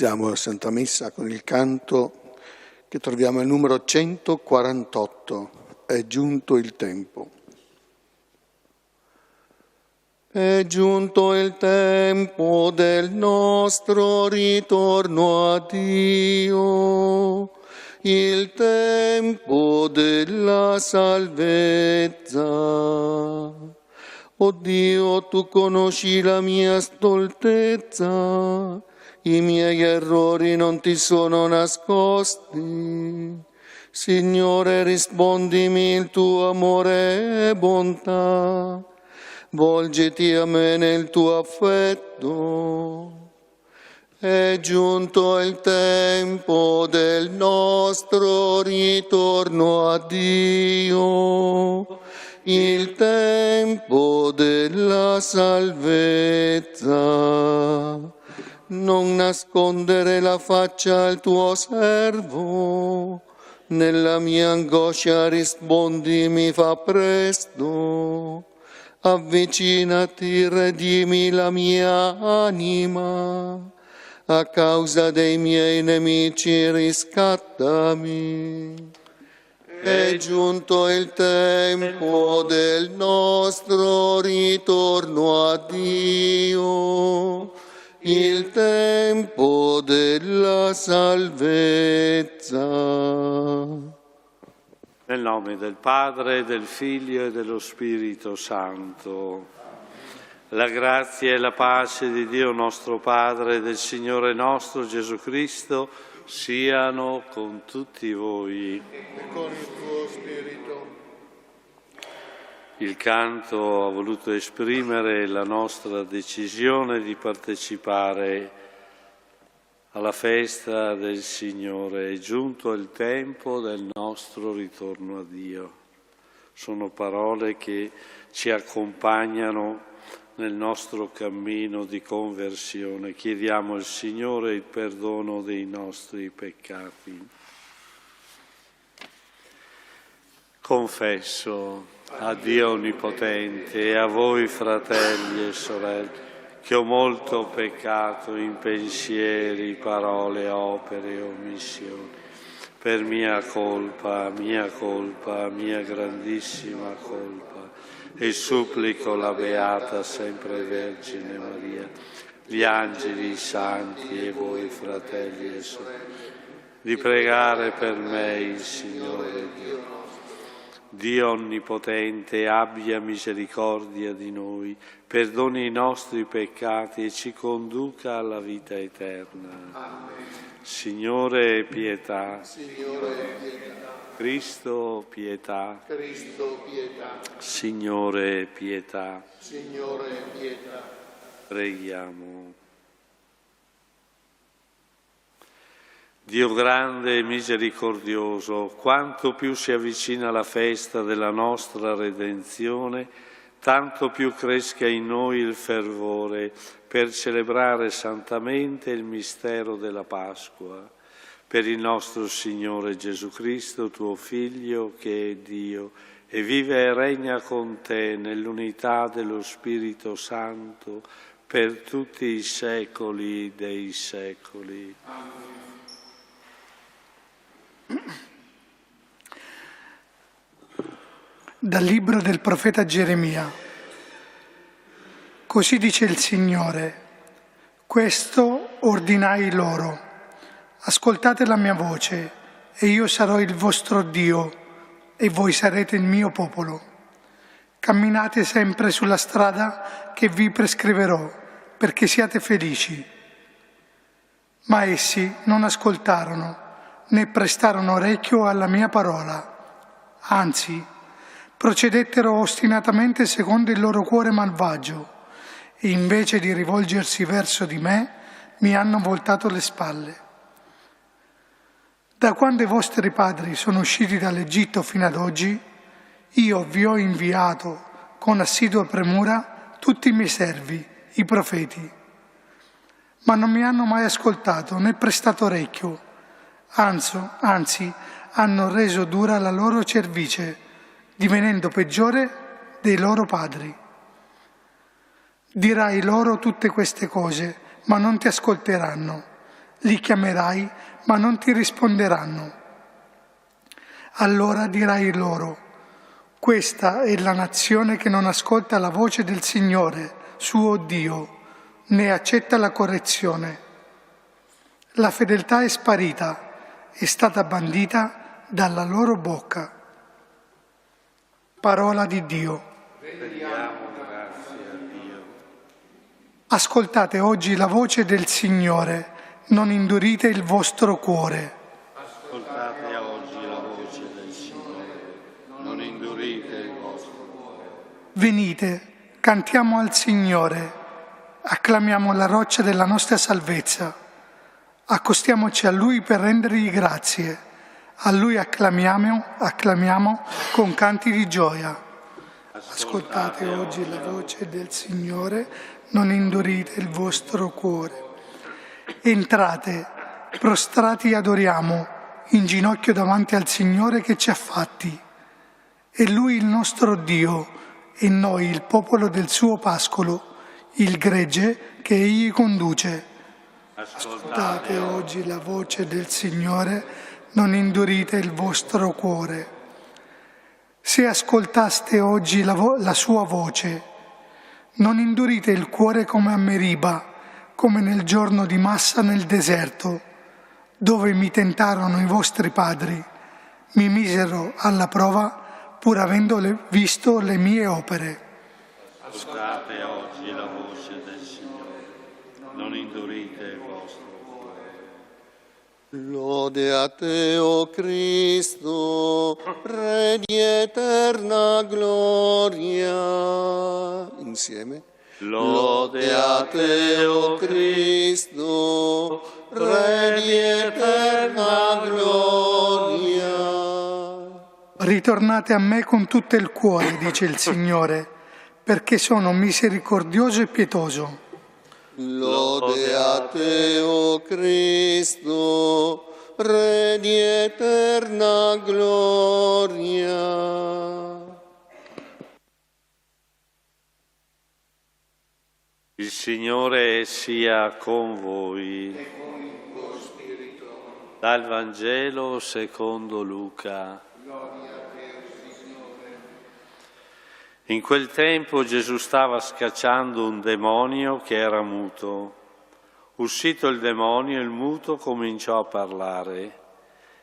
Iniziamo la Santa Messa con il canto che troviamo al numero 148, È giunto il tempo. È giunto il tempo del nostro ritorno a Dio, il tempo della salvezza. O Dio, tu conosci la mia stoltezza, i miei errori non ti sono nascosti. Signore, rispondimi, il tuo amore è bontà. Volgiti a me nel tuo affetto. È giunto il tempo del nostro ritorno a Dio, il tempo della salvezza. Non nascondere la faccia al tuo servo, nella mia angoscia rispondimi, fa presto. Avvicinati, redimi la mia anima, a causa dei miei nemici riscattami. È giunto il tempo del nostro ritorno a Dio, il tempo della salvezza. Nel nome del Padre, del Figlio e dello Spirito Santo. La grazia e la pace di Dio nostro Padre e del Signore nostro Gesù Cristo siano con tutti voi. E con il tuo Spirito. Il canto ha voluto esprimere la nostra decisione di partecipare alla festa del Signore. È giunto il tempo del nostro ritorno a Dio. Sono parole che ci accompagnano nel nostro cammino di conversione. Chiediamo al Signore il perdono dei nostri peccati. Confesso a Dio Onnipotente e a voi, fratelli e sorelle, che ho molto peccato in pensieri, parole, opere e omissioni, per mia colpa, mia grandissima colpa, e supplico la Beata sempre Vergine Maria, gli angeli, i santi e voi, fratelli e sorelle, di pregare per me il Signore Dio. Dio Onnipotente, abbia misericordia di noi, perdoni i nostri peccati e ci conduca alla vita eterna. Amen. Signore, pietà. Signore, pietà. Cristo, pietà. Cristo, pietà. Signore, pietà. Signore, pietà. Preghiamo. Dio grande e misericordioso, quanto più si avvicina la festa della nostra redenzione, tanto più cresca in noi il fervore per celebrare santamente il mistero della Pasqua. Per il nostro Signore Gesù Cristo, tuo Figlio, che è Dio, e vive e regna con te nell'unità dello Spirito Santo, per tutti i secoli dei secoli. Amen. Dal libro del profeta Geremia. Così dice il Signore: questo ordinai loro: ascoltate la mia voce, e io sarò il vostro Dio, e voi sarete il mio popolo. Camminate sempre sulla strada che vi prescriverò, perché siate felici. Ma essi non ascoltarono, né prestarono orecchio alla mia parola. Anzi, procedettero ostinatamente secondo il loro cuore malvagio, e invece di rivolgersi verso di me, mi hanno voltato le spalle. Da quando i vostri padri sono usciti dall'Egitto fino ad oggi, io vi ho inviato con assidua premura tutti i miei servi, i profeti. Ma non mi hanno mai ascoltato né prestato orecchio. Anzi, hanno reso dura la loro cervice, divenendo peggiore dei loro padri. Dirai loro tutte queste cose, ma non ti ascolteranno. Li chiamerai, ma non ti risponderanno. Allora dirai loro: questa è la nazione che non ascolta la voce del Signore, suo Dio, né accetta la correzione. La fedeltà è sparita, è stata bandita dalla loro bocca. Parola di Dio. Rendiamo grazie a Dio. Ascoltate oggi la voce del Signore, non indurite il vostro cuore. Ascoltate oggi la voce del Signore, non indurite il vostro cuore. Venite, cantiamo al Signore, acclamiamo la roccia della nostra salvezza, accostiamoci a Lui per rendergli grazie, a Lui acclamiamo con canti di gioia. Ascoltate oggi la voce del Signore, non indurite il vostro cuore. Entrate, prostrati adoriamo, in ginocchio davanti al Signore che ci ha fatti. È Lui il nostro Dio e noi il popolo del suo pascolo, il gregge che Egli conduce. Ascoltate oggi la voce del Signore, non indurite il vostro cuore. Se ascoltaste oggi la sua voce, non indurite il cuore come a Meriba, come nel giorno di Massa nel deserto, dove mi tentarono i vostri padri, mi misero alla prova pur avendo visto le mie opere. Ascoltate oggi la voce del Signore, non indurite il vostro cuore. Lode a te, o Cristo, Re di eterna gloria. Insieme. Lode a te, o Cristo, Re di eterna gloria. Ritornate a me con tutto il cuore, dice il Signore, perché sono misericordioso e pietoso. Lode a te, o Cristo, Re di eterna gloria. Il Signore sia con voi. Dal Vangelo secondo Luca. In quel tempo Gesù stava scacciando un demonio che era muto. Uscito il demonio, il muto cominciò a parlare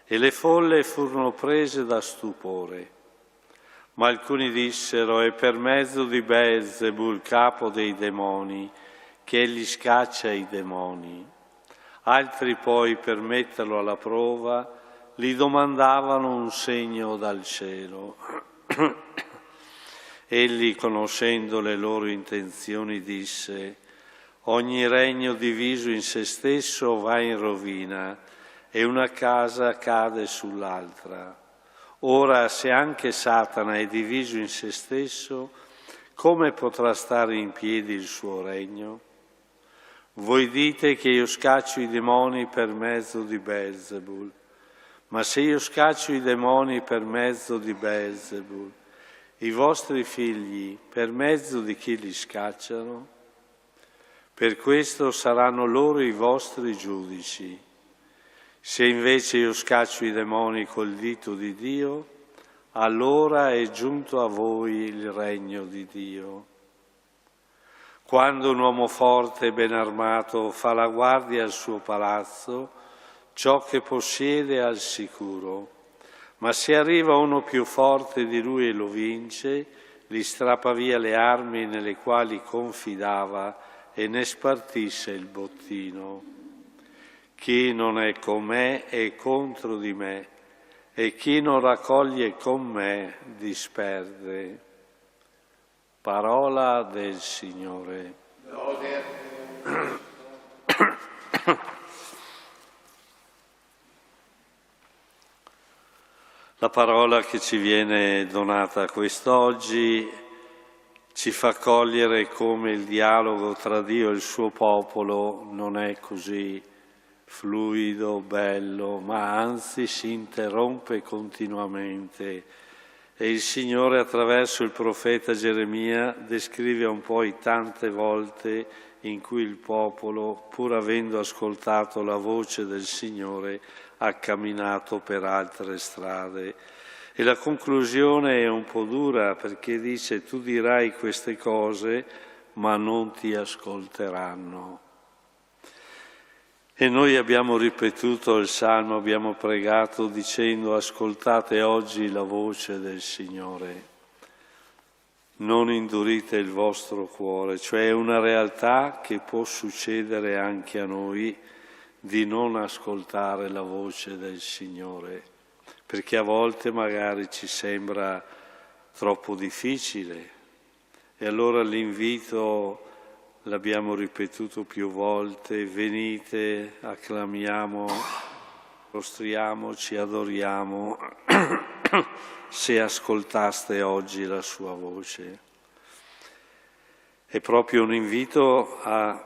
e le folle furono prese da stupore. Ma alcuni dissero: è per mezzo di Beelzebul, capo dei demoni, che egli scaccia i demoni. Altri poi, per metterlo alla prova, gli domandavano un segno dal cielo. Egli, conoscendo le loro intenzioni, disse: ogni regno diviso in se stesso va in rovina e una casa cade sull'altra. Ora, se anche Satana è diviso in se stesso, come potrà stare in piedi il suo regno? Voi dite che io scaccio i demoni per mezzo di Beelzebul, ma se io scaccio i demoni per mezzo di Beelzebul, i vostri figli per mezzo di chi li scacciano? Per questo saranno loro i vostri giudici. Se invece io scaccio i demoni col dito di Dio, allora è giunto a voi il regno di Dio. Quando un uomo forte e ben armato fa la guardia al suo palazzo, ciò che possiede è al sicuro. Ma se arriva uno più forte di lui e lo vince, gli strappa via le armi nelle quali confidava e ne spartisce il bottino. Chi non è con me è contro di me, e chi non raccoglie con me disperde. Parola del Signore. La parola che ci viene donata quest'oggi ci fa cogliere come il dialogo tra Dio e il suo popolo non è così fluido, bello, ma anzi si interrompe continuamente. E il Signore attraverso il profeta Geremia descrive un po' tante volte in cui il popolo, pur avendo ascoltato la voce del Signore, ha camminato per altre strade. E la conclusione è un po' dura, perché dice: tu dirai queste cose, ma non ti ascolteranno. E noi abbiamo ripetuto il Salmo, abbiamo pregato dicendo: ascoltate oggi la voce del Signore, non indurite il vostro cuore. Cioè è una realtà che può succedere anche a noi, di non ascoltare la voce del Signore, perché a volte magari ci sembra troppo difficile. E allora l'invito, l'abbiamo ripetuto più volte: venite, acclamiamo, prostriamoci, adoriamo, se ascoltaste oggi la sua voce. È proprio un invito a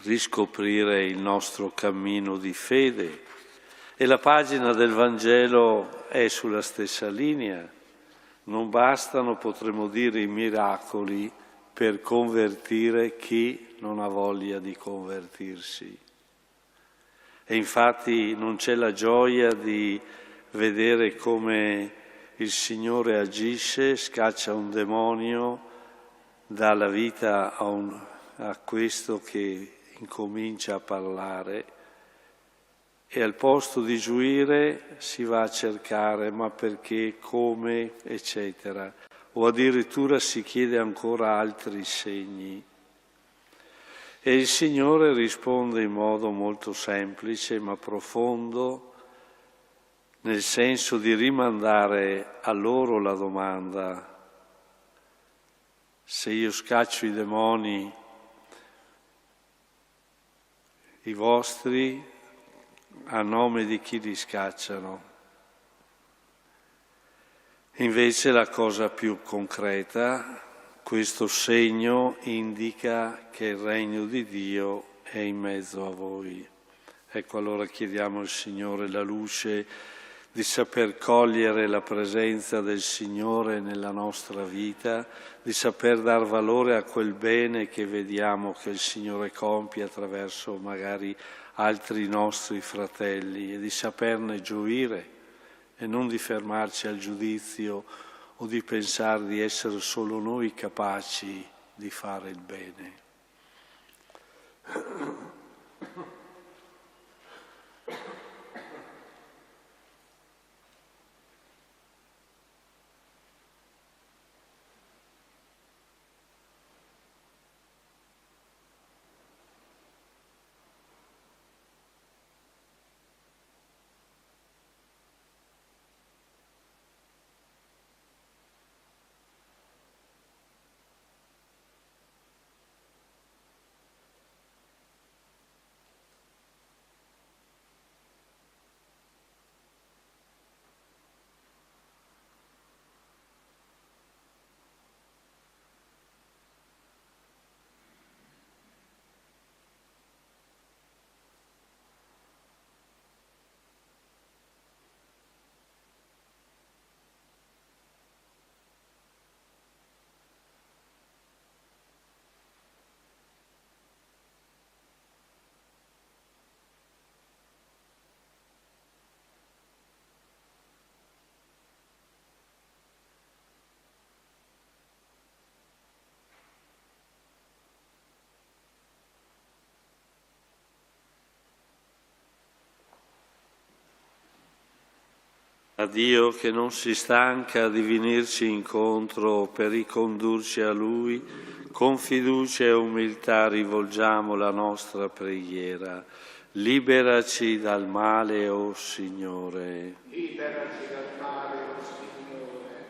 riscoprire il nostro cammino di fede, e la pagina del Vangelo è sulla stessa linea. Non bastano, potremmo dire, i miracoli per convertire chi non ha voglia di convertirsi. E infatti non c'è la gioia di vedere come il Signore agisce, scaccia un demonio, dà la vita a questo che incomincia a parlare, e al posto di gioire si va a cercare ma perché, come, eccetera, o addirittura si chiede ancora altri segni. E il Signore risponde in modo molto semplice ma profondo, nel senso di rimandare a loro la domanda: se io scaccio i demoni, i vostri, a nome di chi li scacciano? Invece la cosa più concreta, questo segno indica che il regno di Dio è in mezzo a voi. Ecco, allora chiediamo al Signore la luce di saper cogliere la presenza del Signore nella nostra vita, di saper dar valore a quel bene che vediamo che il Signore compie attraverso magari altri nostri fratelli, e di saperne gioire e non di fermarci al giudizio o di pensare di essere solo noi capaci di fare il bene. A Dio che non si stanca di venirci incontro per ricondurci a Lui, con fiducia e umiltà rivolgiamo la nostra preghiera. Liberaci dal male, o Signore. Liberaci dal male, o Signore.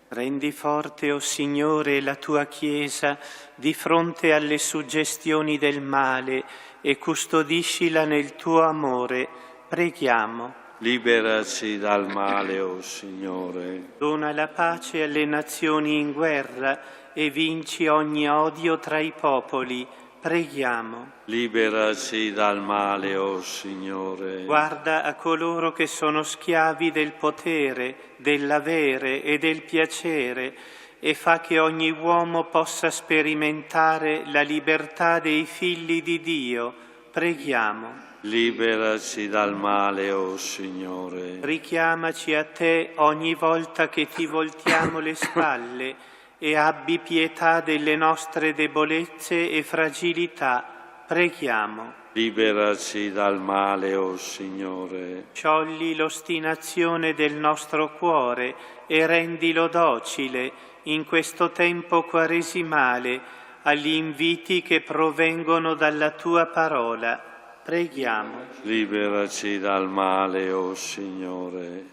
Rendi forte, o Signore, la tua Chiesa di fronte alle suggestioni del male e custodiscila nel tuo amore. Preghiamo. Liberaci dal male, o Signore. Dona la pace alle nazioni in guerra e vinci ogni odio tra i popoli. Preghiamo. Liberaci dal male, o Signore. Guarda a coloro che sono schiavi del potere, dell'avere e del piacere e fa che ogni uomo possa sperimentare la libertà dei figli di Dio. Preghiamo. Liberaci dal male, o Signore. Richiamaci a te ogni volta che ti voltiamo le spalle e abbi pietà delle nostre debolezze e fragilità. Preghiamo. Liberaci dal male, o Signore. Sciogli l'ostinazione del nostro cuore e rendilo docile in questo tempo quaresimale agli inviti che provengono dalla tua parola. Preghiamo. Liberaci dal male, o Signore.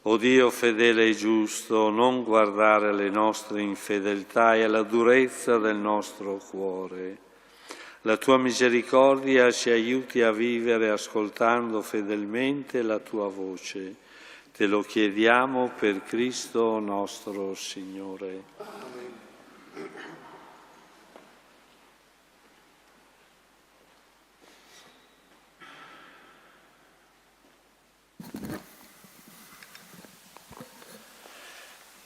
O Dio fedele e giusto, non guardare alle nostre infedeltà e alla durezza del nostro cuore. La tua misericordia ci aiuti a vivere ascoltando fedelmente la tua voce. Te lo chiediamo per Cristo nostro Signore.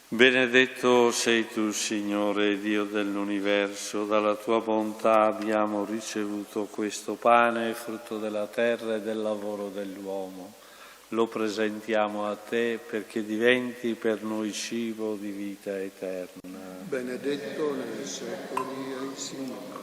Benedetto sei tu, Signore, Dio dell'universo, dalla tua bontà abbiamo ricevuto questo pane, frutto della terra e del lavoro dell'uomo. Lo presentiamo a te perché diventi per noi cibo di vita eterna. Benedetto nei secoli il Signore.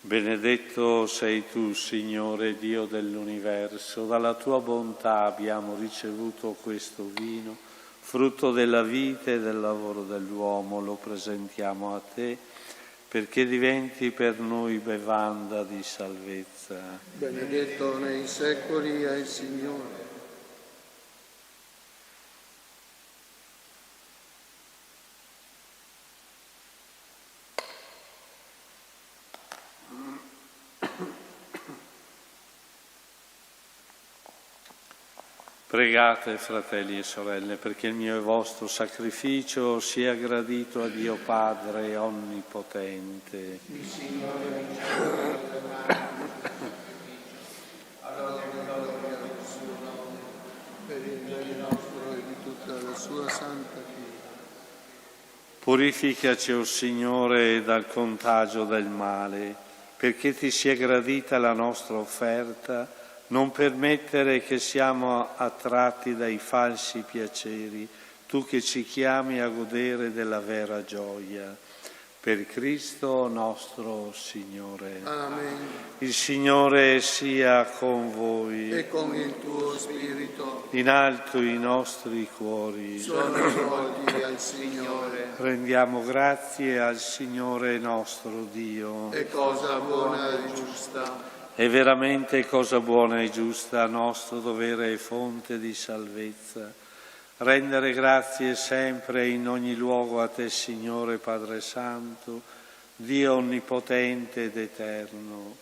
Benedetto sei tu, Signore, Dio dell'universo, dalla tua bontà abbiamo ricevuto questo vino, frutto della vita e del lavoro dell'uomo, lo presentiamo a te, perché diventi per noi bevanda di salvezza. Benedetto nei secoli il Signore. Pregate, fratelli e sorelle, perché il mio e vostro sacrificio sia gradito a Dio Padre Onnipotente. Il Signore per il bene nostro e di tutta la sua santa Chiesa. Purificaci, o Signore, dal contagio del male, perché ti sia gradita la nostra offerta. Non permettere che siamo attratti dai falsi piaceri, tu che ci chiami a godere della vera gioia. Per Cristo nostro Signore. Amen. Il Signore sia con voi. E con il tuo spirito. In alto i nostri cuori. Sono rivolti al Signore. Rendiamo grazie al Signore nostro Dio. È cosa buona e giusta. È veramente cosa buona e giusta, nostro dovere e fonte di salvezza. Rendere grazie sempre in ogni luogo a te, Signore Padre Santo, Dio onnipotente ed eterno.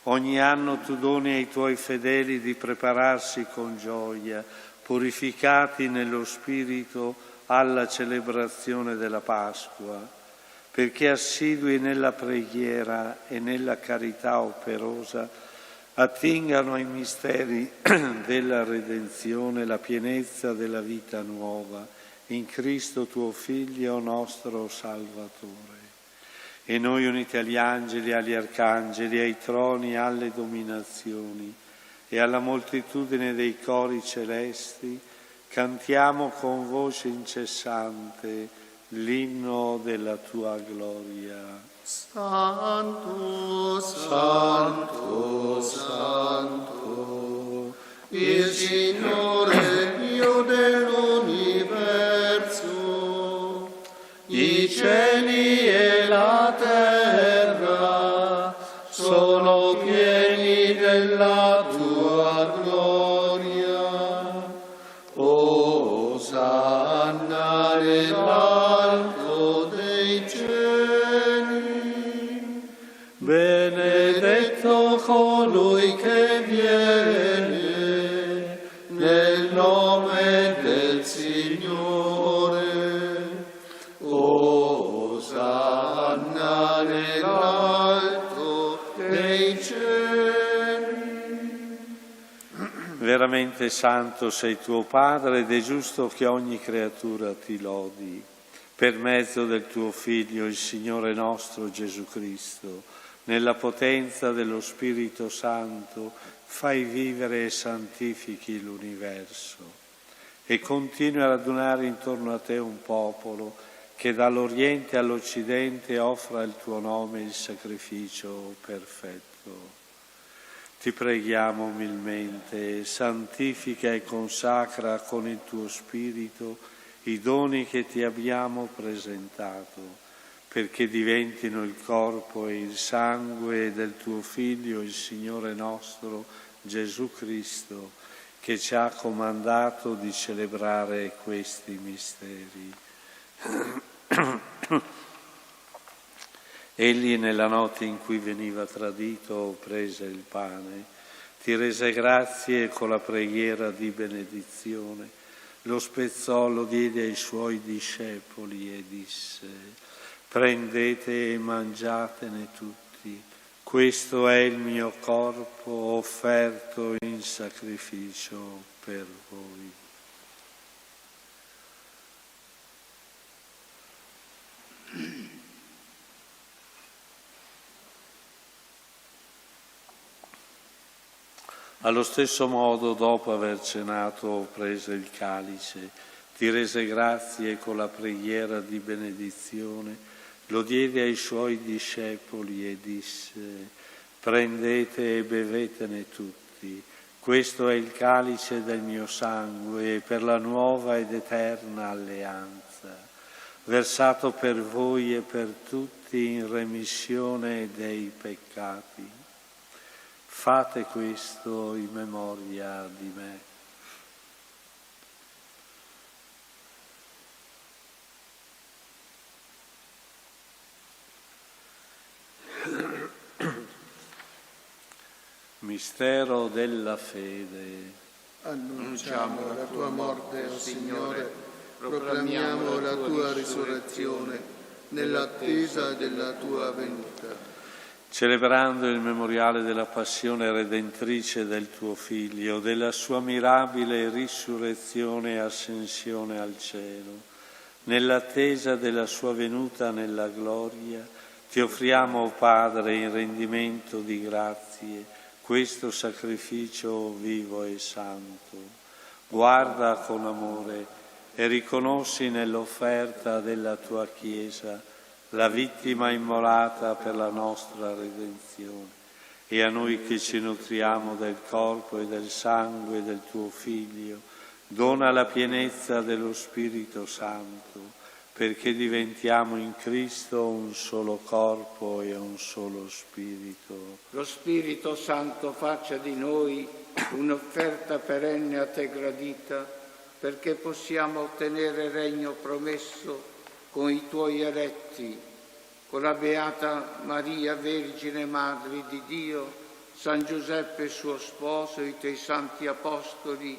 Ogni anno tu doni ai tuoi fedeli di prepararsi con gioia, purificati nello Spirito alla celebrazione della Pasqua, perché assidui nella preghiera e nella carità operosa attingano ai misteri della redenzione, la pienezza della vita nuova, in Cristo tuo Figlio, nostro Salvatore. E noi, uniti agli angeli, agli arcangeli, ai troni, alle dominazioni e alla moltitudine dei cori celesti, cantiamo con voce incessante l'inno della tua gloria. Santo, Santo, Santo, il Signore Dio dell'universo, i cieli e la terra sono pieni della tua gloria. Osanna nell'alto dei cieli. Benedetto colui che viene nel nome del Signore. Osanna nell'alto dei cieli. Eternamente santo sei tuo Padre ed è giusto che ogni creatura ti lodi. Per mezzo del tuo Figlio, il Signore nostro Gesù Cristo, nella potenza dello Spirito Santo, fai vivere e santifichi l'universo e continui a radunare intorno a te un popolo che dall'Oriente all'Occidente offra il tuo nome il sacrificio perfetto. Ti preghiamo umilmente, santifica e consacra con il tuo Spirito i doni che ti abbiamo presentato, perché diventino il corpo e il sangue del tuo Figlio, il Signore nostro, Gesù Cristo, che ci ha comandato di celebrare questi misteri. Egli nella notte in cui veniva tradito prese il pane, ti rese grazie con la preghiera di benedizione, lo spezzò, lo diede ai suoi discepoli e disse: prendete e mangiatene tutti, questo è il mio corpo offerto in sacrificio per voi. Allo stesso modo, dopo aver cenato, prese il calice, ti rese grazie con la preghiera di benedizione, lo diede ai suoi discepoli e disse: prendete e bevetene tutti, questo è il calice del mio sangue per la nuova ed eterna alleanza, versato per voi e per tutti in remissione dei peccati. Fate questo in memoria di me. Mistero della fede. Annunciamo la tua morte, o Signore, proclamiamo la tua risurrezione nell'attesa della tua venuta. Celebrando il memoriale della passione redentrice del tuo Figlio, della sua mirabile risurrezione e ascensione al cielo, nell'attesa della sua venuta nella gloria, ti offriamo, o Padre, in rendimento di grazie, questo sacrificio vivo e santo. Guarda con amore e riconosci nell'offerta della tua Chiesa la vittima immolata per la nostra redenzione, e a noi che ci nutriamo del corpo e del sangue del tuo Figlio, dona la pienezza dello Spirito Santo, perché diventiamo in Cristo un solo corpo e un solo Spirito. Lo Spirito Santo faccia di noi un'offerta perenne a te gradita, perché possiamo ottenere il regno promesso con i tuoi eletti, con la Beata Maria, Vergine Madre di Dio, San Giuseppe suo sposo, i tuoi santi apostoli,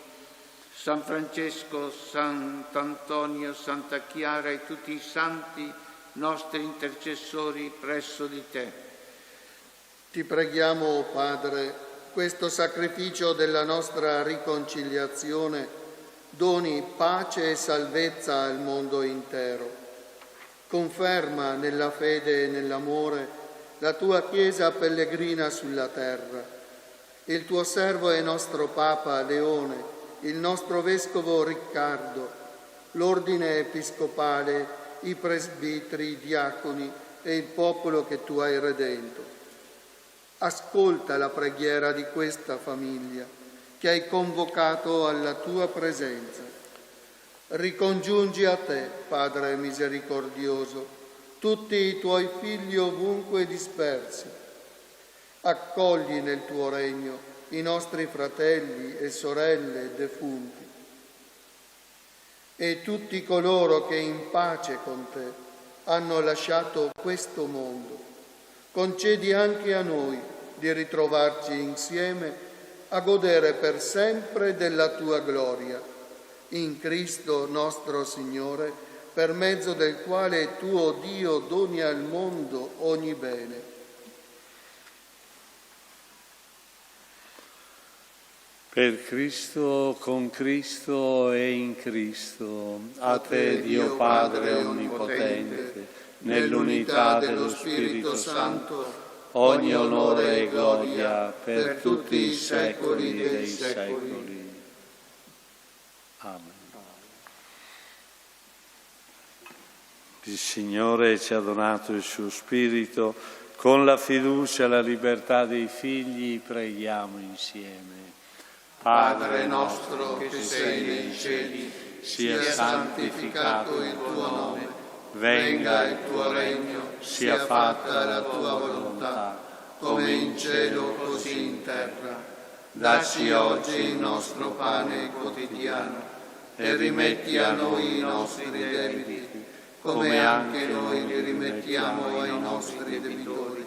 San Francesco, Sant'Antonio, Santa Chiara e tutti i santi nostri intercessori presso di te. Ti preghiamo, o Padre, questo sacrificio della nostra riconciliazione doni pace e salvezza al mondo intero. Conferma nella fede e nell'amore la tua Chiesa pellegrina sulla terra. Il tuo servo e nostro Papa Leone, il nostro Vescovo Riccardo, l'Ordine Episcopale, i presbiteri, i diaconi e il popolo che tu hai redento. Ascolta la preghiera di questa famiglia che hai convocato alla tua presenza. Ricongiungi a te, Padre misericordioso, tutti i tuoi figli ovunque dispersi. Accogli nel tuo regno i nostri fratelli e sorelle defunti e tutti coloro che in pace con te hanno lasciato questo mondo. Concedi anche a noi di ritrovarci insieme a godere per sempre della tua gloria. In Cristo nostro Signore, per mezzo del quale tu, o Dio, doni al mondo ogni bene. Per Cristo, con Cristo e in Cristo, a te Dio Padre Onnipotente, nell'unità dello Spirito Santo, ogni onore e gloria per tutti i secoli dei secoli. Amen. Il Signore ci ha donato il suo Spirito, con la fiducia e la libertà dei figli preghiamo insieme. Padre nostro che sei nei cieli, sia santificato il tuo nome, venga il tuo regno, sia fatta la tua volontà, come in cielo così in terra. Dacci oggi il nostro pane quotidiano e rimetti a noi i nostri debiti, come anche noi li rimettiamo ai nostri debitori,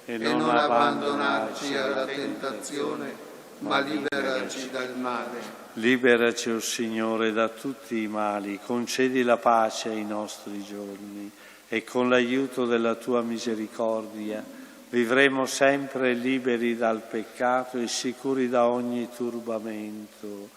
e non abbandonarci alla tentazione, ma liberaci dal male. Liberaci, o Signore, da tutti i mali, concedi la pace ai nostri giorni e con l'aiuto della Tua misericordia vivremo sempre liberi dal peccato e sicuri da ogni turbamento,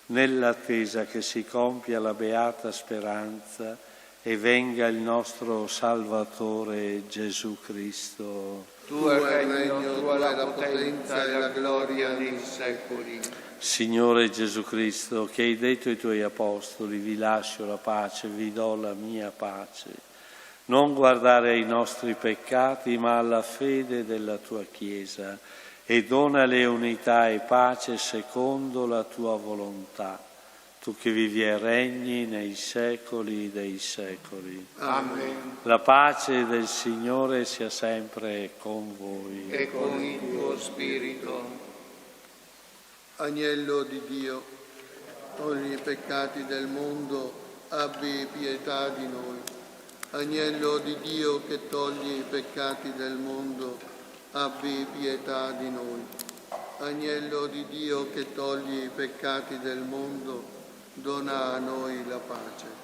nell'attesa che si compia la beata speranza e venga il nostro Salvatore Gesù Cristo. Tuo è il regno, tua è la potenza e la gloria nei secoli. Signore Gesù Cristo, che hai detto ai Tuoi Apostoli, vi lascio la pace, vi do la mia pace. Non guardare ai nostri peccati, ma alla fede della Tua Chiesa, e donale unità e pace secondo la Tua volontà. Tu che vivi e regni nei secoli dei secoli. Amen. La pace del Signore sia sempre con voi. E con il tuo spirito. Agnello di Dio, togli i peccati del mondo, abbi pietà di noi. Agnello di Dio che togli i peccati del mondo, abbi pietà di noi. Agnello di Dio che togli i peccati del mondo, dona a noi la pace.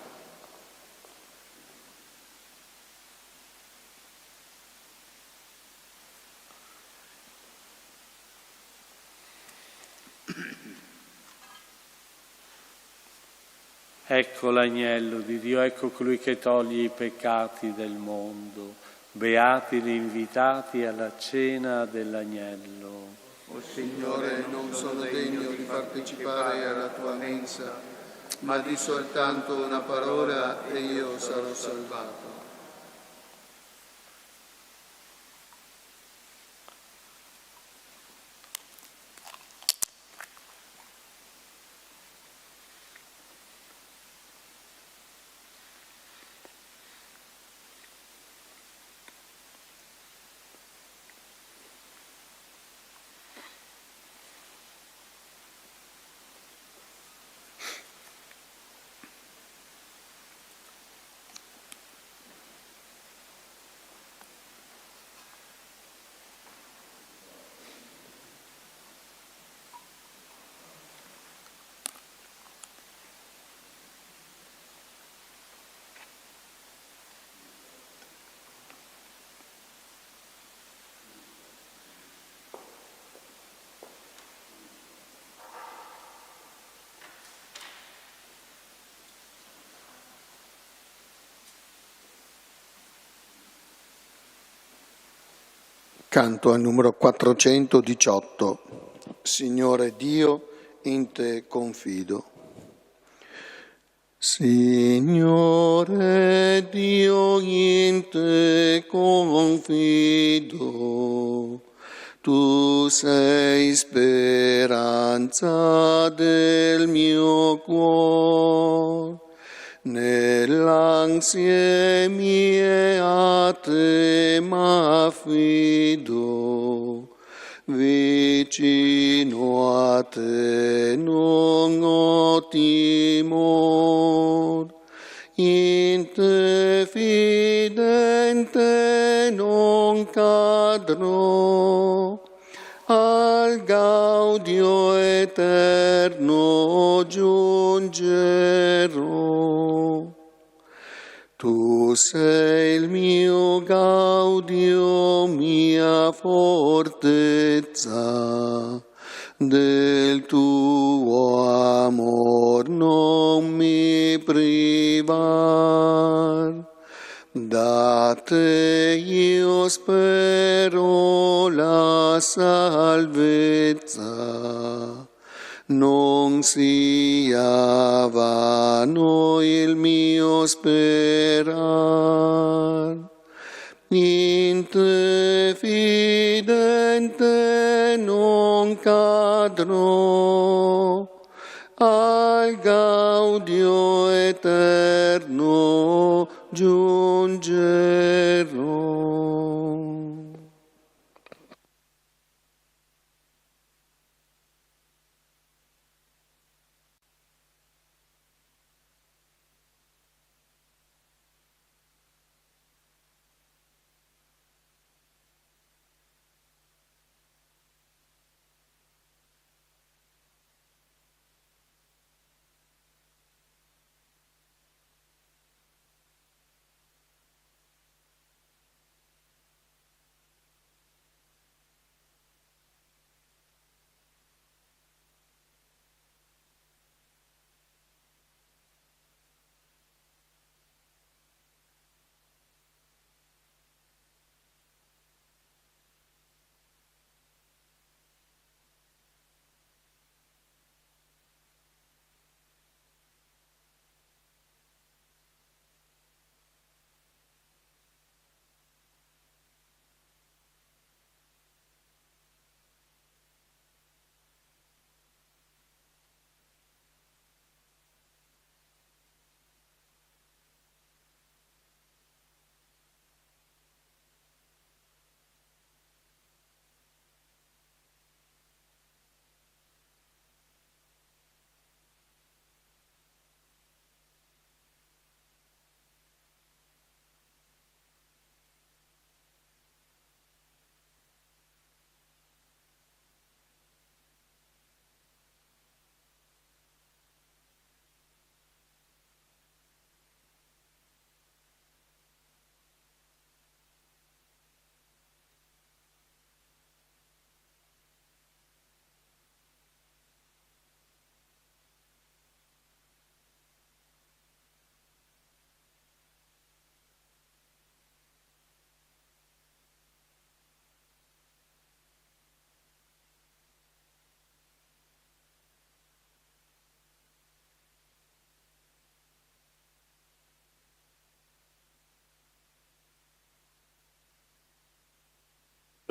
Ecco l'agnello di Dio, ecco colui che toglie i peccati del mondo. Beati gli invitati alla cena dell'agnello. O Signore, non sono degno di partecipare alla tua mensa, ma di soltanto una parola e io sarò salvato. Canto al numero 418. Signore Dio, in te confido. Signore Dio, in te confido. Tu sei speranza del mio cuore. Nell'ansie mie a te m'affido, vicino a te non ho timor, in te fidente non cadrò, al gaudio eterno giungerò. Tu sei il mio gaudio, mia fortezza, del tuo amor non mi privar. Da te io spero la salvezza, non sia vano il mio sperar. In te fidente non cadrò, al gaudio eterno giungerò.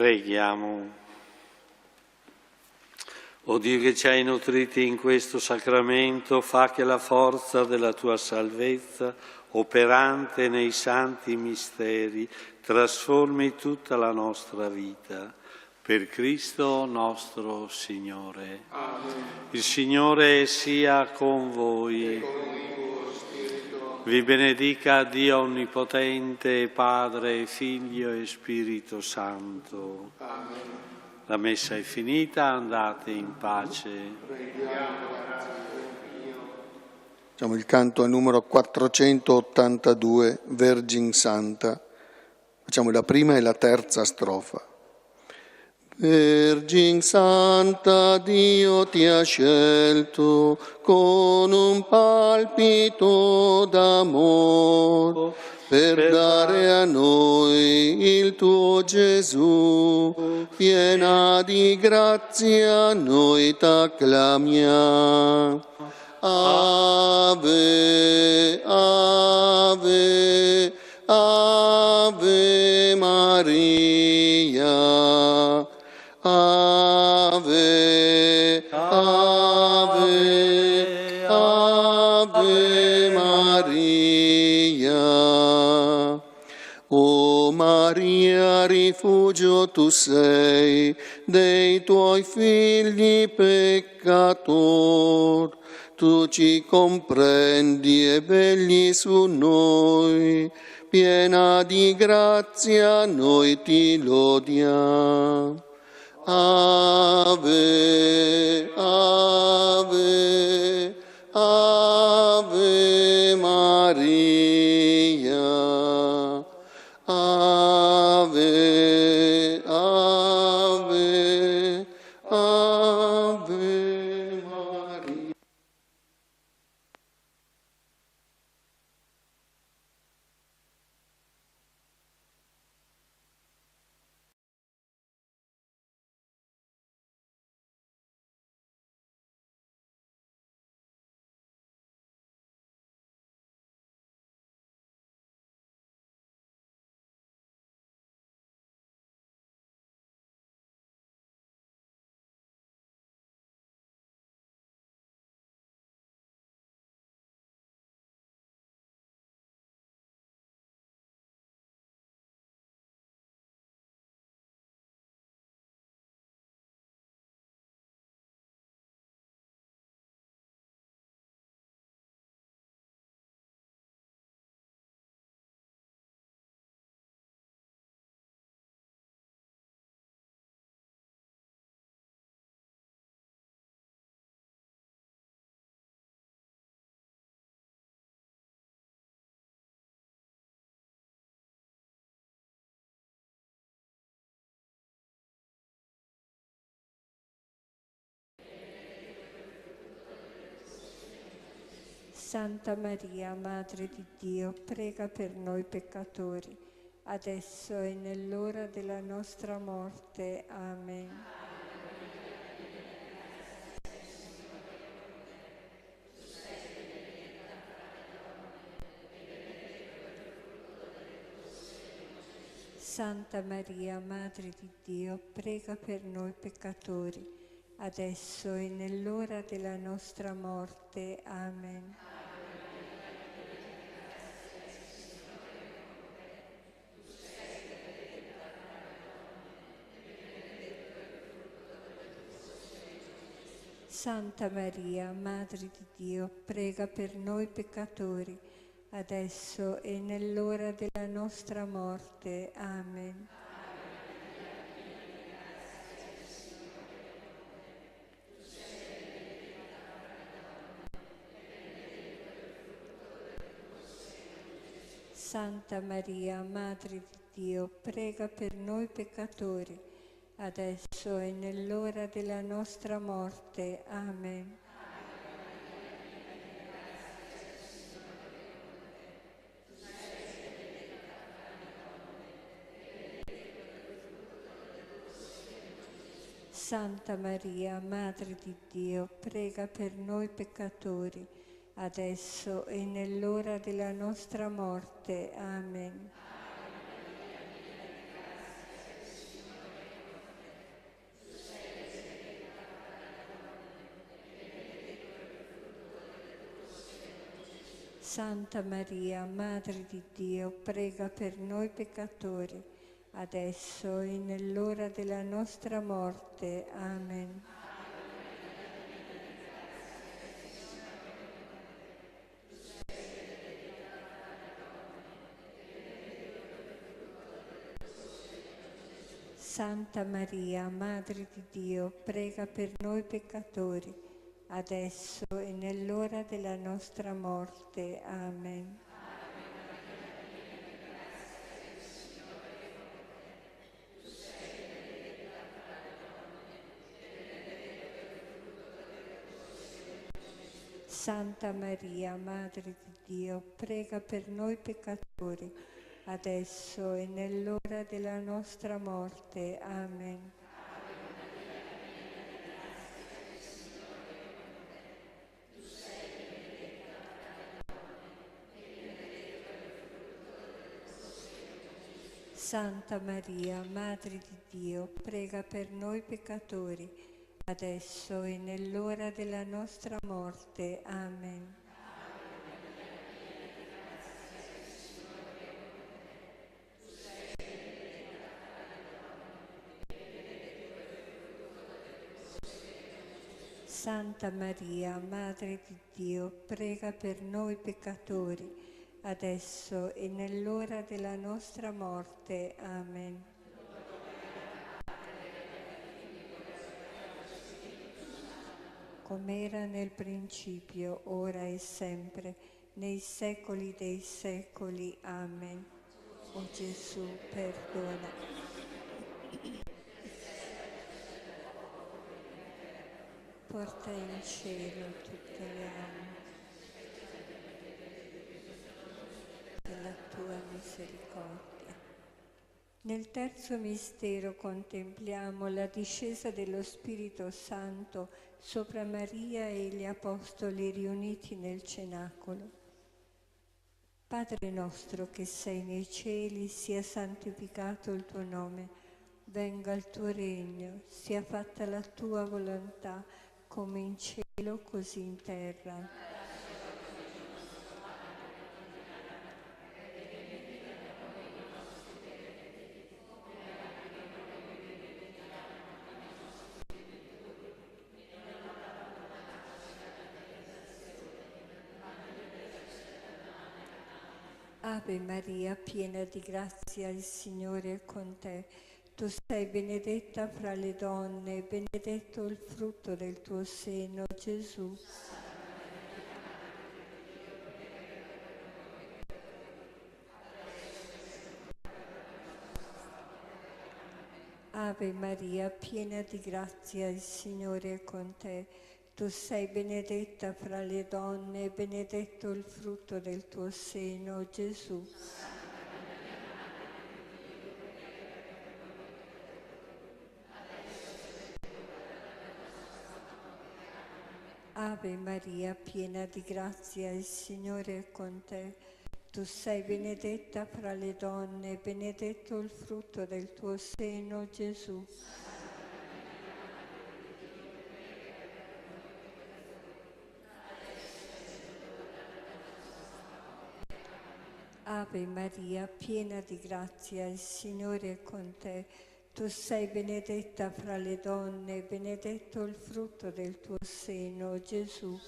Preghiamo. O Dio che ci hai nutriti in questo sacramento, fa che la forza della tua salvezza, operante nei santi misteri, trasformi tutta la nostra vita. Per Cristo nostro Signore. Amen. Il Signore sia con voi. Vi benedica Dio Onnipotente, Padre, Figlio e Spirito Santo. Amen. La messa è finita, andate in pace. Facciamo il canto al numero 482, Vergine Santa. Facciamo la prima e la terza strofa. Vergine Santa, Dio ti ha scelto con un palpito d'amor per dare a noi il tuo Gesù. Piena di grazia noi t'acclamiamo. Ave, Ave, Ave Maria. Ave, Ave, Ave Maria. O Maria, rifugio tu sei dei tuoi figli peccator. Tu ci comprendi e vegli su noi. Piena di grazia noi ti lodiamo. Ave, Ave, Ave Maria. Ave, Ave, Ave Santa Maria, Madre di Dio, prega per noi peccatori, adesso e nell'ora della nostra morte. Amen. Santa Maria, Madre di Dio, prega per noi peccatori, adesso e nell'ora della nostra morte. Amen. Santa Maria, Madre di Dio, prega per noi peccatori, adesso e nell'ora della nostra morte. Amen. Santa Maria, Madre di Dio, prega per noi peccatori, adesso e nell'ora della nostra morte. Amen. Santa Maria, Madre di Dio, prega per noi peccatori, adesso e nell'ora della nostra morte. Amen. Santa Maria, Madre di Dio, prega per noi peccatori, adesso e nell'ora della nostra morte. Amen. Santa Maria, Madre di Dio, prega per noi peccatori, adesso e nell'ora della nostra morte. Amen. Santa Maria, Madre di Dio, prega per noi peccatori, adesso e nell'ora della nostra morte. Amen. Santa Maria, Madre di Dio, prega per noi peccatori, adesso e nell'ora della nostra morte. Amen. Santa Maria, Madre di Dio, prega per noi peccatori, adesso e nell'ora della nostra morte. Amen. Come era nel principio, ora e sempre, nei secoli dei secoli. Amen. O Gesù, perdona. Porta in cielo tutte le anime della tua misericordia. Nel terzo mistero contempliamo la discesa dello Spirito Santo sopra Maria e gli Apostoli riuniti nel cenacolo. Padre nostro che sei nei cieli, sia santificato il tuo nome, venga il tuo regno, sia fatta la tua volontà, come in cielo così in terra. Ave Maria, piena di grazia, il Signore è con te. Tu sei benedetta fra le donne, e benedetto il frutto del tuo seno, Gesù. Ave Maria, piena di grazia, il Signore è con te. Tu sei benedetta fra le donne e benedetto il frutto del tuo seno, Gesù. Ave Maria, piena di grazia, il Signore è con te. Tu sei benedetta fra le donne e benedetto il frutto del tuo seno, Gesù. Ave Maria, piena di grazia, il Signore è con te. Tu sei benedetta fra le donne e benedetto il frutto del tuo seno, Gesù.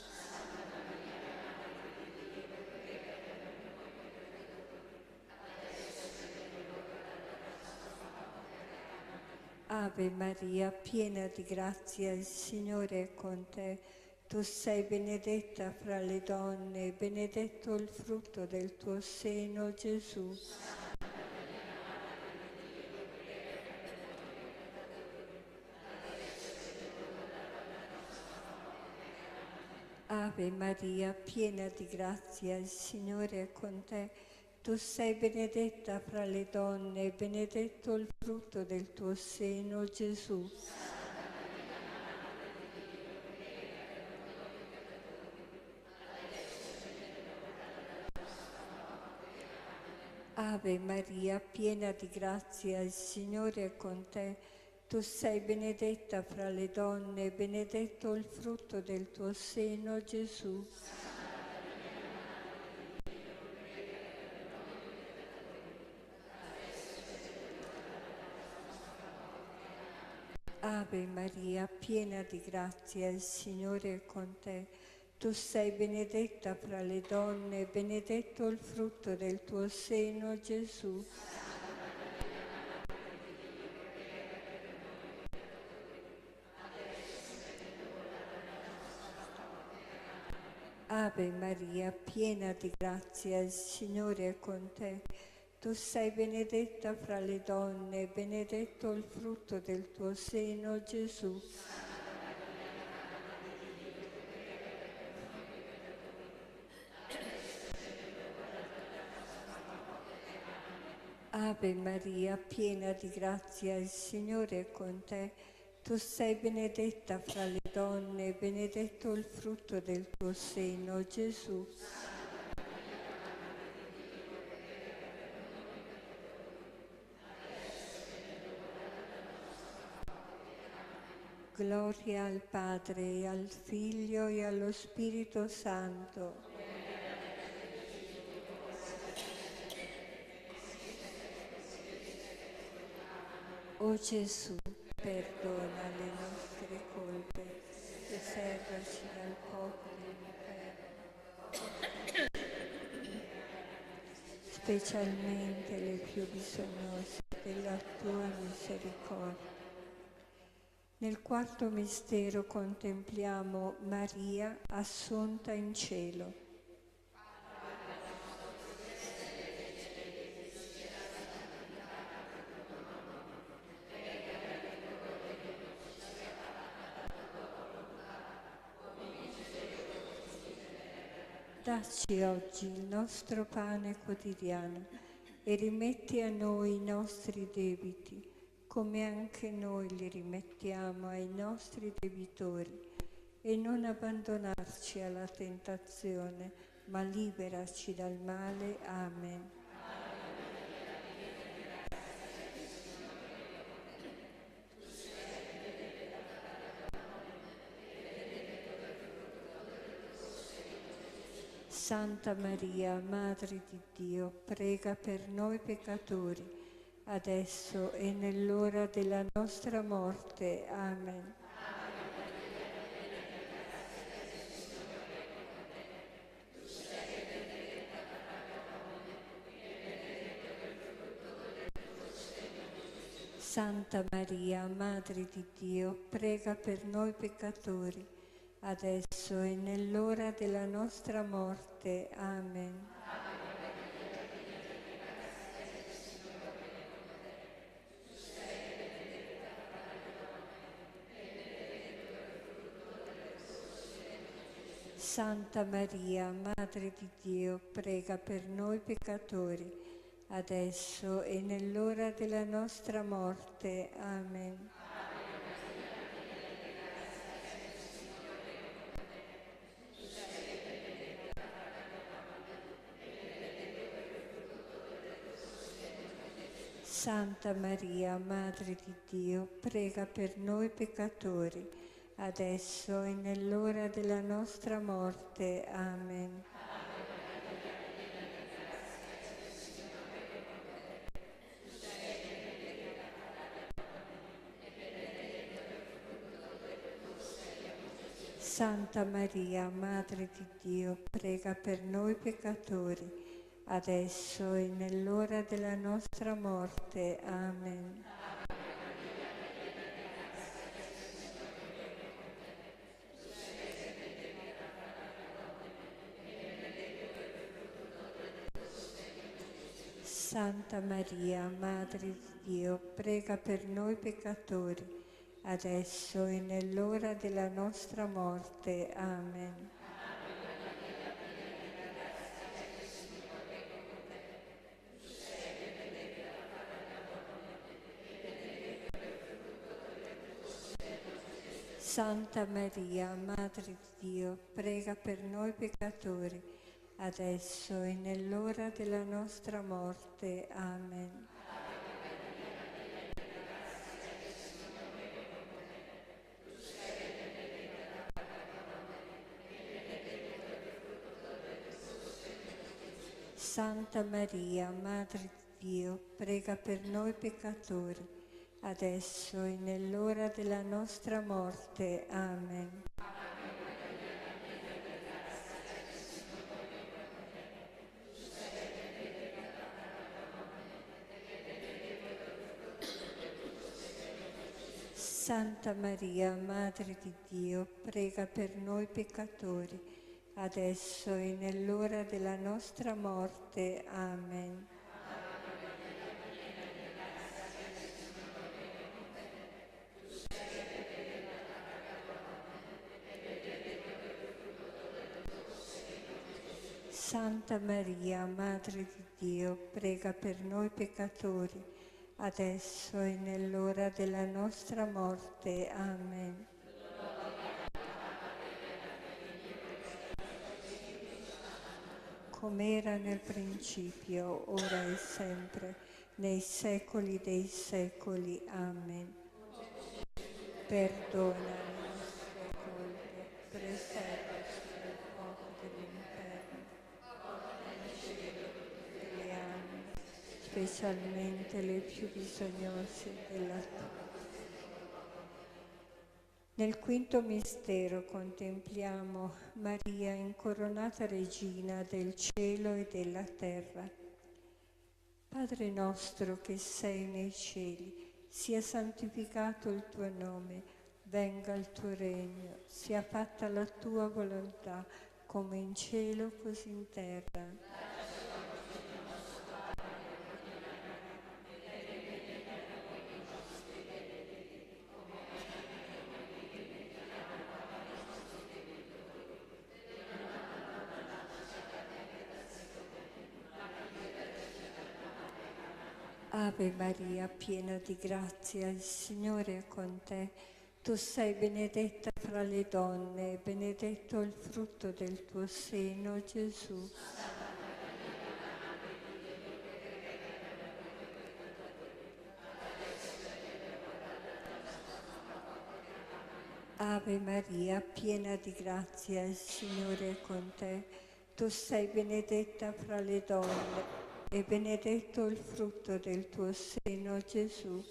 Ave Maria, piena di grazia, il Signore è con te. Tu sei benedetta fra le donne e benedetto il frutto del tuo seno, Gesù. Ave Maria, piena di grazia, il Signore è con te. Tu sei benedetta fra le donne e benedetto il frutto del tuo seno, Gesù. Ave Maria, piena di grazia, il Signore è con te. Tu sei benedetta fra le donne e benedetto il frutto del tuo seno, Gesù. Ave Maria, piena di grazia, il Signore è con te. Tu sei benedetta fra le donne e benedetto il frutto del tuo seno, Gesù. Ave Maria, piena di grazia, il Signore è con te. Tu sei benedetta fra le donne e benedetto il frutto del tuo seno, Gesù. Ave Maria, piena di grazia, il Signore è con te. Tu sei benedetta fra le donne e benedetto il frutto del tuo seno, Gesù. Gloria al Padre, e al Figlio e allo Spirito Santo. O Gesù, perdona le nostre colpe, preservaci dal fuoco dell'inferno, specialmente le più bisognose della tua misericordia. Nel quarto mistero contempliamo Maria assunta in cielo. Dacci oggi il nostro pane quotidiano e rimetti a noi i nostri debiti, come anche noi li rimettiamo ai nostri debitori. E non abbandonarci alla tentazione, ma liberaci dal male. Amen. Santa Maria, Madre di Dio, prega per noi peccatori, adesso e nell'ora della nostra morte. Amen. Santa Maria, Madre di Dio, prega per noi peccatori, adesso e nell'ora della nostra morte. Amen. Santa Maria, Madre di Dio, prega per noi peccatori, adesso e nell'ora della nostra morte. Amen. Santa Maria, Madre di Dio, prega per noi peccatori, adesso e nell'ora della nostra morte. Amen. Santa Maria, Madre di Dio, prega per noi peccatori, adesso e nell'ora della nostra morte. Amen. Santa Maria, Madre di Dio, prega per noi peccatori, adesso e nell'ora della nostra morte. Amen. Santa Maria, Madre di Dio, prega per noi peccatori, adesso e nell'ora della nostra morte. Amen. Santa Maria, Madre di Dio, prega per noi peccatori, adesso e nell'ora della nostra morte. Amen. Santa Maria, Madre di Dio, prega per noi peccatori, adesso e nell'ora della nostra morte. Amen. Santa Maria, Madre di Dio, prega per noi peccatori, adesso e nell'ora della nostra morte. Amen. Come era nel principio, ora e sempre, nei secoli dei secoli. Amen. Perdona le nostre colpe, preservaci dal fuoco dell'inferno, delle anime, specialmente le più bisognose della tua. Nel quinto mistero contempliamo Maria incoronata regina del cielo e della terra. Padre nostro che sei nei cieli, sia santificato il tuo nome, venga il tuo regno, sia fatta la tua volontà, come in cielo così in terra. Ave Maria, piena di grazia, il Signore è con te. Tu sei benedetta fra le donne, e benedetto il frutto del tuo seno, Gesù. Ave Maria, piena di grazia, il Signore è con te. Tu sei benedetta fra le donne, e benedetto il frutto del tuo seno, Gesù.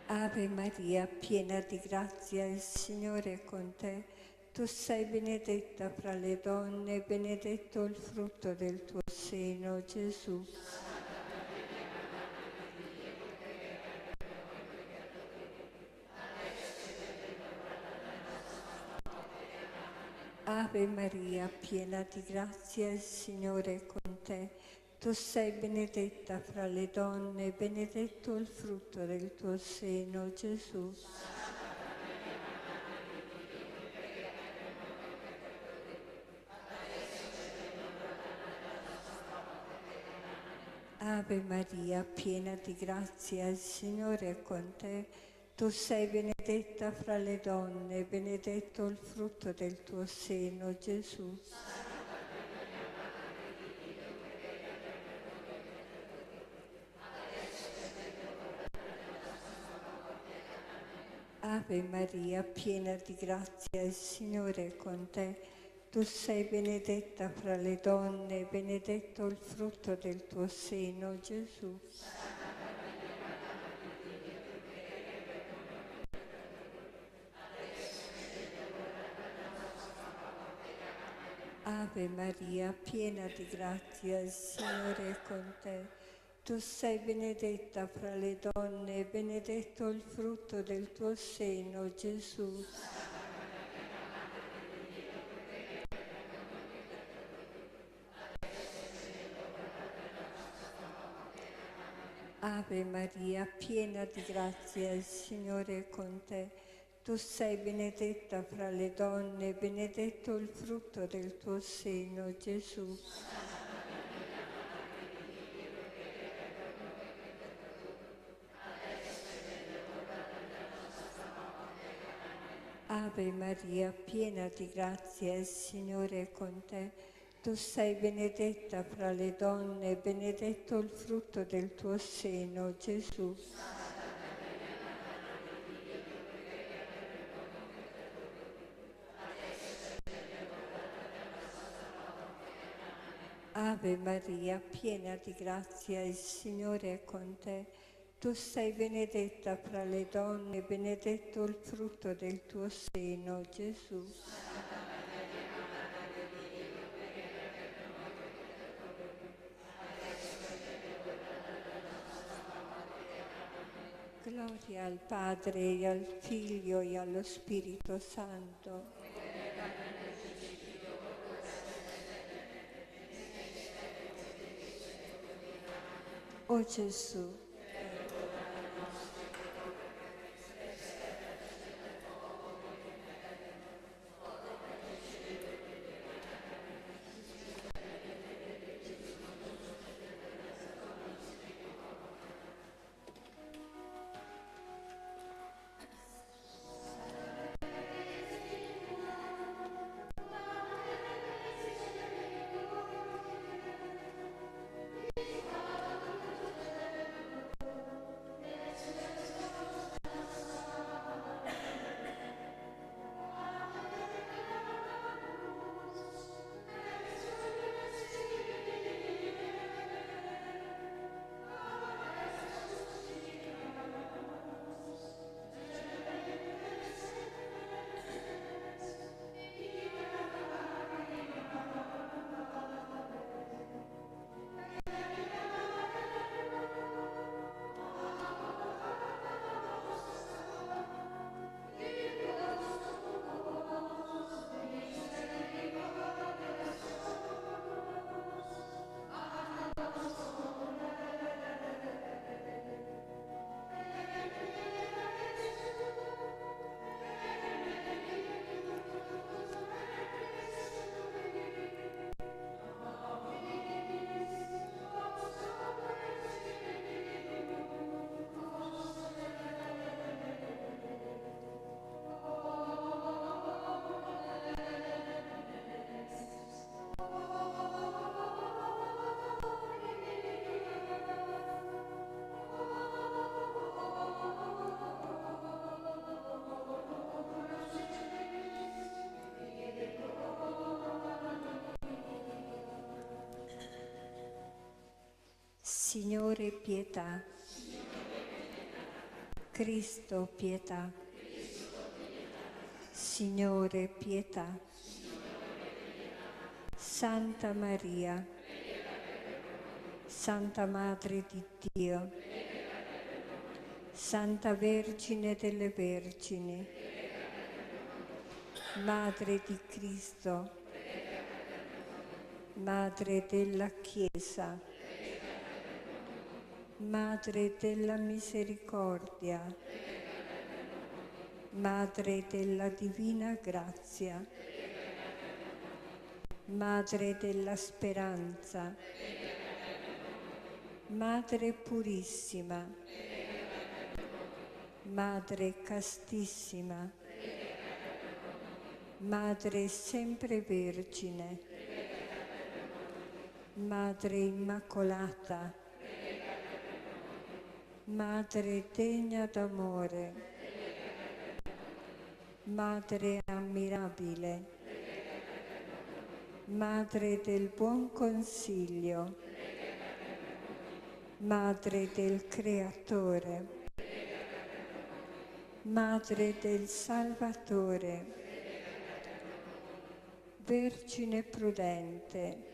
Ave Maria, piena di grazia, il Signore è con te. Tu sei benedetta fra le donne, e benedetto il frutto del tuo seno, Gesù. Ave Maria, piena di grazia, il Signore è con te. Tu sei benedetta fra le donne, benedetto il frutto del tuo seno, Gesù. Ave Maria, piena di grazia, il Signore è con te. Tu sei benedetta fra le donne, benedetto il frutto del tuo seno, Gesù. Ave Maria, piena di grazia, il Signore è con te. Tu sei benedetta fra le donne, benedetto il frutto del tuo seno, Gesù. Ave Maria, piena di grazia, il Signore è con te. Tu sei benedetta fra le donne, benedetto il frutto del tuo seno, Gesù. Ave Maria, piena di grazia, il Signore è con te. Tu sei benedetta fra le donne, benedetto il frutto del tuo seno, Gesù. Ave Maria, piena di grazia, il Signore è con te. Tu sei benedetta fra le donne, benedetto il frutto del tuo seno, Gesù. Ave Maria, piena di grazia, il Signore è con te. Tu sei benedetta fra le donne, benedetto il frutto del tuo seno, Gesù. Gloria al Padre e al Figlio e allo Spirito Santo. O Gesù, Signore pietà. Cristo pietà. Signore pietà. Santa Maria, Santa Madre di Dio, Santa Vergine delle Vergini, Madre di Cristo, Madre della Chiesa, Madre della misericordia, Madre della divina grazia, Madre della speranza, Madre purissima, Madre castissima, Madre sempre vergine, Madre immacolata, Madre degna d'amore, Madre ammirabile, Madre del buon consiglio, Madre del Creatore, Madre del Salvatore, Vergine prudente,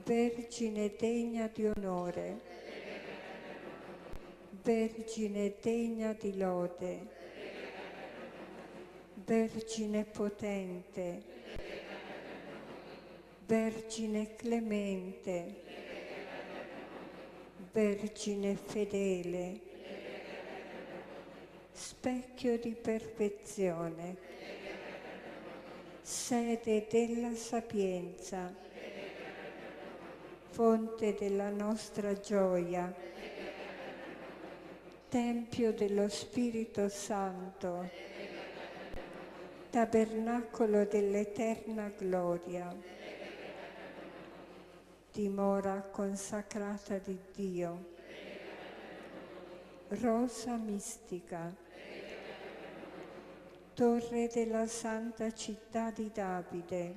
Vergine degna di onore, Vergine degna di lode, Vergine potente, Vergine clemente, Vergine fedele, specchio di perfezione, sede della sapienza, fonte della nostra gioia, tempio dello Spirito Santo, tabernacolo dell'eterna gloria, dimora consacrata di Dio, rosa mistica, torre della santa città di Davide,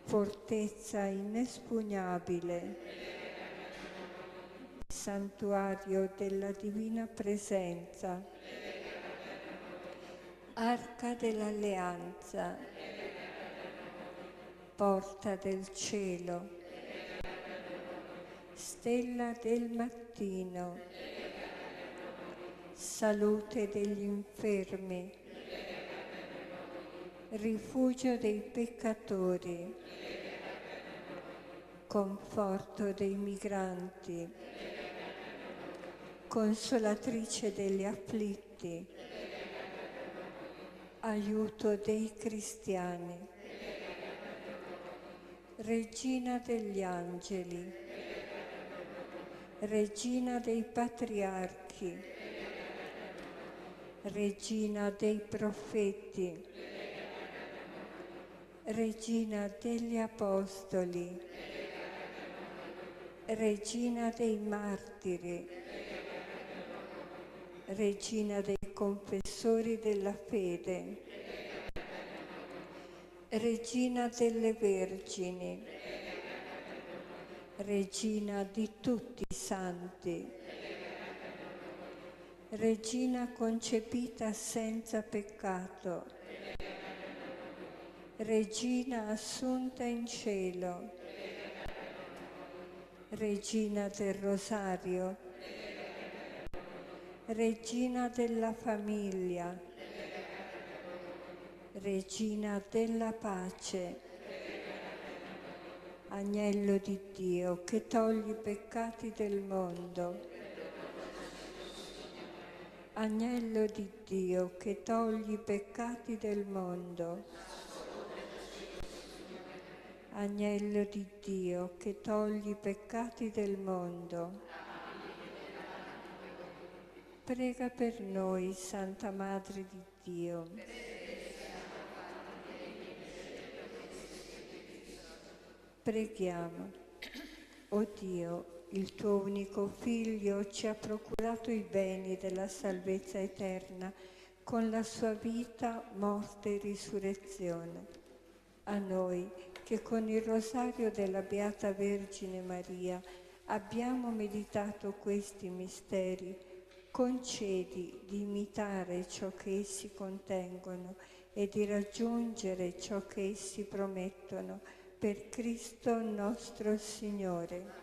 fortezza inespugnabile, santuario della divina presenza, arca dell'alleanza, porta del cielo, stella del mattino, salute degli infermi, rifugio dei peccatori, conforto dei migranti, consolatrice degli afflitti, aiuto dei cristiani, regina degli angeli, regina dei patriarchi, regina dei profeti, regina degli apostoli, regina dei martiri, regina dei confessori della fede, regina delle vergini, regina di tutti i santi, regina concepita senza peccato, regina assunta in cielo, regina del rosario, regina della famiglia, regina della pace, agnello di Dio che togli i peccati del mondo, agnello di Dio che togli i peccati del mondo, agnello di Dio che togli i peccati del mondo. Prega per noi, Santa Madre di Dio. Preghiamo. O Dio, il tuo unico Figlio ci ha procurato i beni della salvezza eterna con la sua vita, morte e risurrezione. A noi, che con il rosario della Beata Vergine Maria abbiamo meditato questi misteri, concedi di imitare ciò che essi contengono e di raggiungere ciò che essi promettono, per Cristo nostro Signore.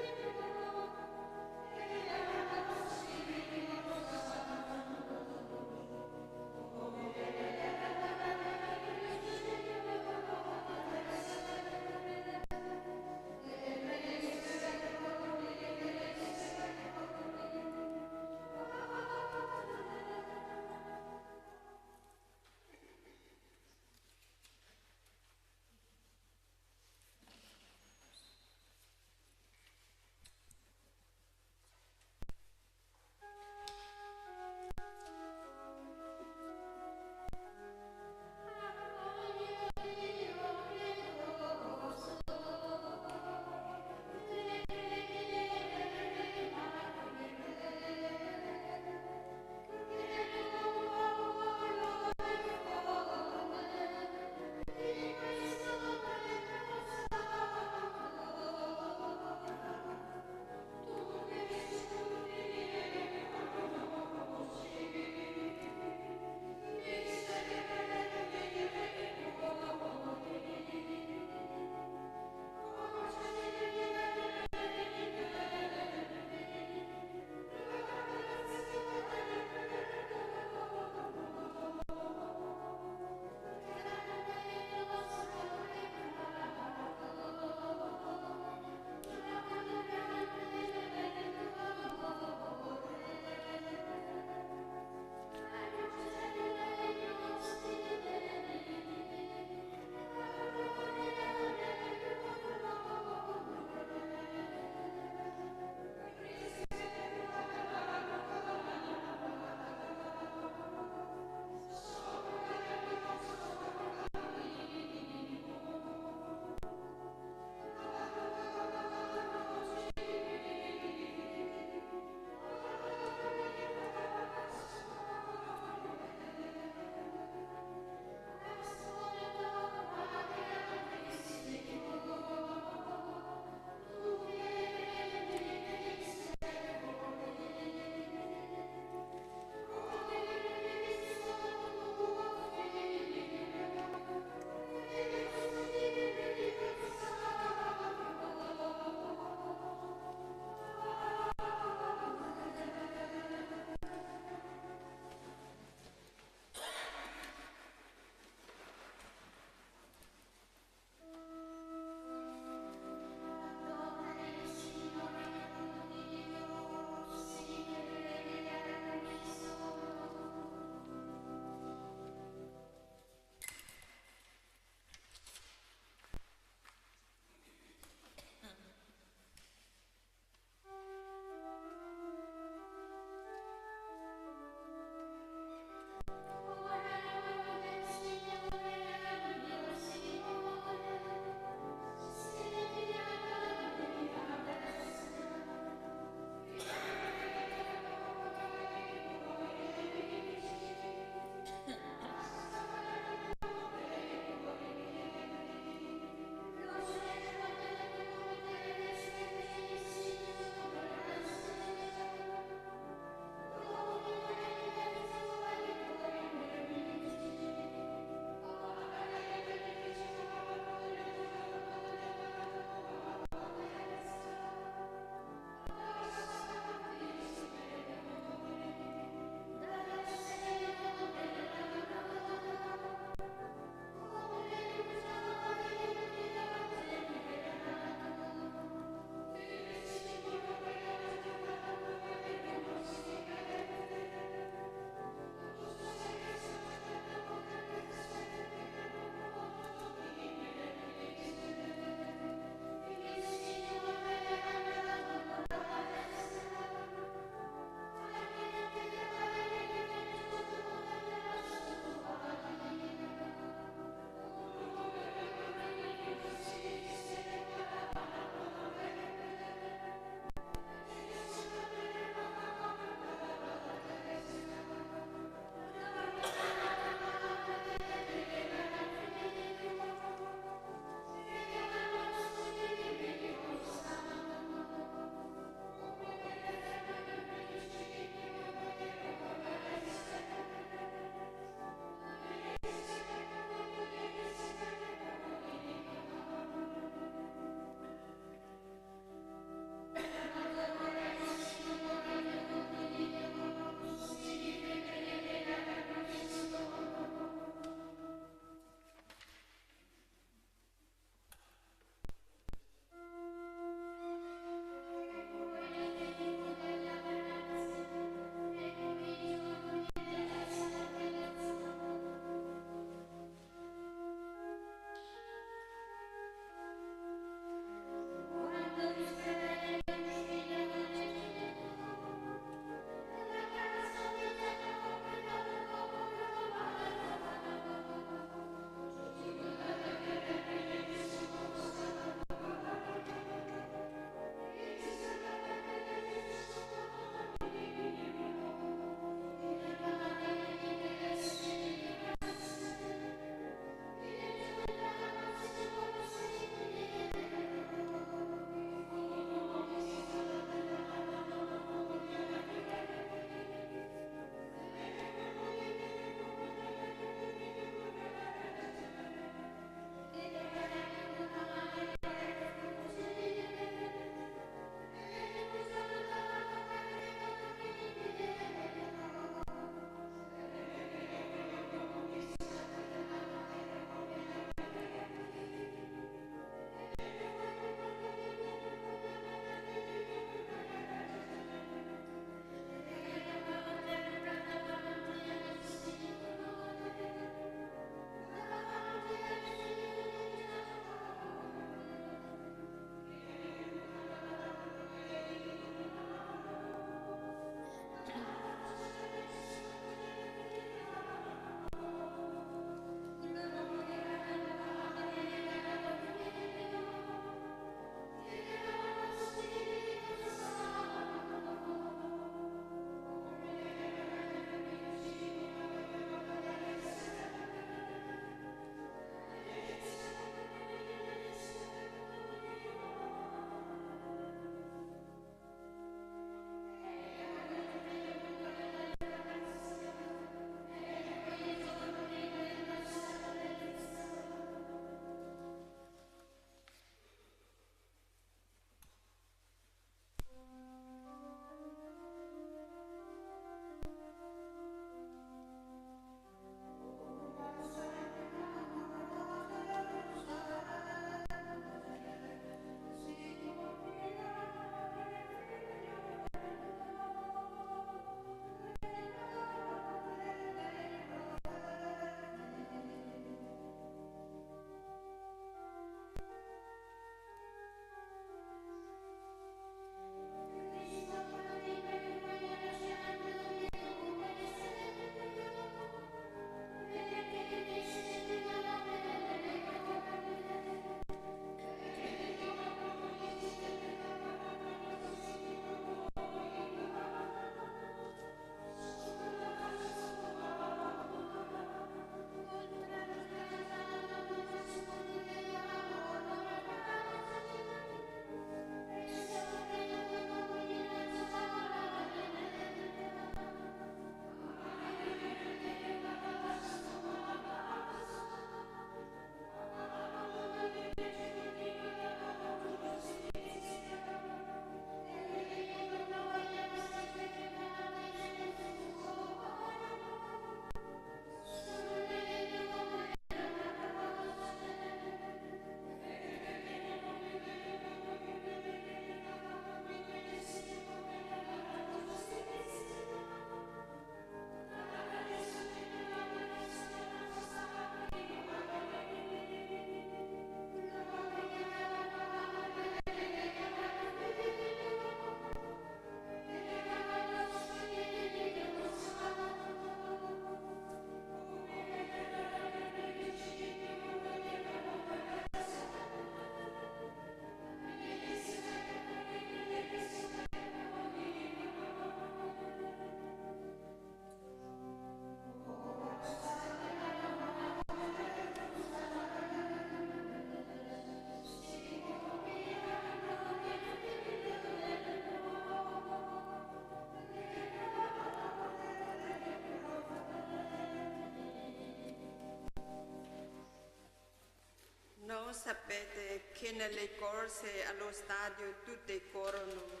Non sapete che nelle corse allo stadio tutte corrono,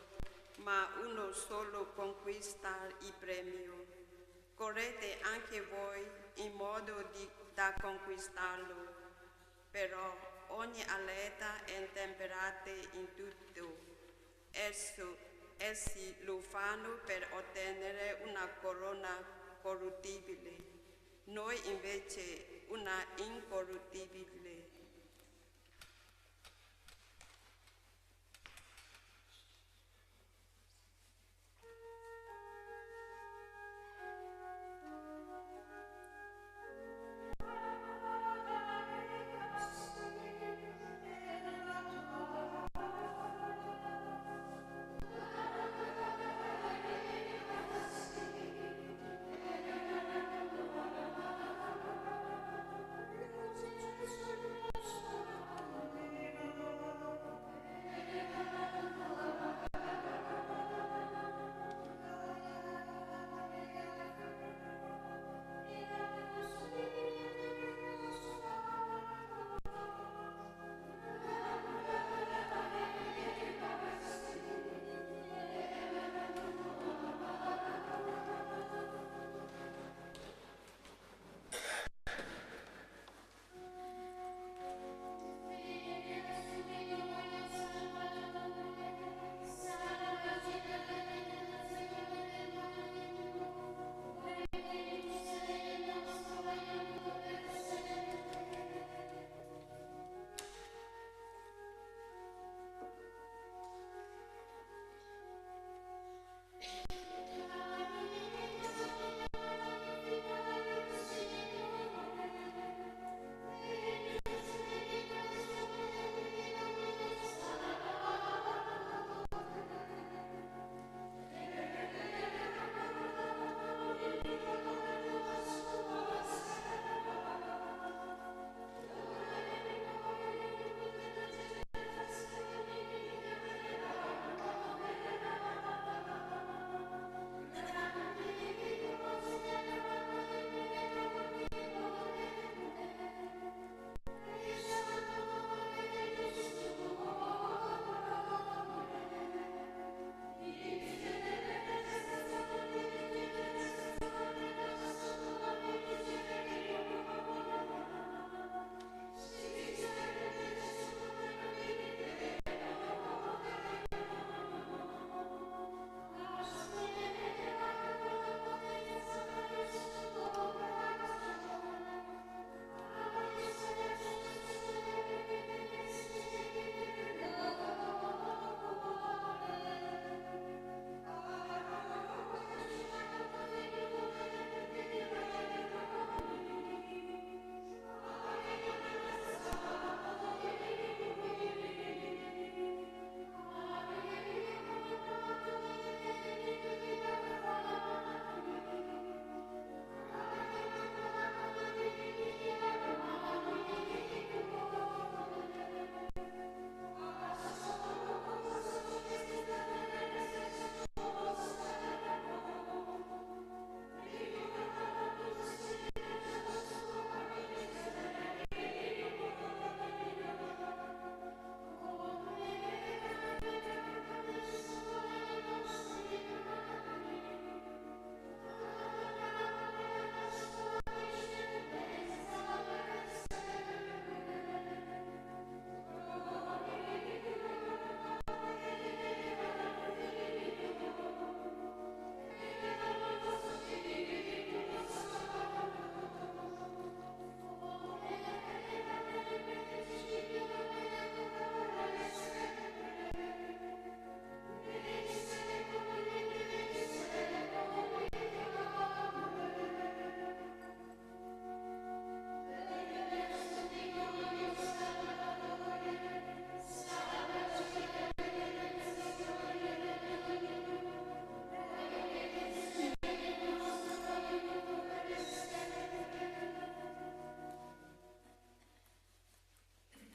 ma uno solo conquista il premio. Correte anche voi in modo da conquistarlo, però ogni atleta è temperato in tutto. Essi lo fanno per ottenere una corona corruttibile, noi invece una incorruttibile.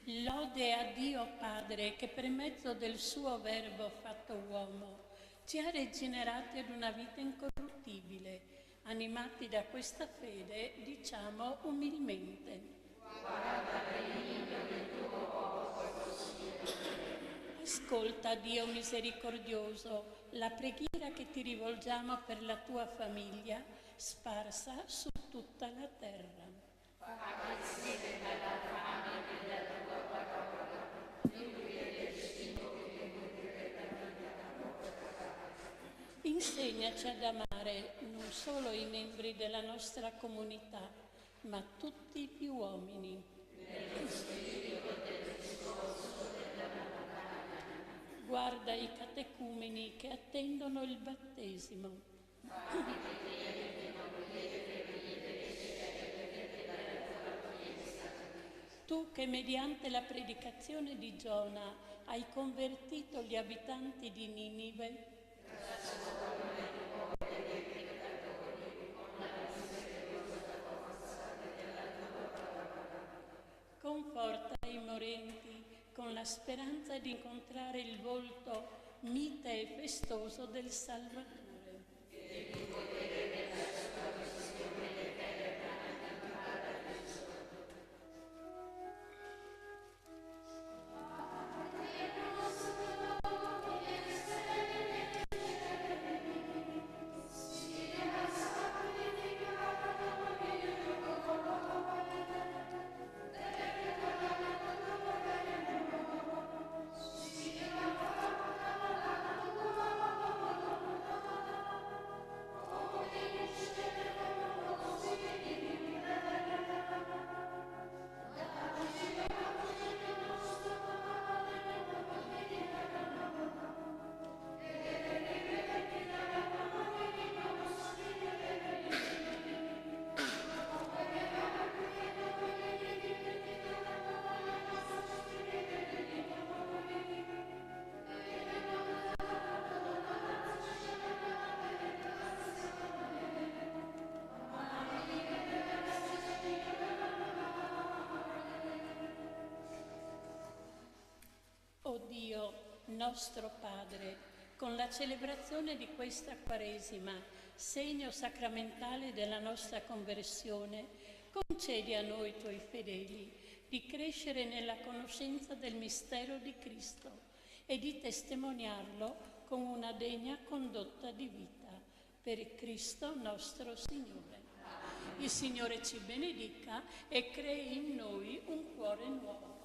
Lode a Dio Padre che per mezzo del suo Verbo fatto uomo ci ha rigenerati ad una vita incorruttibile. Animati da questa fede, diciamo umilmente: guarda, Figlio del tuo Ascolta, Dio misericordioso, la preghiera che ti rivolgiamo per la tua famiglia, sparsa su tutta la terra. Insegnaci ad amare non solo i membri della nostra comunità, ma tutti gli uomini. Guarda i catecumeni che attendono il battesimo. Tu che mediante la predicazione di Giona hai convertito gli abitanti di Ninive, conforta i morenti con la speranza di incontrare il volto mite e festoso del Salvatore. O Dio, nostro Padre, con la celebrazione di questa Quaresima, segno sacramentale della nostra conversione, concedi a noi, tuoi fedeli, di crescere nella conoscenza del mistero di Cristo e di testimoniarlo con una degna condotta di vita. Per Cristo nostro Signore. Il Signore ci benedica e crei in noi un cuore nuovo.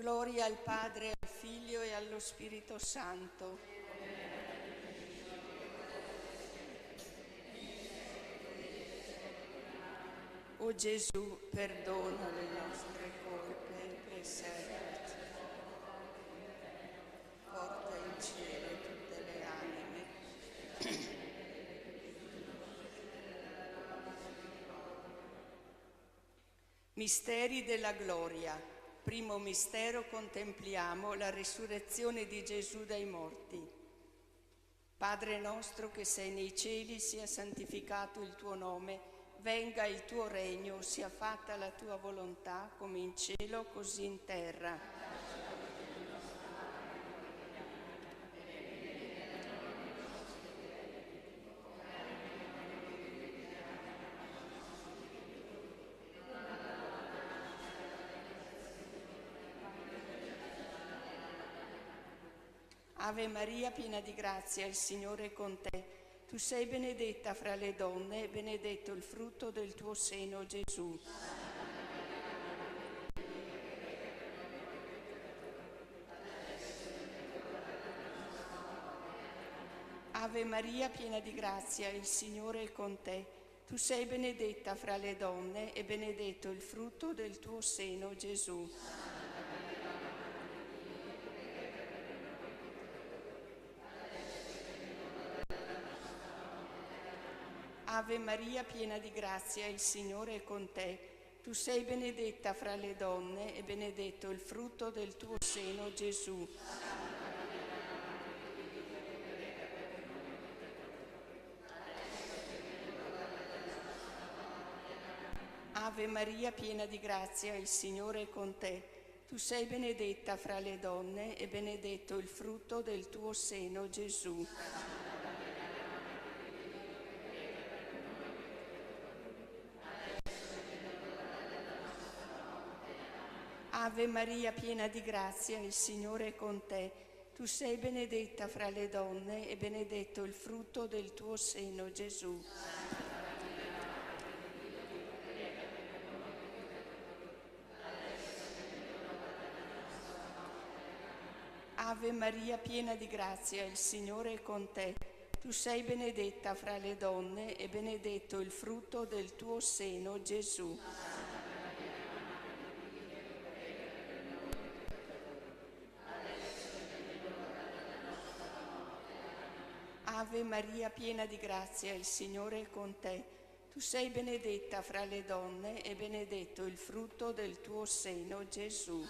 Gloria al Padre, al Figlio e allo Spirito Santo. O Gesù, perdona le nostre colpe e preservaci. Porta in cielo tutte le anime. Misteri della gloria. Primo mistero, contempliamo la risurrezione di Gesù dai morti. Padre nostro che sei nei cieli, sia santificato il tuo nome, venga il tuo regno, sia fatta la tua volontà, come in cielo, così in terra. Ave Maria, piena di grazia, il Signore è con te. Tu sei benedetta fra le donne e benedetto il frutto del tuo seno, Gesù. Ave Maria, piena di grazia, il Signore è con te. Tu sei benedetta fra le donne e benedetto il frutto del tuo seno, Gesù. Ave Maria, piena di grazia, il Signore è con te. Tu sei benedetta fra le donne e benedetto il frutto del tuo seno, Gesù. Ave Maria, piena di grazia, il Signore è con te. Tu sei benedetta fra le donne e benedetto il frutto del tuo seno, Gesù. Ave Maria, piena di grazia, il Signore è con te. Tu sei benedetta fra le donne e benedetto il frutto del tuo seno, Gesù. Ave Maria, piena di grazia, il Signore è con te. Tu sei benedetta fra le donne e benedetto il frutto del tuo seno, Gesù. Ave Maria, piena di grazia, il Signore è con te. Tu sei benedetta fra le donne e benedetto il frutto del tuo seno, Gesù.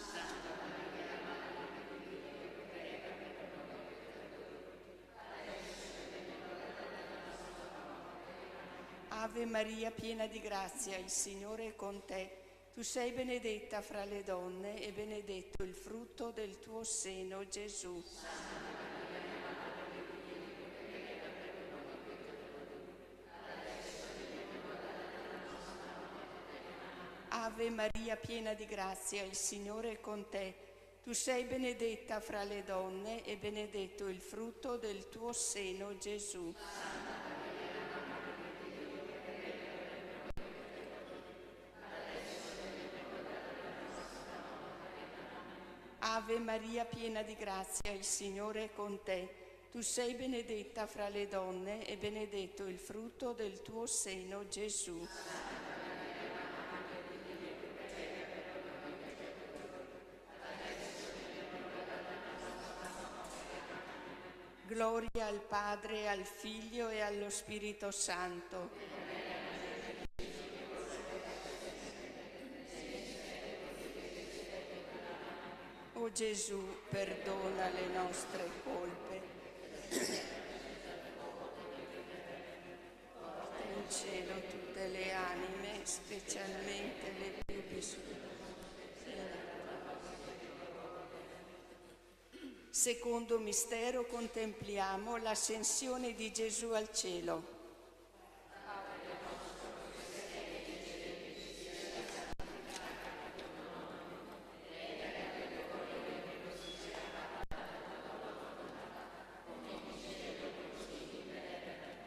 Ave Maria, piena di grazia, il Signore è con te. Tu sei benedetta fra le donne e benedetto il frutto del tuo seno, Gesù. Ave Maria, piena di grazia, il Signore è con te. Tu sei benedetta fra le donne e benedetto il frutto del tuo seno, Gesù. Ave Maria, piena di grazia, il Signore è con te. Tu sei benedetta fra le donne e benedetto il frutto del tuo seno, Gesù. Gloria al Padre, al Figlio e allo Spirito Santo. O Gesù, perdona le nostre colpe. Porta in cielo tutte le anime, specialmente le più bisognosamente. Secondo mistero, contempliamo l'ascensione di Gesù al cielo.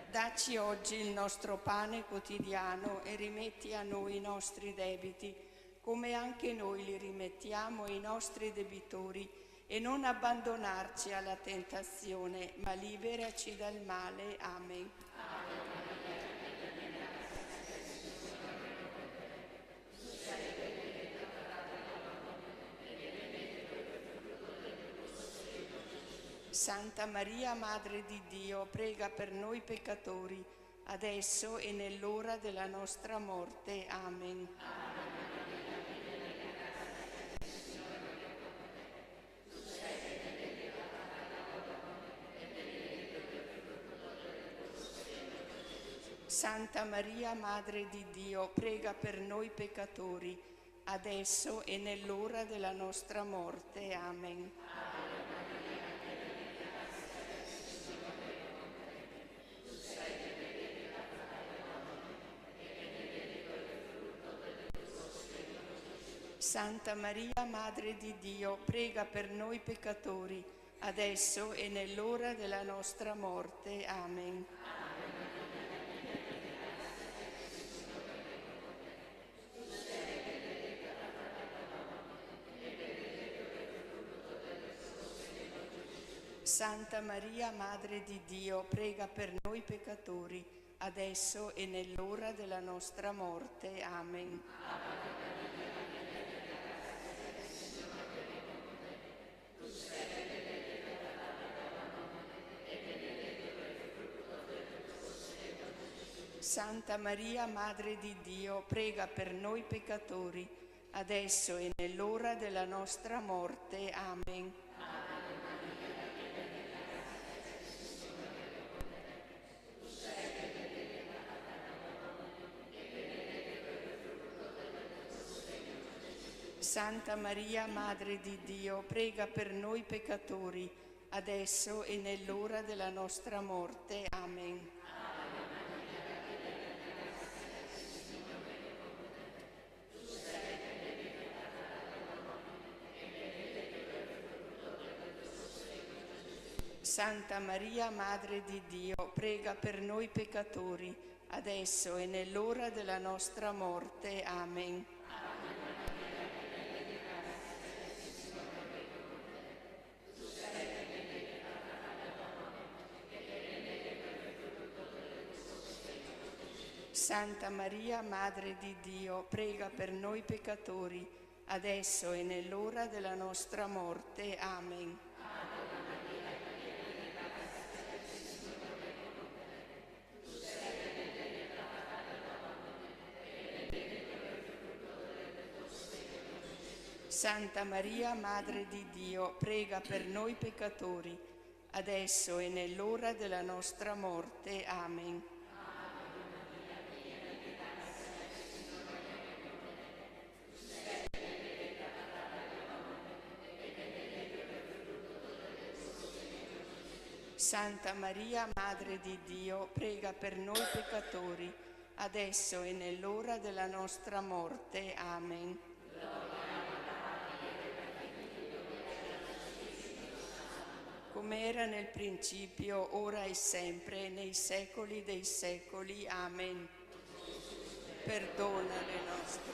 Dacci oggi il nostro pane quotidiano e rimetti a noi i nostri debiti, come anche noi li rimettiamo ai nostri debitori, e non abbandonarci alla tentazione, ma liberaci dal male. Amen. Santa Maria, Madre di Dio, prega per noi peccatori, adesso e nell'ora della nostra morte. Amen. Santa Maria, Madre di Dio, prega per noi peccatori, adesso e nell'ora della nostra morte. Amen. Santa Maria, Madre di Dio, prega per noi peccatori, adesso e nell'ora della nostra morte. Amen. Santa Maria, Madre di Dio, prega per noi peccatori, adesso e nell'ora della nostra morte. Amen. Santa Maria, Madre di Dio, prega per noi peccatori, adesso e nell'ora della nostra morte. Amen. Santa Maria, Madre di Dio, prega per noi peccatori, adesso e nell'ora della nostra morte. Amen. Santa Maria, Madre di Dio, prega per noi peccatori, adesso e nell'ora della nostra morte. Amen. Santa Maria, Madre di Dio, prega per noi peccatori, adesso e nell'ora della nostra morte. Amen. Santa Maria, Madre di Dio, prega per noi peccatori, adesso e nell'ora della nostra morte. Amen. Santa Maria, Madre di Dio, prega per noi peccatori, adesso e nell'ora della nostra morte. Amen. Come era nel principio, ora e sempre, nei secoli dei secoli. Amen. Perdona le nostre.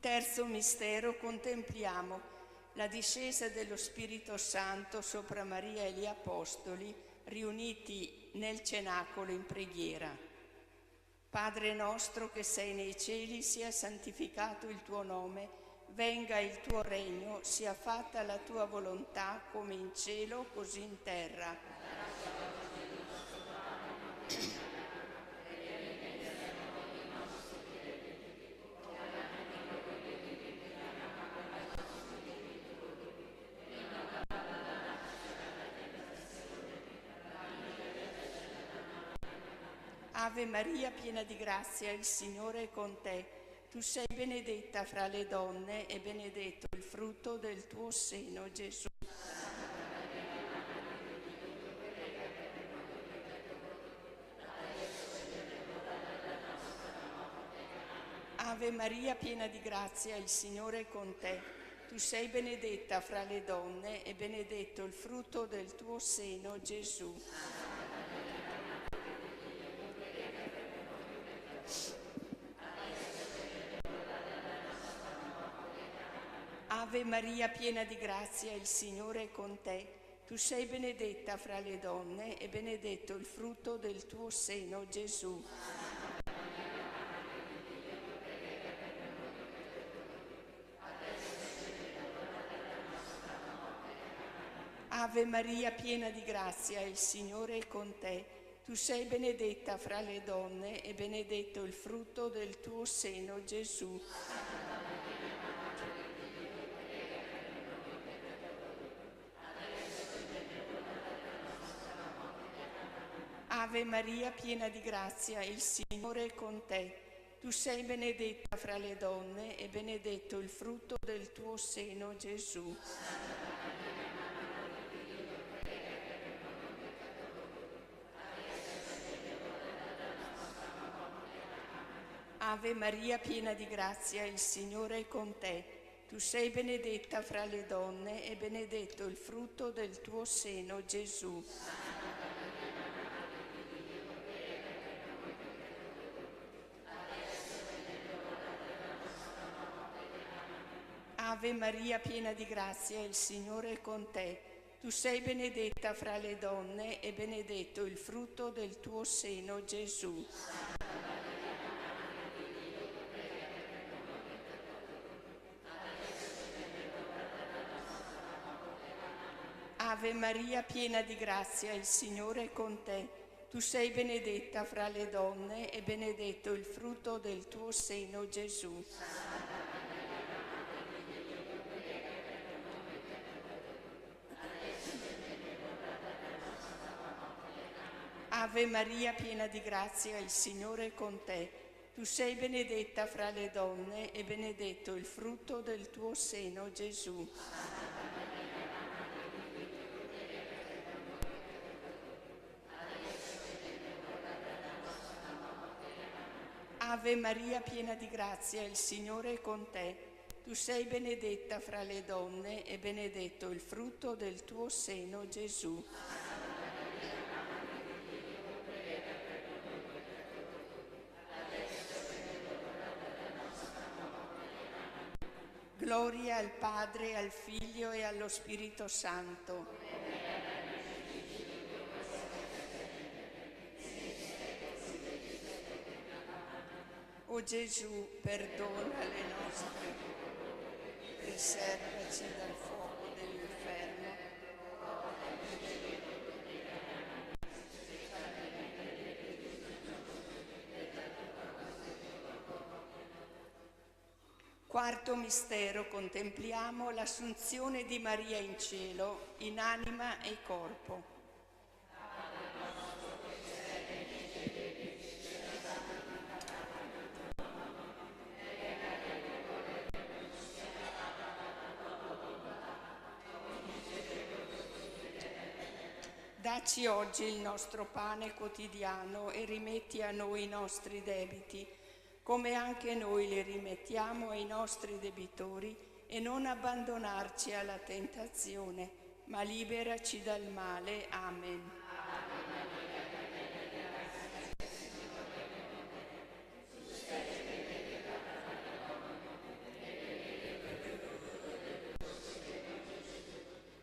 Terzo mistero, contempliamo la discesa dello Spirito Santo sopra Maria e gli Apostoli riuniti nel cenacolo in preghiera. Padre nostro che sei nei cieli, sia santificato il tuo nome, venga il tuo regno, sia fatta la tua volontà come in cielo così in terra. Ave Maria, piena di grazia, il Signore è con te. Tu sei benedetta fra le donne e benedetto il frutto del tuo seno, Gesù. Ave Maria, piena di grazia, il Signore è con te. Tu sei benedetta fra le donne e benedetto il frutto del tuo seno, Gesù. Ave Maria, piena di grazia, il Signore è con te. Tu sei benedetta fra le donne e benedetto il frutto del tuo seno, Gesù. Ave Maria, piena di grazia, il Signore è con te. Tu sei benedetta fra le donne e benedetto il frutto del tuo seno, Gesù. Ave Maria, piena di grazia, il Signore è con te. Tu sei benedetta fra le donne e benedetto il frutto del tuo seno, Gesù. Ave Maria, piena di grazia, il Signore è con te. Tu sei benedetta fra le donne e benedetto il frutto del tuo seno, Gesù. Ave Maria, piena di grazia, il Signore è con te. Tu sei benedetta fra le donne e benedetto il frutto del tuo seno, Gesù. Ave Maria, piena di grazia, il Signore è con te. Tu sei benedetta fra le donne e benedetto il frutto del tuo seno, Gesù. Ave Maria, piena di grazia, il Signore è con te. Tu sei benedetta fra le donne e benedetto il frutto del tuo seno, Gesù. Ave Maria, piena di grazia, il Signore è con te. Tu sei benedetta fra le donne e benedetto il frutto del tuo seno, Gesù. Gloria al Padre, al Figlio e allo Spirito Santo. O Gesù, perdona le nostre, riservaci dal fuoco dell'inferno. Quarto mistero, contempliamo l'Assunzione di Maria in cielo, in anima e corpo. Dacci oggi il nostro pane quotidiano e rimetti a noi i nostri debiti, come anche noi li rimettiamo ai nostri debitori, e non abbandonarci alla tentazione, ma liberaci dal male. Amen.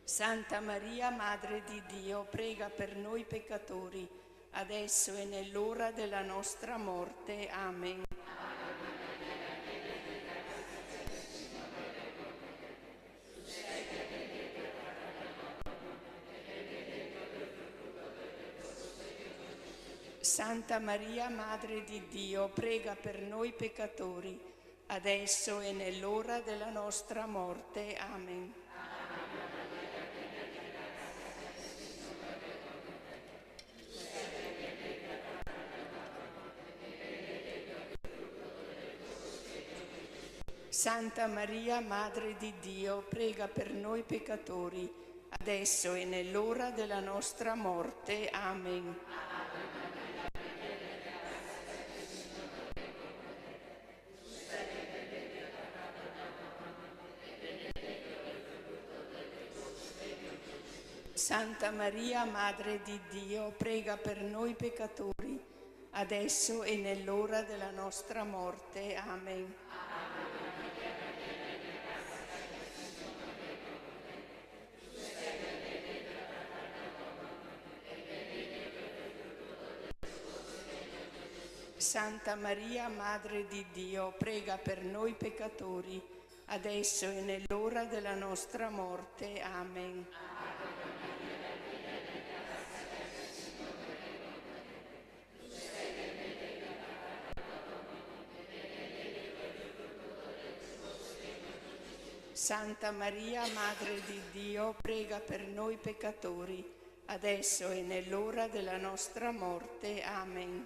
Santa Maria, Madre di Dio, prega per noi peccatori, adesso e nell'ora della nostra morte. Amen. Santa Maria, Madre di Dio, prega per noi peccatori, adesso e nell'ora della nostra morte. Amen. Santa Maria, Madre di Dio, prega per noi peccatori, adesso e nell'ora della nostra morte. Amen. Santa Maria, Madre di Dio, prega per noi peccatori, adesso e nell'ora della nostra morte. Amen. Santa Maria, Madre di Dio, prega per noi peccatori, adesso e nell'ora della nostra morte. Amen. Santa Maria, Madre di Dio, prega per noi peccatori, adesso e nell'ora della nostra morte. Amen.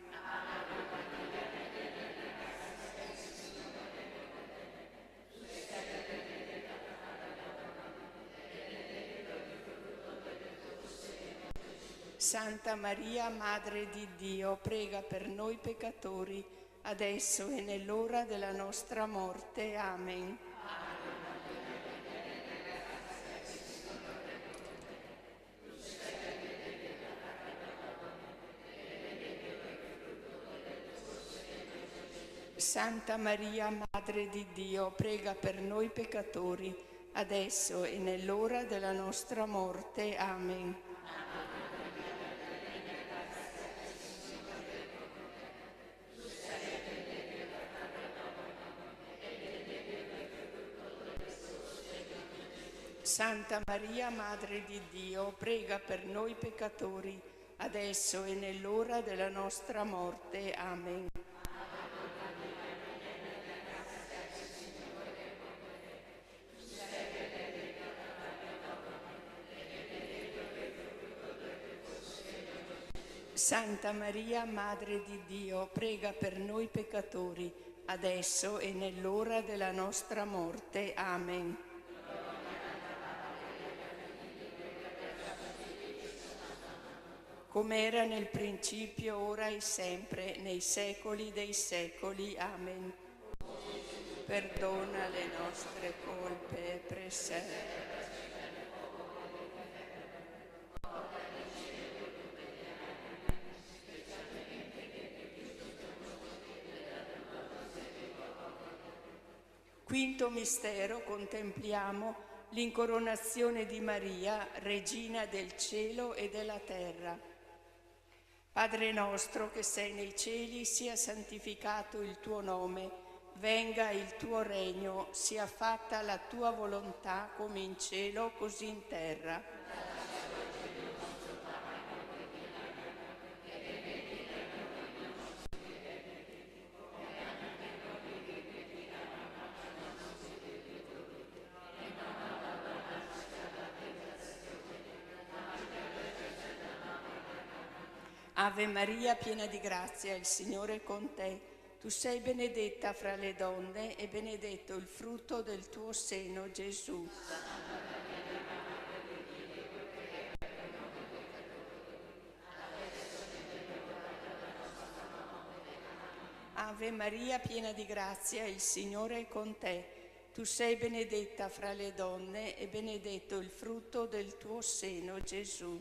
Santa Maria, Madre di Dio, prega per noi peccatori, adesso e nell'ora della nostra morte. Amen. Santa Maria, Madre di Dio, prega per noi peccatori, adesso e nell'ora della nostra morte. Amen. Santa Maria, Madre di Dio, prega per noi peccatori, adesso e nell'ora della nostra morte. Amen. Santa Maria, Madre di Dio, prega per noi peccatori, adesso e nell'ora della nostra morte. Amen. Come era nel principio, ora e sempre, nei secoli dei secoli. Amen. Perdona le nostre colpe e preserva. Quinto mistero, contempliamo l'incoronazione di Maria, Regina del cielo e della terra. Padre nostro che sei nei cieli, sia santificato il tuo nome, venga il tuo regno, sia fatta la tua volontà come in cielo così in terra. Ave Maria, piena di grazia, il Signore è con te. Tu sei benedetta fra le donne e benedetto il frutto del tuo seno, Gesù. Ave Maria, piena di grazia, il Signore è con te. Tu sei benedetta fra le donne e benedetto il frutto del tuo seno, Gesù.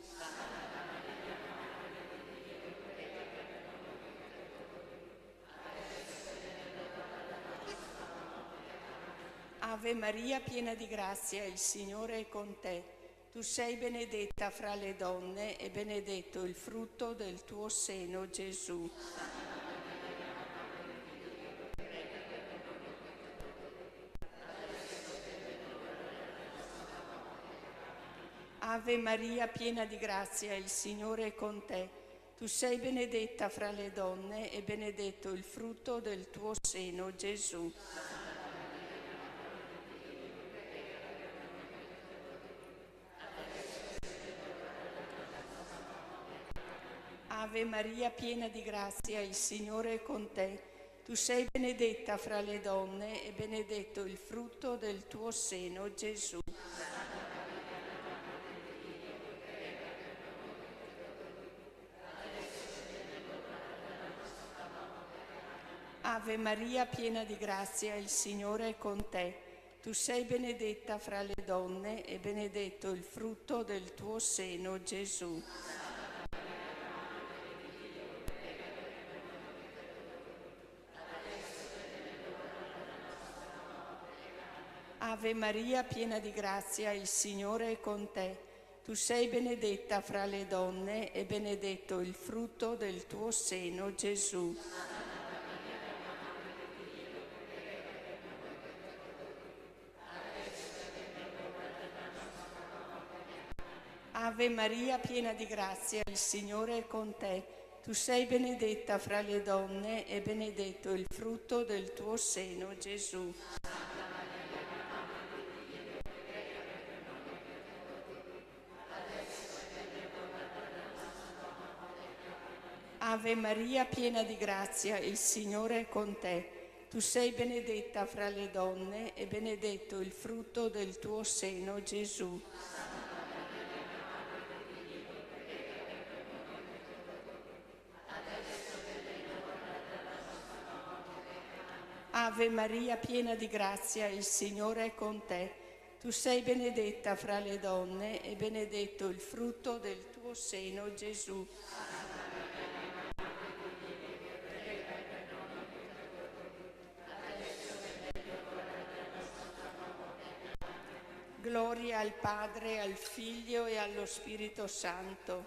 Ave Maria, piena di grazia, il Signore è con te. Tu sei benedetta fra le donne e benedetto il frutto del tuo seno, Gesù. Ave Maria, piena di grazia, il Signore è con te. Tu sei benedetta fra le donne e benedetto il frutto del tuo seno, Gesù. Ave Maria, piena di grazia, il Signore è con te. Tu sei benedetta fra le donne e benedetto il frutto del tuo seno, Gesù. Ave Maria, piena di grazia, il Signore è con te. Tu sei benedetta fra le donne e benedetto il frutto del tuo seno, Gesù. Ave Maria, piena di grazia, il Signore è con te. Tu sei benedetta fra le donne e benedetto il frutto del tuo seno, Gesù. Ave Maria, piena di grazia, il Signore è con te. Tu sei benedetta fra le donne e benedetto il frutto del tuo seno, Gesù. Ave Maria, piena di grazia, il Signore è con te. Tu sei benedetta fra le donne e benedetto il frutto del tuo seno, Gesù. Ave Maria, piena di grazia, il Signore è con te. Tu sei benedetta fra le donne e benedetto il frutto del tuo seno, Gesù. Gloria al Padre, al Figlio e allo Spirito Santo.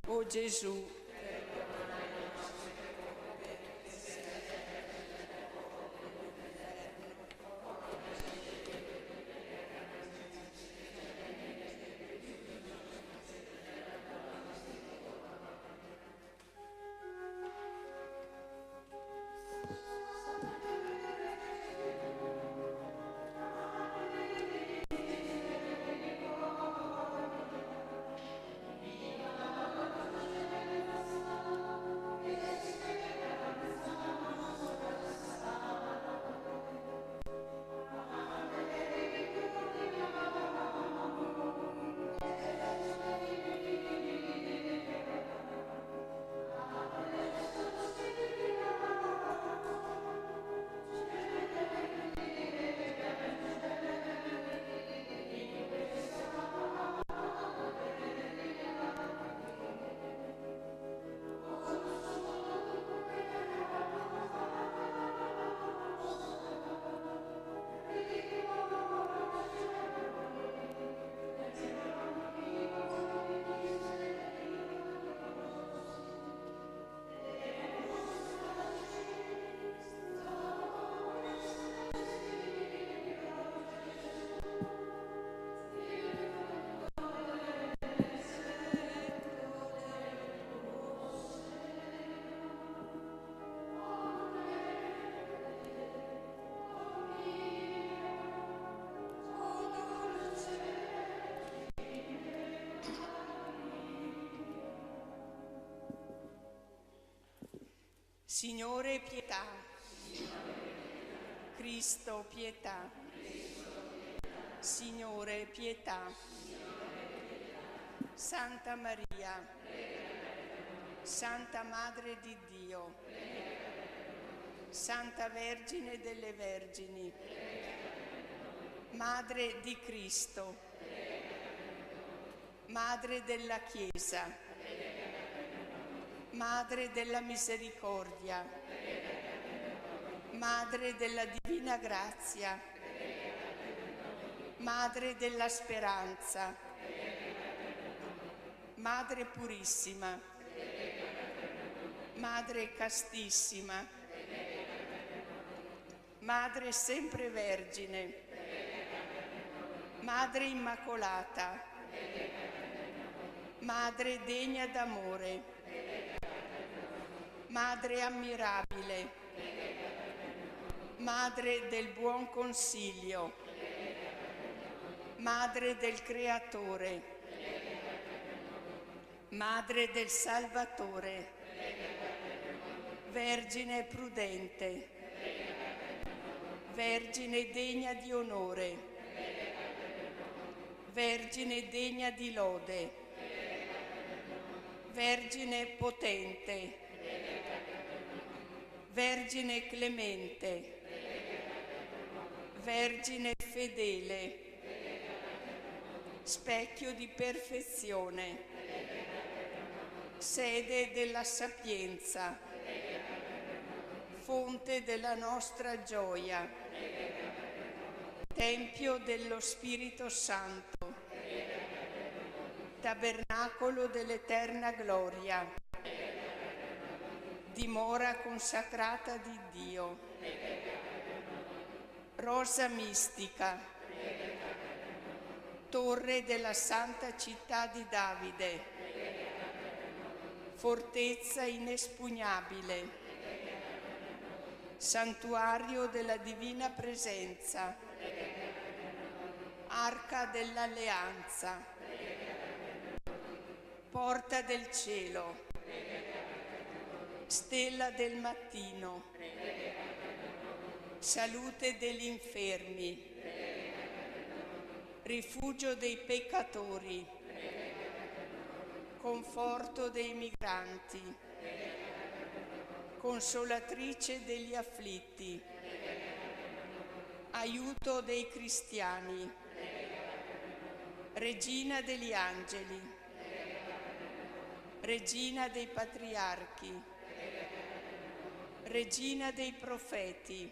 O Gesù, Signore, pietà. Cristo, pietà. Signore, pietà. Santa Maria, Santa Madre di Dio, Santa Vergine delle Vergini, Madre di Cristo, Madre della Chiesa, Madre della Misericordia, Madre della Divina Grazia, Madre della Speranza, Madre Purissima, Madre Castissima, Madre Sempre Vergine, Madre Immacolata, Madre degna d'amore, Madre ammirabile, Madre del buon consiglio, Madre del Creatore, Madre del Salvatore, Vergine prudente, Vergine degna di onore, Vergine degna di lode, Vergine potente, Vergine clemente, Vergine fedele, specchio di perfezione, sede della sapienza, fonte della nostra gioia, tempio dello Spirito Santo, tabernacolo dell'eterna gloria, dimora consacrata di Dio, rosa mistica, torre della santa città di Davide, fortezza inespugnabile, santuario della divina presenza, arca dell'alleanza, porta del cielo, stella del mattino, salute degli infermi, rifugio dei peccatori, conforto dei migranti, consolatrice degli afflitti, aiuto dei cristiani, regina degli angeli, regina dei patriarchi, regina dei profeti,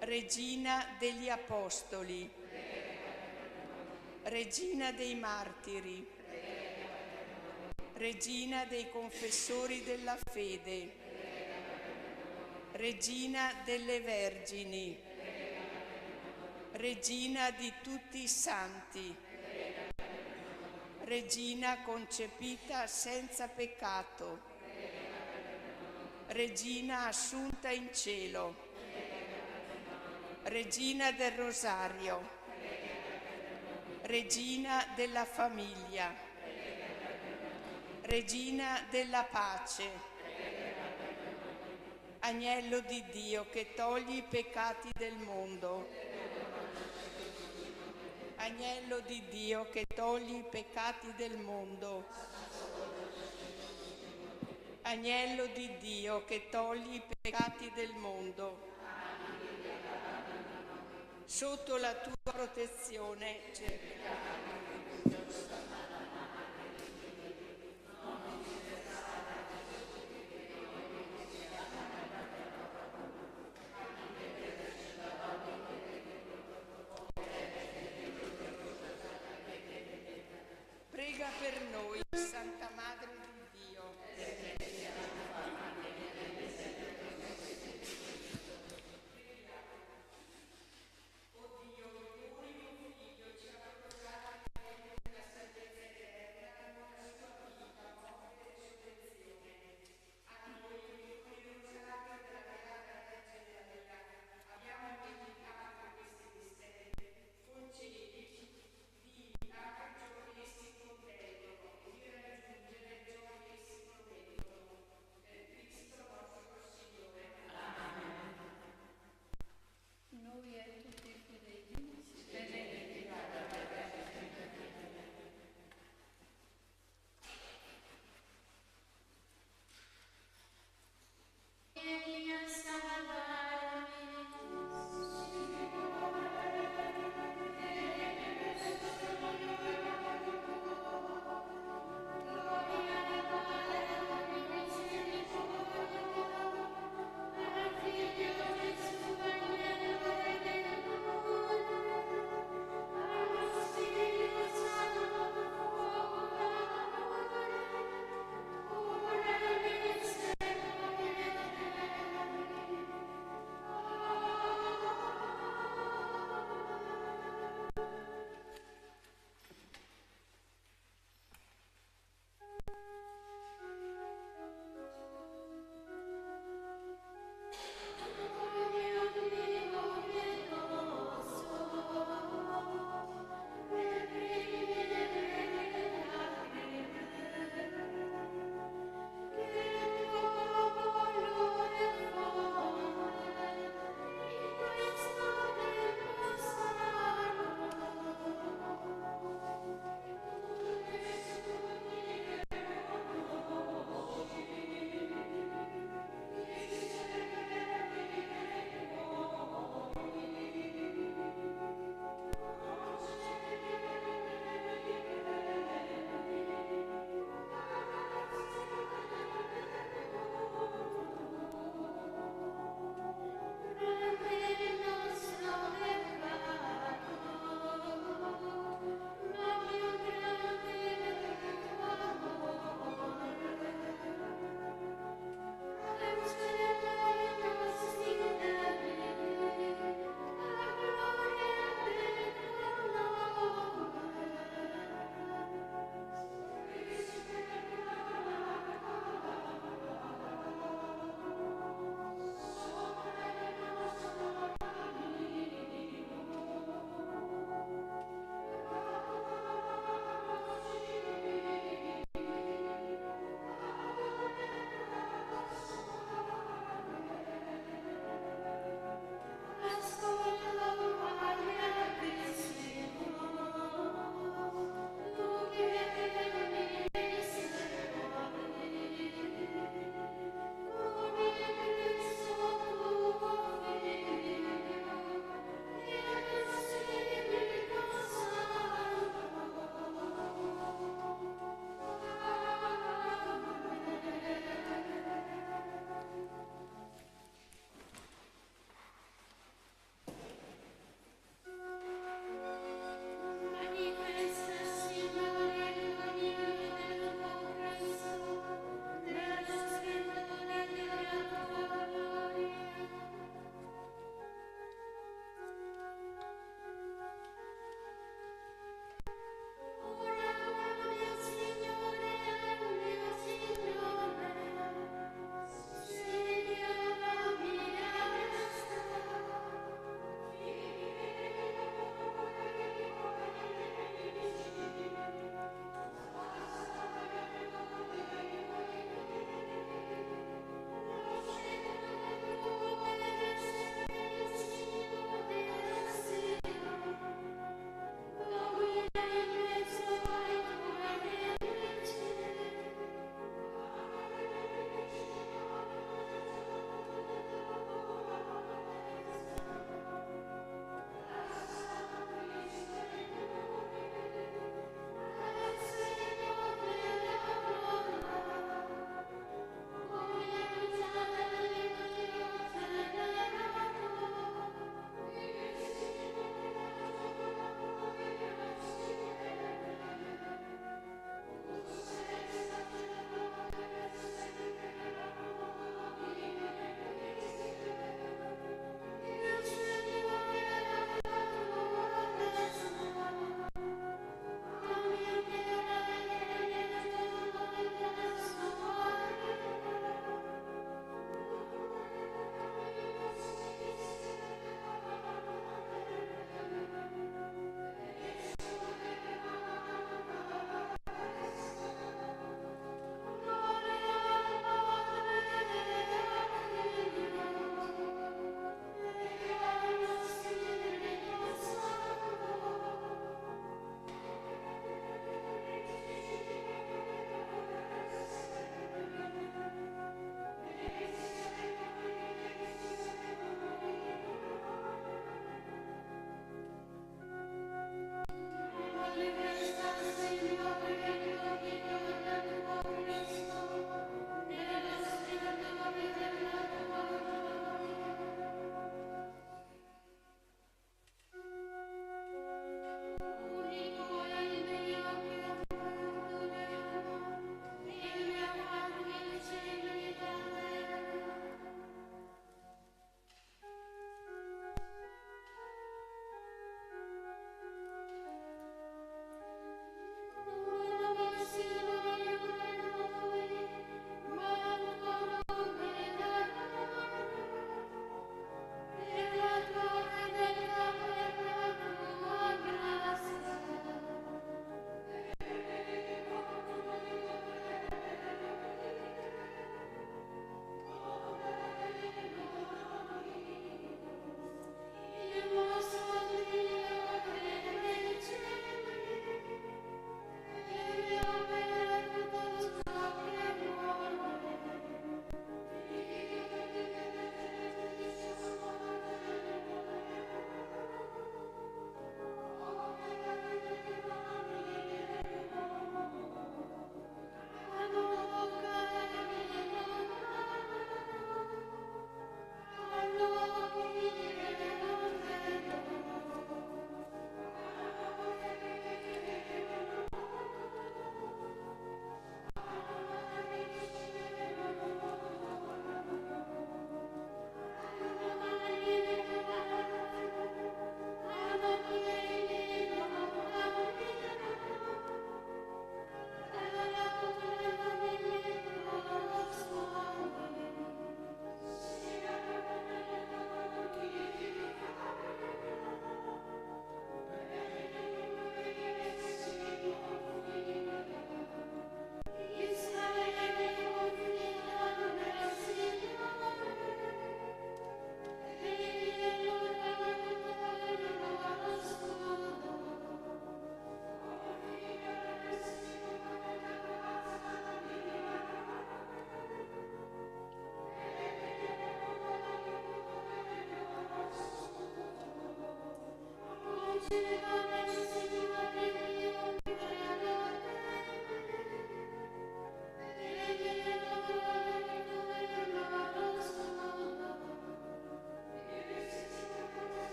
regina degli apostoli, regina dei martiri, regina dei confessori della fede, regina delle vergini, regina di tutti i santi, regina concepita senza peccato, regina assunta in cielo, regina del rosario, regina della famiglia, regina della pace, agnello di Dio che toglie i peccati del mondo, agnello di Dio che toglie i peccati del mondo, agnello di Dio che toglie i peccati del mondo. Sotto la tua protezione cerchiamo. Prega per noi, Santa Madre di Dio.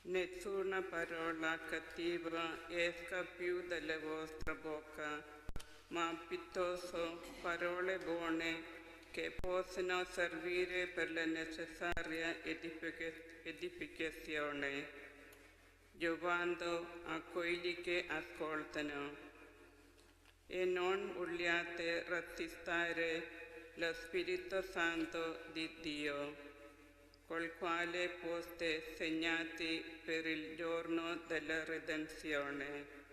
Nessuna parola cattiva esca più dalla vostra bocca, ma piuttosto parole buone che possano servire per la necessaria edificazione, giovando a quelli che ascoltano. E non vogliate rassistare lo Spirito Santo di Dio, col quale foste segnati per il giorno della redenzione.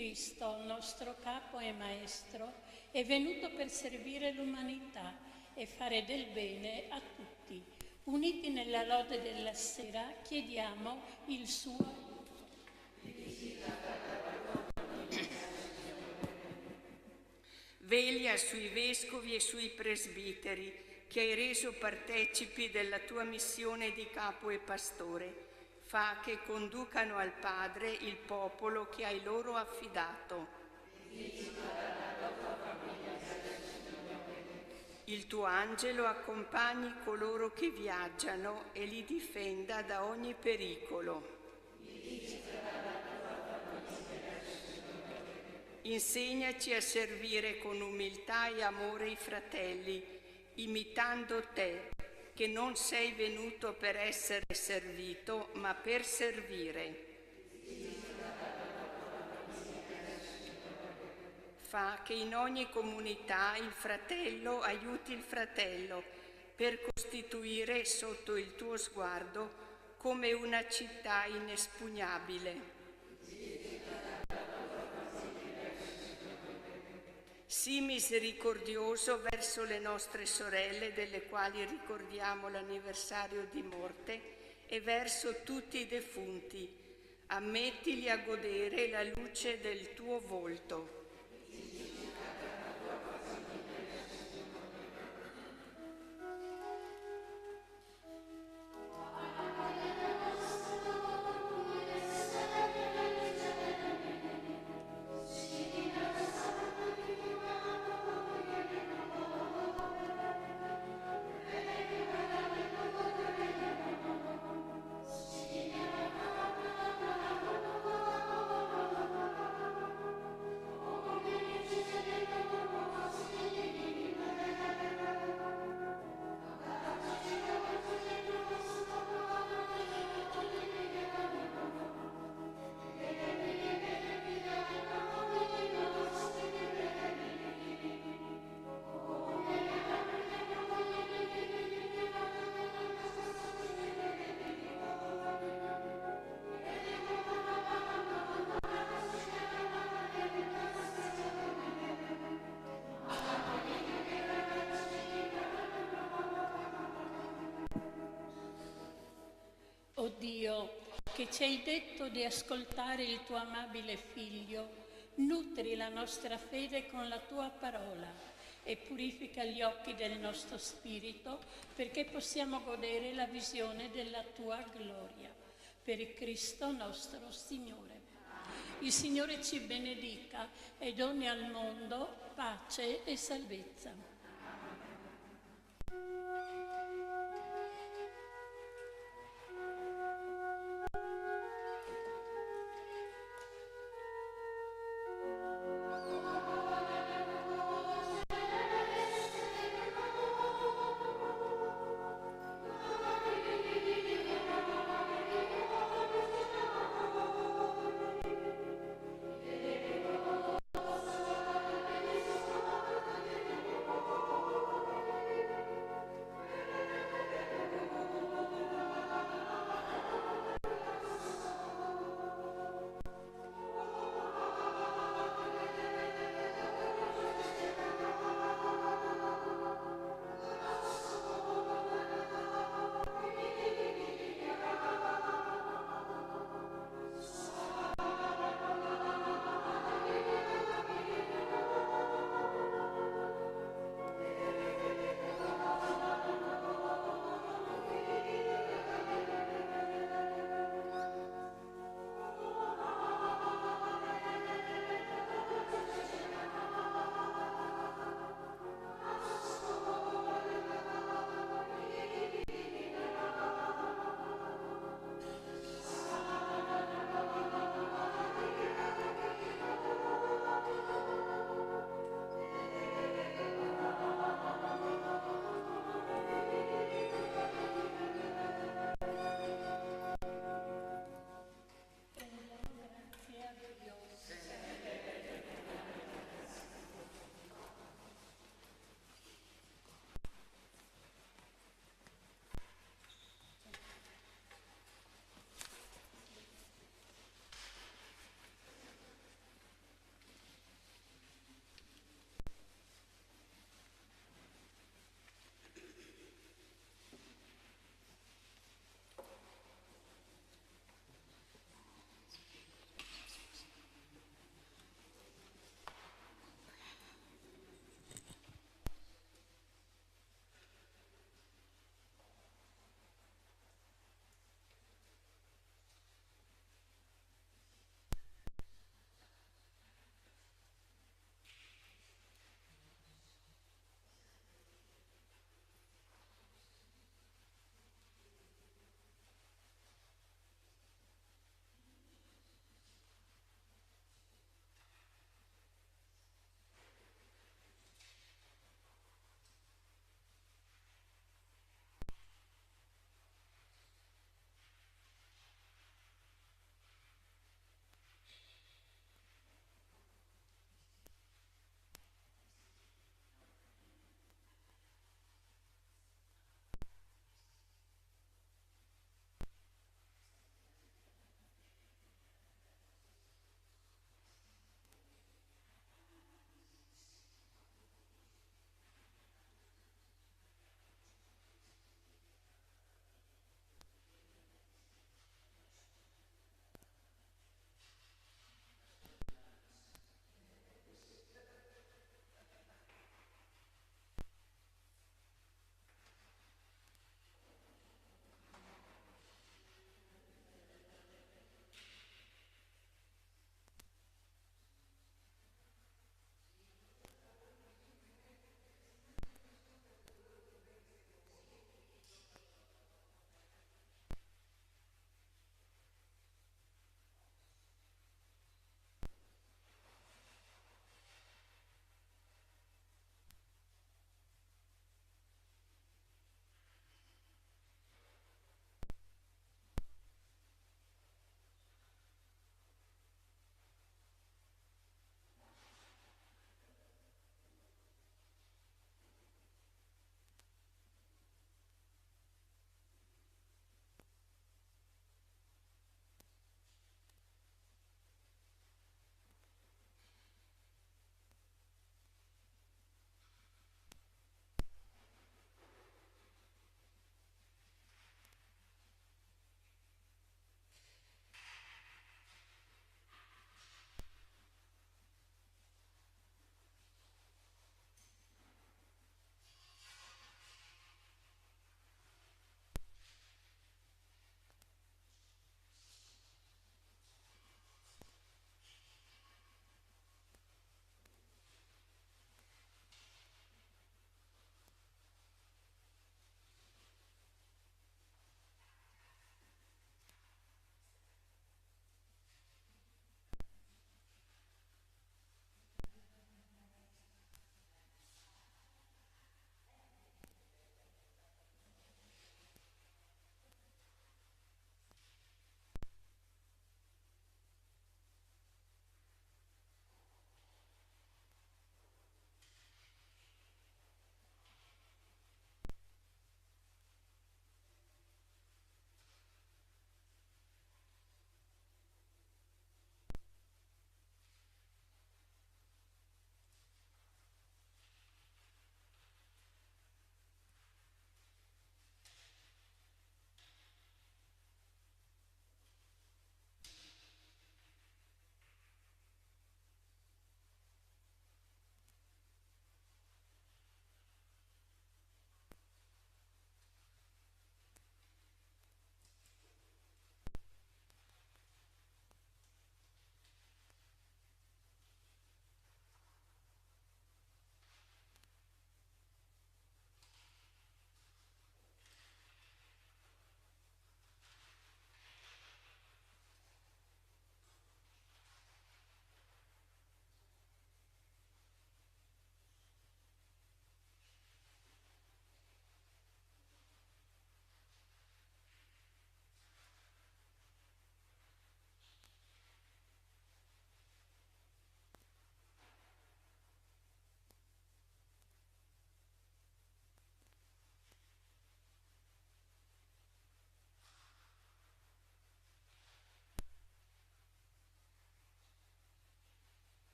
Cristo, nostro capo e maestro, è venuto per servire l'umanità e fare del bene a tutti. Uniti nella lode della sera, chiediamo il suo aiuto. Veglia sui vescovi e sui presbiteri che hai reso partecipi della tua missione di capo e pastore. Fa che conducano al Padre il popolo che hai loro affidato. Il tuo angelo accompagni coloro che viaggiano e li difenda da ogni pericolo. Insegnaci a servire con umiltà e amore i fratelli, imitando te, che non sei venuto per essere servito, ma per servire. Fa che in ogni comunità il fratello aiuti il fratello per costituire sotto il tuo sguardo come una città inespugnabile. Sii misericordioso verso le nostre sorelle, delle quali ricordiamo l'anniversario di morte, e verso tutti i defunti. Ammettili a godere la luce del tuo volto. O Dio, che ci hai detto di ascoltare il tuo amabile Figlio, nutri la nostra fede con la tua parola e purifica gli occhi del nostro spirito perché possiamo godere la visione della tua gloria. Per Cristo nostro Signore. Il Signore ci benedica e doni al mondo pace e salvezza.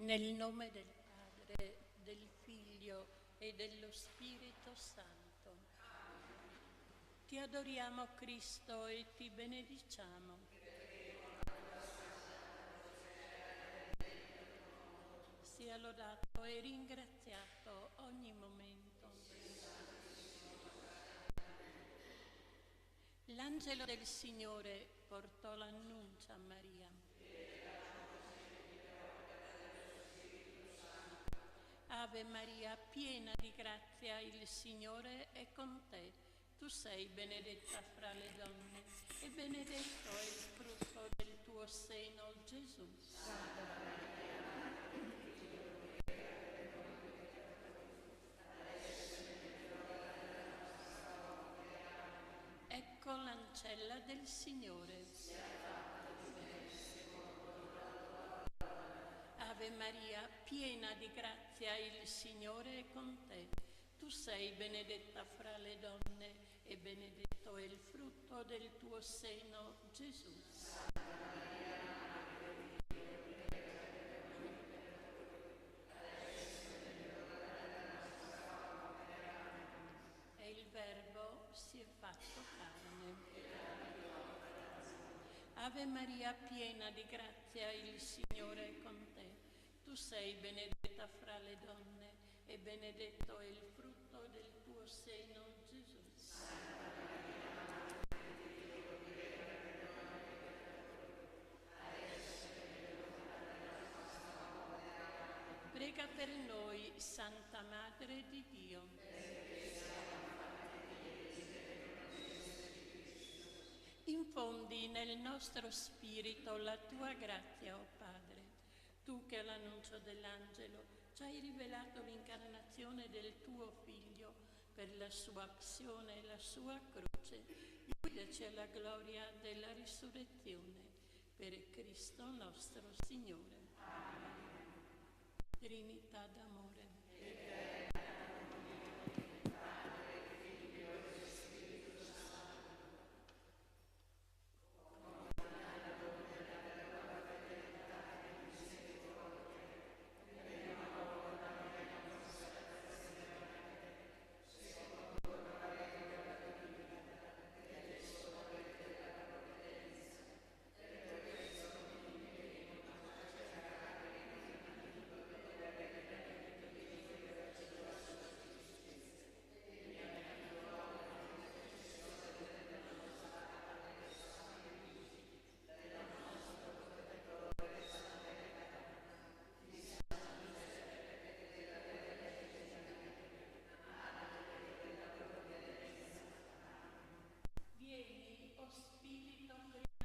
Nel nome del Padre, del Figlio e dello Spirito Santo. Ti adoriamo, Cristo, e ti benediciamo. Sia lodato e ringraziato ogni momento. L'angelo del Signore portò l'annuncio a Maria. Ave Maria, piena di grazia, il Signore è con te. Tu sei benedetta fra le donne e benedetto è il frutto del tuo seno, Gesù. Ecco l'ancella del Signore. Ave Maria, piena di grazia, il Signore è con te. Tu sei benedetta fra le donne e benedetto è il frutto del tuo seno, Gesù. E il Verbo si è fatto carne. Ave Maria, piena di grazia, il Signore è con te. Tu sei benedetta fra le donne e benedetto è il frutto del tuo seno, Gesù. Prega per noi, Santa Madre di Dio. Infondi nel nostro spirito la tua grazia, o Padre. Tu che all'annuncio dell'angelo ci hai rivelato l'incarnazione del tuo Figlio per la sua passione e la sua croce, guidaci alla gloria della risurrezione, per Cristo nostro Signore. Trinità d'amore. Vieni, o Spirito Creatore,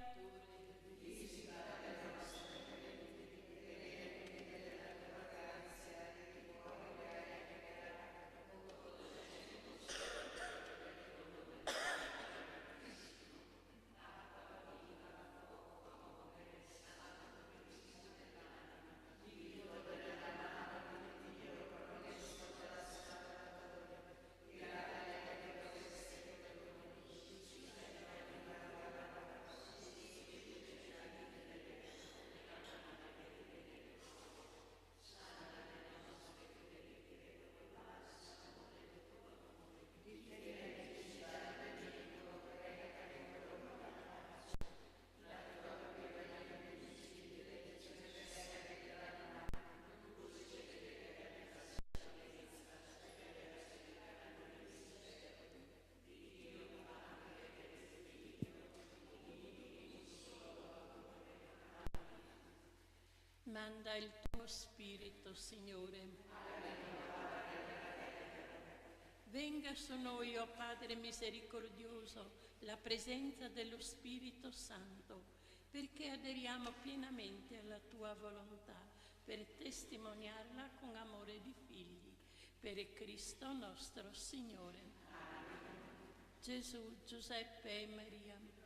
manda il tuo Spirito, Signore. Venga su noi, o Padre misericordioso, la presenza dello Spirito Santo, perché aderiamo pienamente alla tua volontà, per testimoniarla con amore di figli, per Cristo nostro Signore. Gesù, Giuseppe e Maria,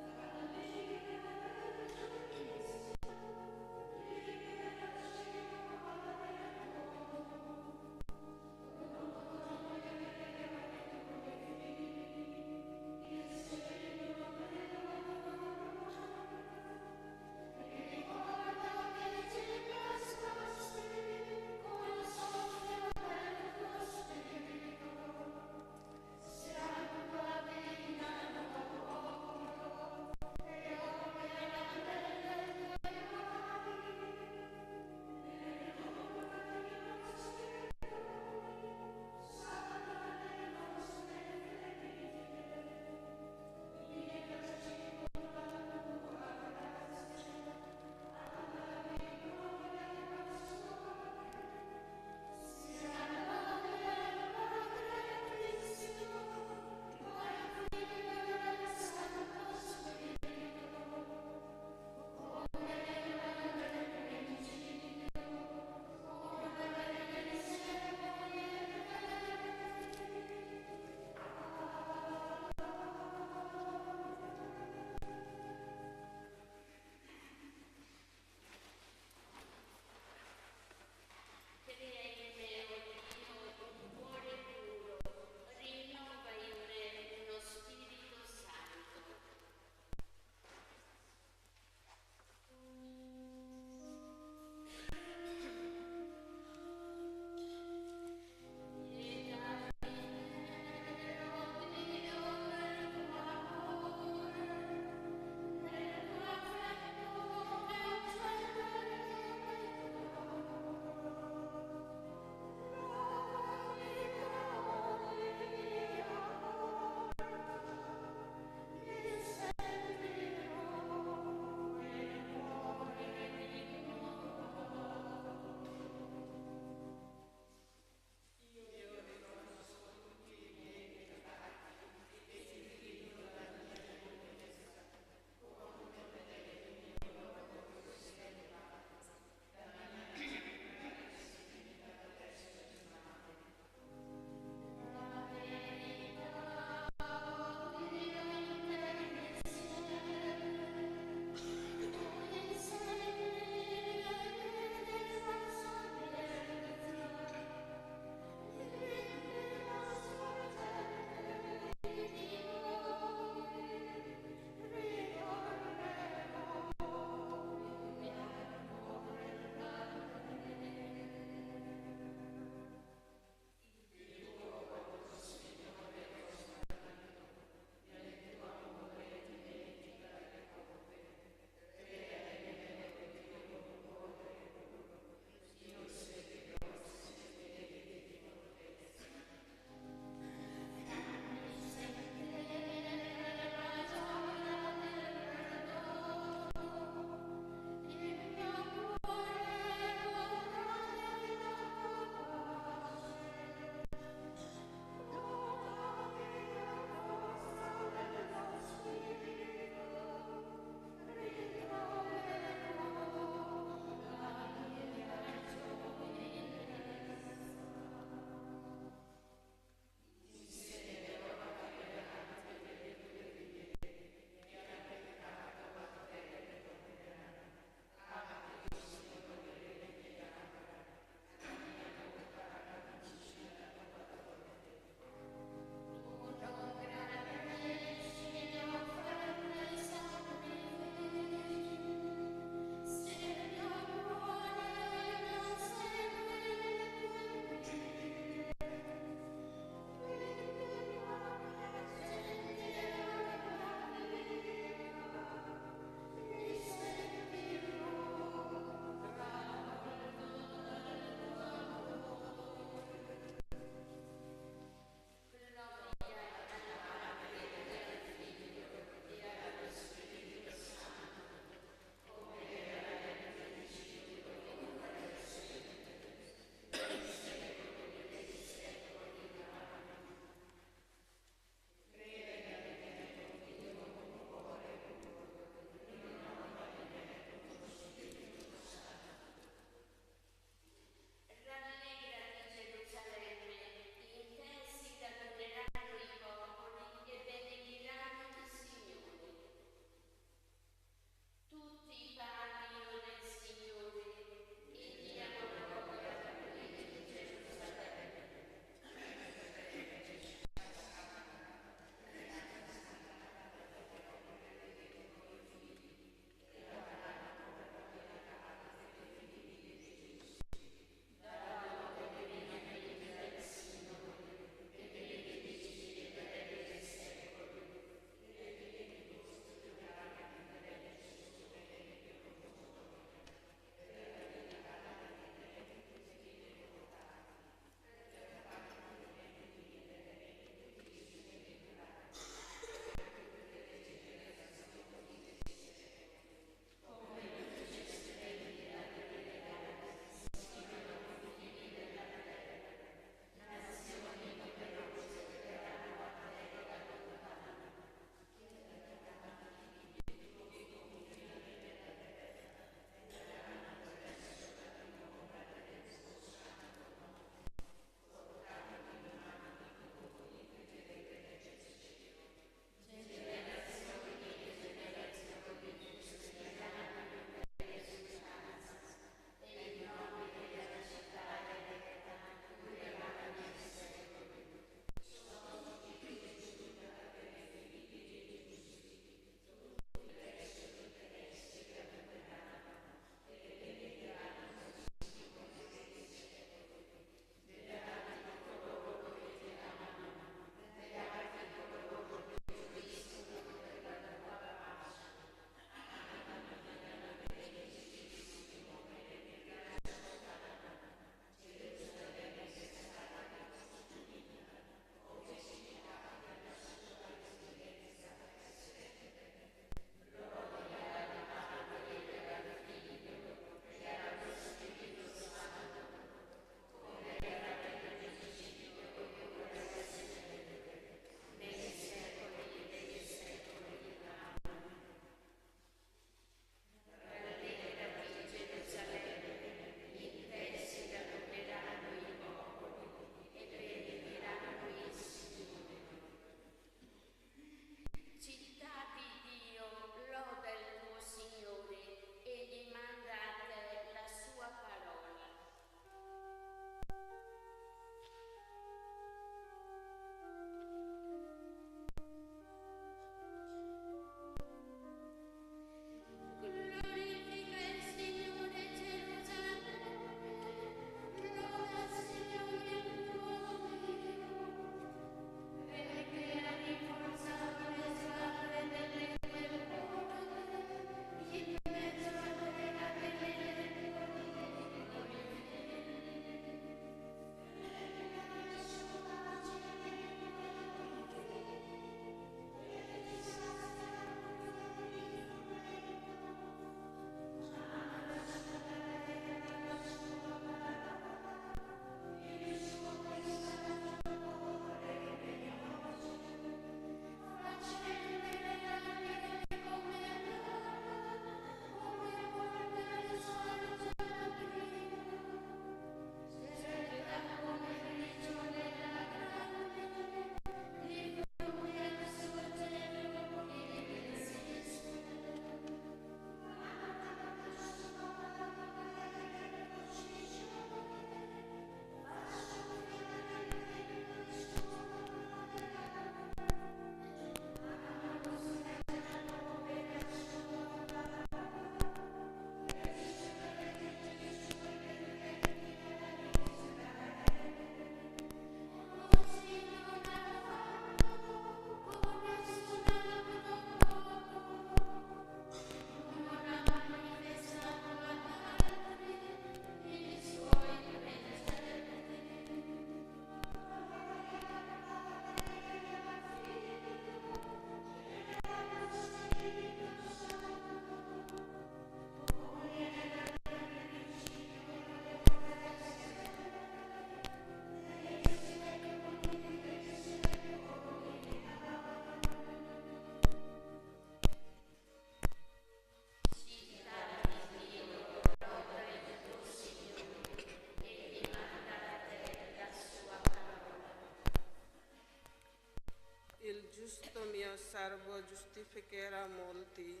Verbo giustificherà molti.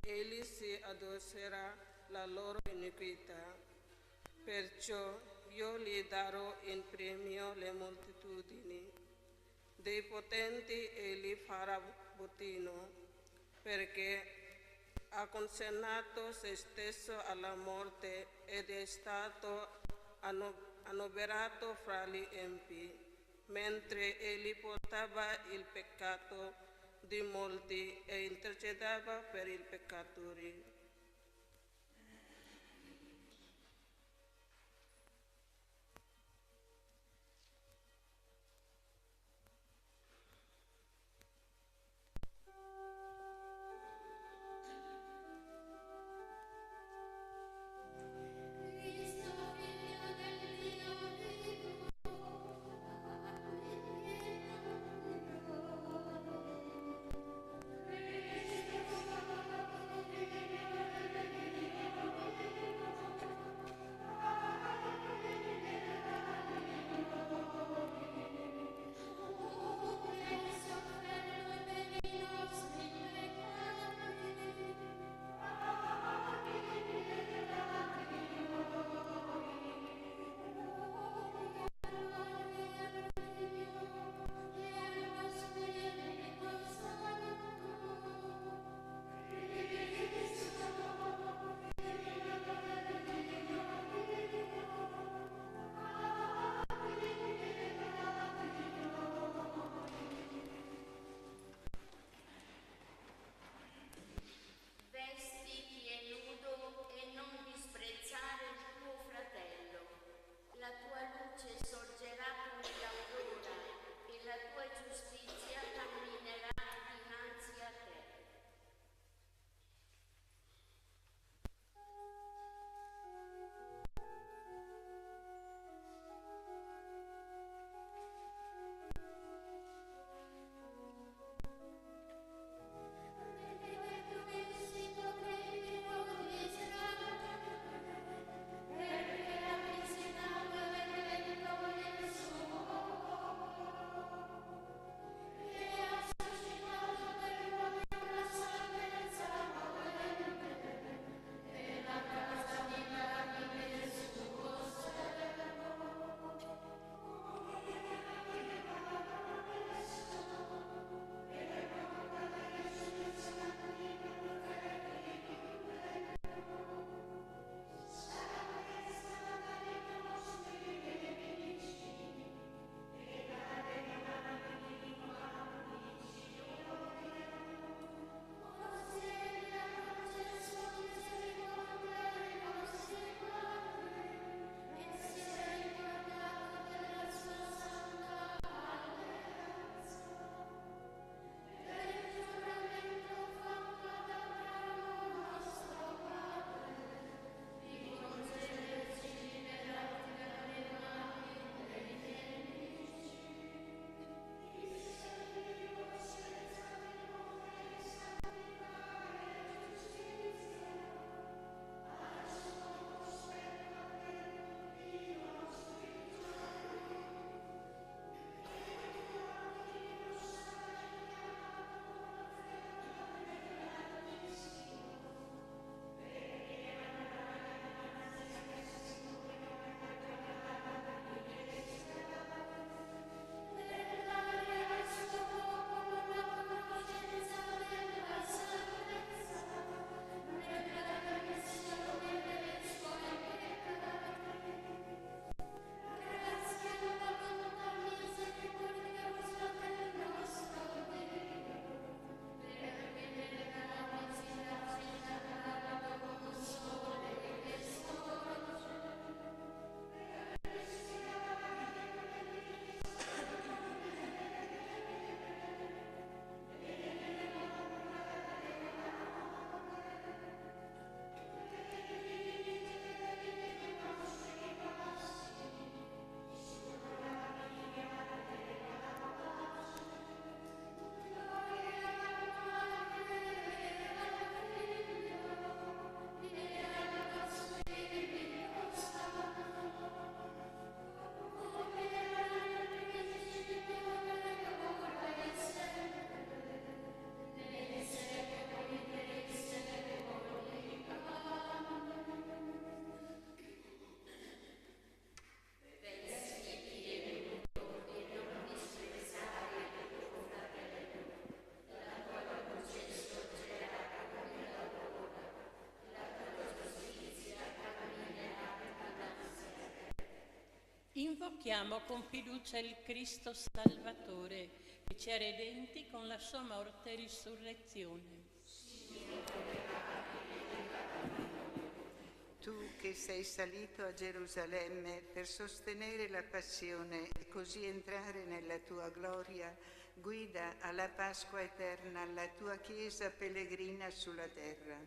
Egli si adosserà la loro iniquità. Perciò io gli darò in premio le moltitudini. Dei potenti egli farà bottino, perché ha consegnato se stesso alla morte ed è stato annoverato fra gli empi, mentre egli portava il peccato di molti e intercedeva per i peccatori. invochiamo con fiducia il Cristo Salvatore, che ci ha redenti con la sua morte e risurrezione. Tu che sei salito a Gerusalemme per sostenere la passione e così entrare nella tua gloria, guida alla Pasqua eterna la tua Chiesa pellegrina sulla terra.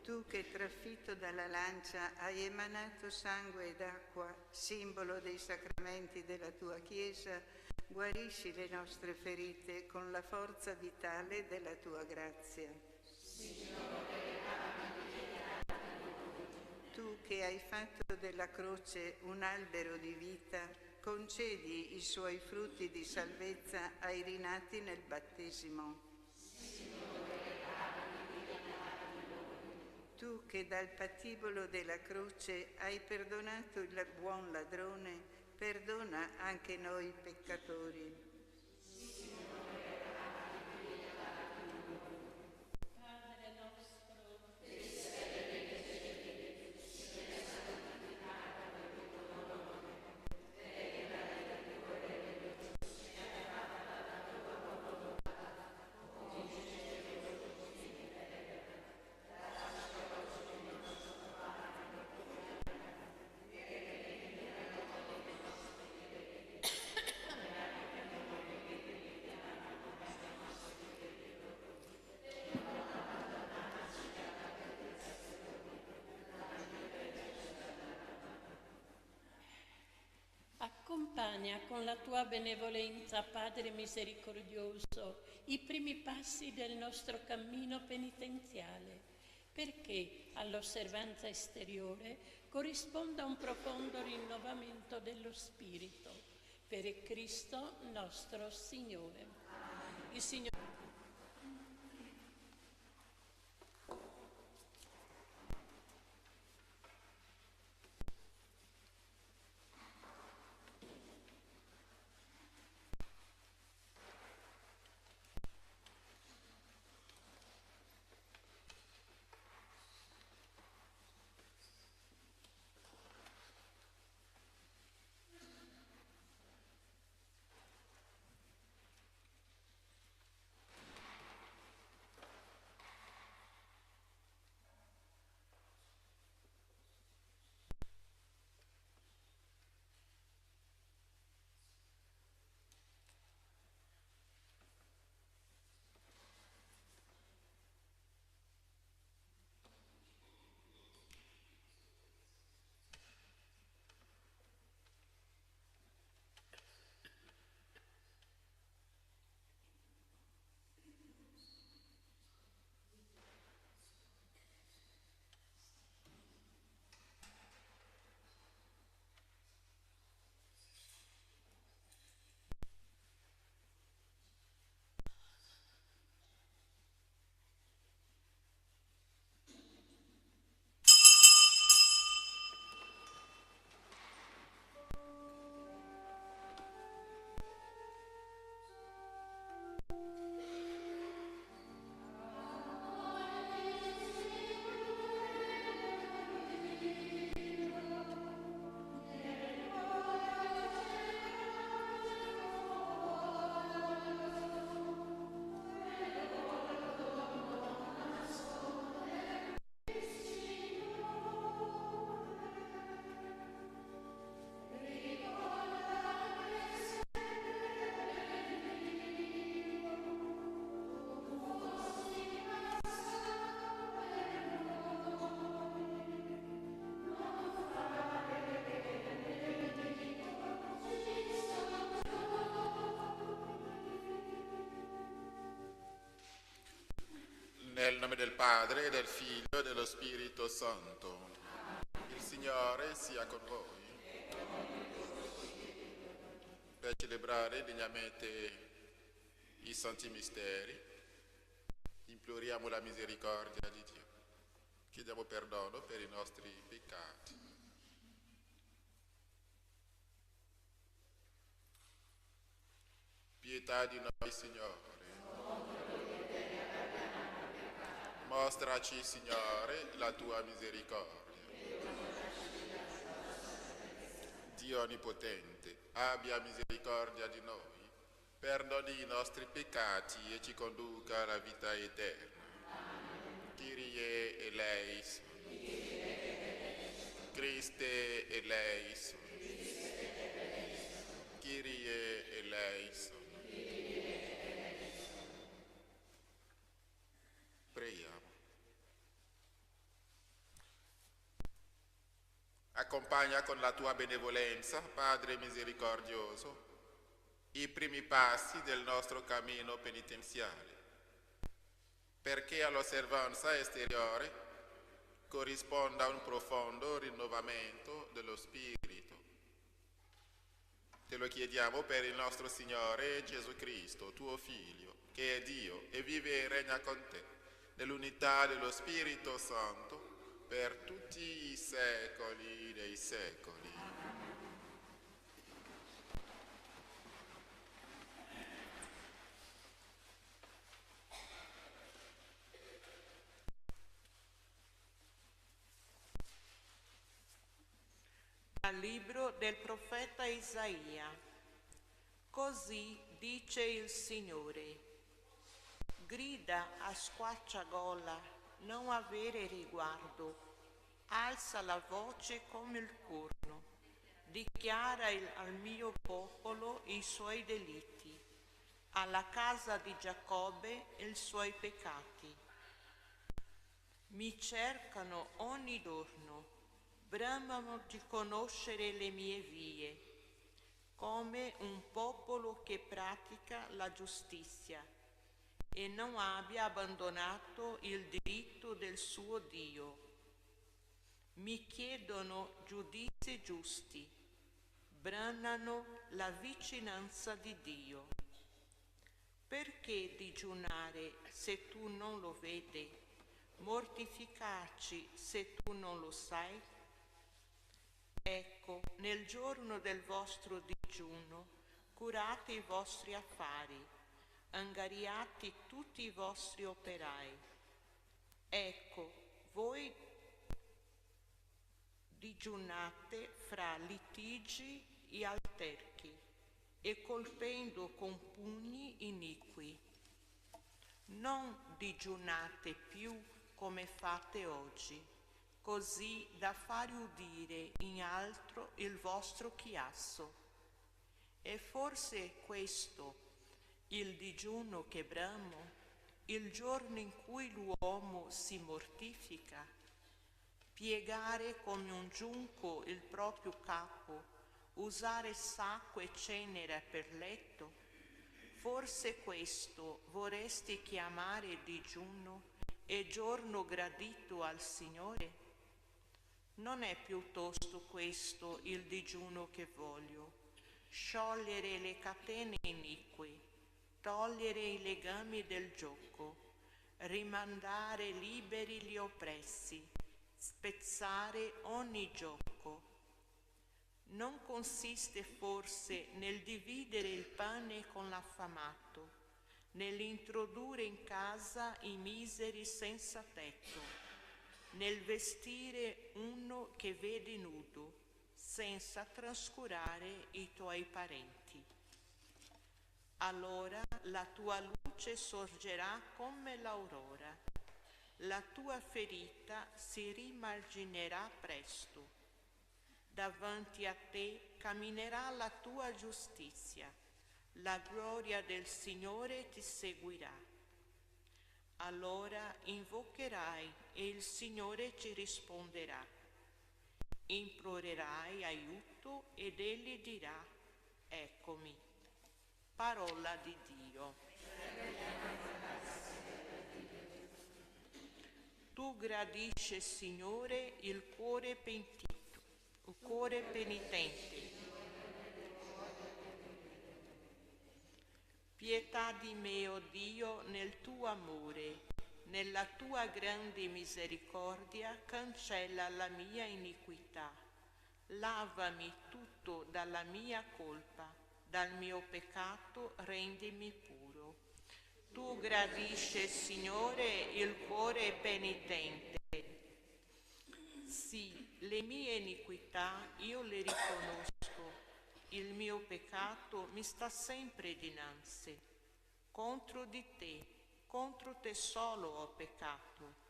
Tu che trafitto dalla lancia hai emanato sangue ed acqua, simbolo dei sacramenti della tua Chiesa, guarisci le nostre ferite con la forza vitale della tua grazia. Tu che hai fatto della croce un albero di vita, concedi i suoi frutti di salvezza ai rinati nel battesimo. Tu che dal patibolo della croce hai perdonato il buon ladrone, perdona anche noi peccatori. Accompagna con la tua benevolenza, Padre misericordioso, i primi passi del nostro cammino penitenziale, perché all'osservanza esteriore corrisponda un profondo rinnovamento dello spirito. Per Cristo nostro Signore. Il Signore Nel nome del Padre, del Figlio e dello Spirito Santo. Il Signore sia con voi. Per celebrare degnamente i santi misteri, imploriamo la misericordia di Dio. Chiediamo perdono per i nostri peccati. Pietà di noi, Signore. Mostraci, Signore, la tua misericordia. Dio Onnipotente, abbia misericordia di noi, perdoni i nostri peccati e ci conduca alla vita eterna. Kyrie eleison. Christe eleison. Kyrie eleison. Preghiamo. Accompagna con la tua benevolenza, Padre misericordioso, i primi passi del nostro cammino penitenziale, perché all'osservanza esteriore corrisponda un profondo rinnovamento dello spirito. Te lo chiediamo per il nostro Signore Gesù Cristo, tuo Figlio, che è Dio e vive e regna con te, nell'unità dello Spirito Santo, per tutti i secoli dei secoli. Dal libro del profeta Isaia. Così dice il Signore: grida a squarciagola, non avere riguardo, alza la voce come il corno, dichiara al mio popolo i suoi delitti, alla casa di Giacobbe i suoi peccati. Mi cercano ogni giorno, bramano di conoscere le mie vie, come un popolo che pratica la giustizia e non abbia abbandonato il diritto del suo Dio. Mi chiedono giudizi giusti, bramano la vicinanza di Dio. Perché digiunare se tu non lo vedi? Mortificarci se tu non lo sai? Ecco, nel giorno del vostro digiuno, curate i vostri affari, ingariati tutti i vostri operai. Ecco, voi digiunate fra litigi e alterchi e colpendo con pugni iniqui. Non digiunate più come fate oggi, così da fare udire in alto il vostro chiasso. E forse questo il digiuno che bramo, il giorno in cui l'uomo si mortifica, piegare come un giunco il proprio capo, usare sacco e cenere per letto? Forse questo vorresti chiamare digiuno e giorno gradito al Signore? Non è piuttosto questo il digiuno che voglio: sciogliere le catene inique, togliere i legami del gioco, rimandare liberi gli oppressi, spezzare ogni gioco. Non consiste forse nel dividere il pane con l'affamato, nell'introdurre in casa i miseri senza tetto, nel vestire uno che vede nudo, senza trascurare i tuoi parenti? Allora la tua luce sorgerà come l'aurora, la tua ferita si rimarginerà presto. Davanti a te camminerà la tua giustizia, la gloria del Signore ti seguirà. Allora invocherai e il Signore ti risponderà. Implorerai aiuto ed Egli dirà: eccomi. Parola di Dio. Tu gradisci, Signore, il cuore pentito, il cuore penitente. Pietà di me, o Dio, nel tuo amore, nella tua grande misericordia, cancella la mia iniquità. Lavami tutto dalla mia colpa, dal mio peccato rendimi puro. Tu gradisci, Signore, il cuore penitente. Sì, le mie iniquità io le riconosco il mio peccato mi sta sempre dinanzi. Contro te solo ho peccato.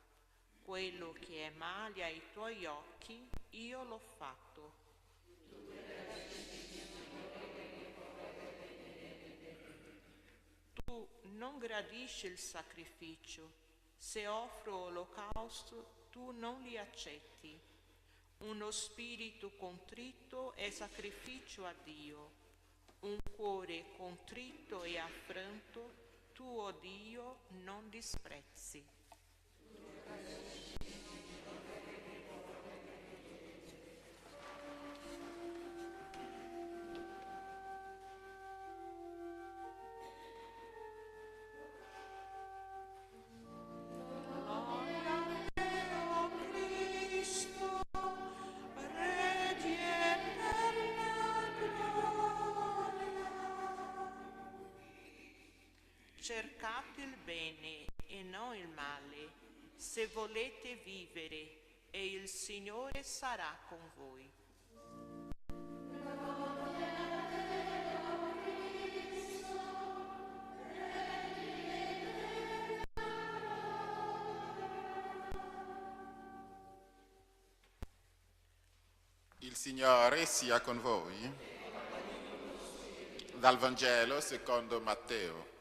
Quello che è male ai tuoi occhi, io l'ho fatto. Tu non gradisci il sacrificio. Se offro olocausto, tu non li accetti. Uno spirito contrito è sacrificio a Dio. Un cuore contrito e affranto, tu, o Dio, non disprezzi. Cercate il bene e non il male, se volete vivere, e il Signore sarà con voi. Il Signore sia con voi. Dal Vangelo secondo Matteo.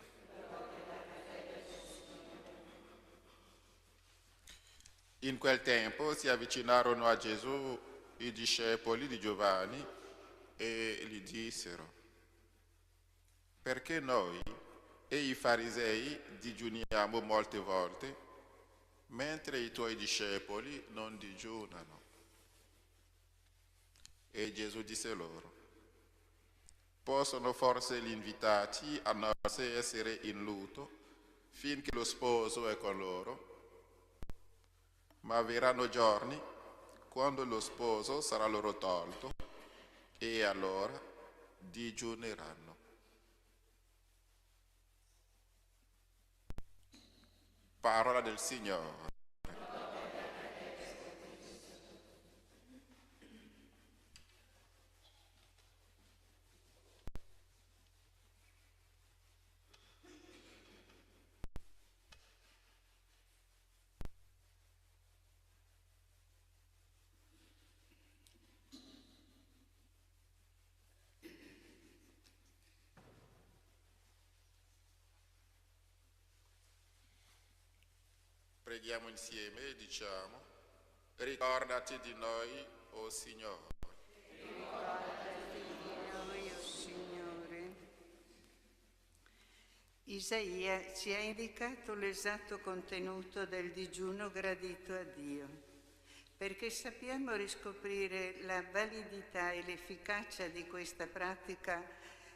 In quel tempo si avvicinarono a Gesù i discepoli di Giovanni e gli dissero: perché noi e i farisei digiuniamo molte volte, mentre i tuoi discepoli non digiunano? E Gesù disse loro: possono forse gli invitati a nozze essere in lutto finché lo sposo è con loro? Ma verranno giorni quando lo sposo sarà loro tolto e allora digiuneranno. Parola del Signore. Preghiamo insieme e diciamo: ricordati di noi, o Signore. Ricordati di noi, o Signore. Isaia ci ha indicato l'esatto contenuto del digiuno gradito a Dio, perché sappiamo riscoprire la validità e l'efficacia di questa pratica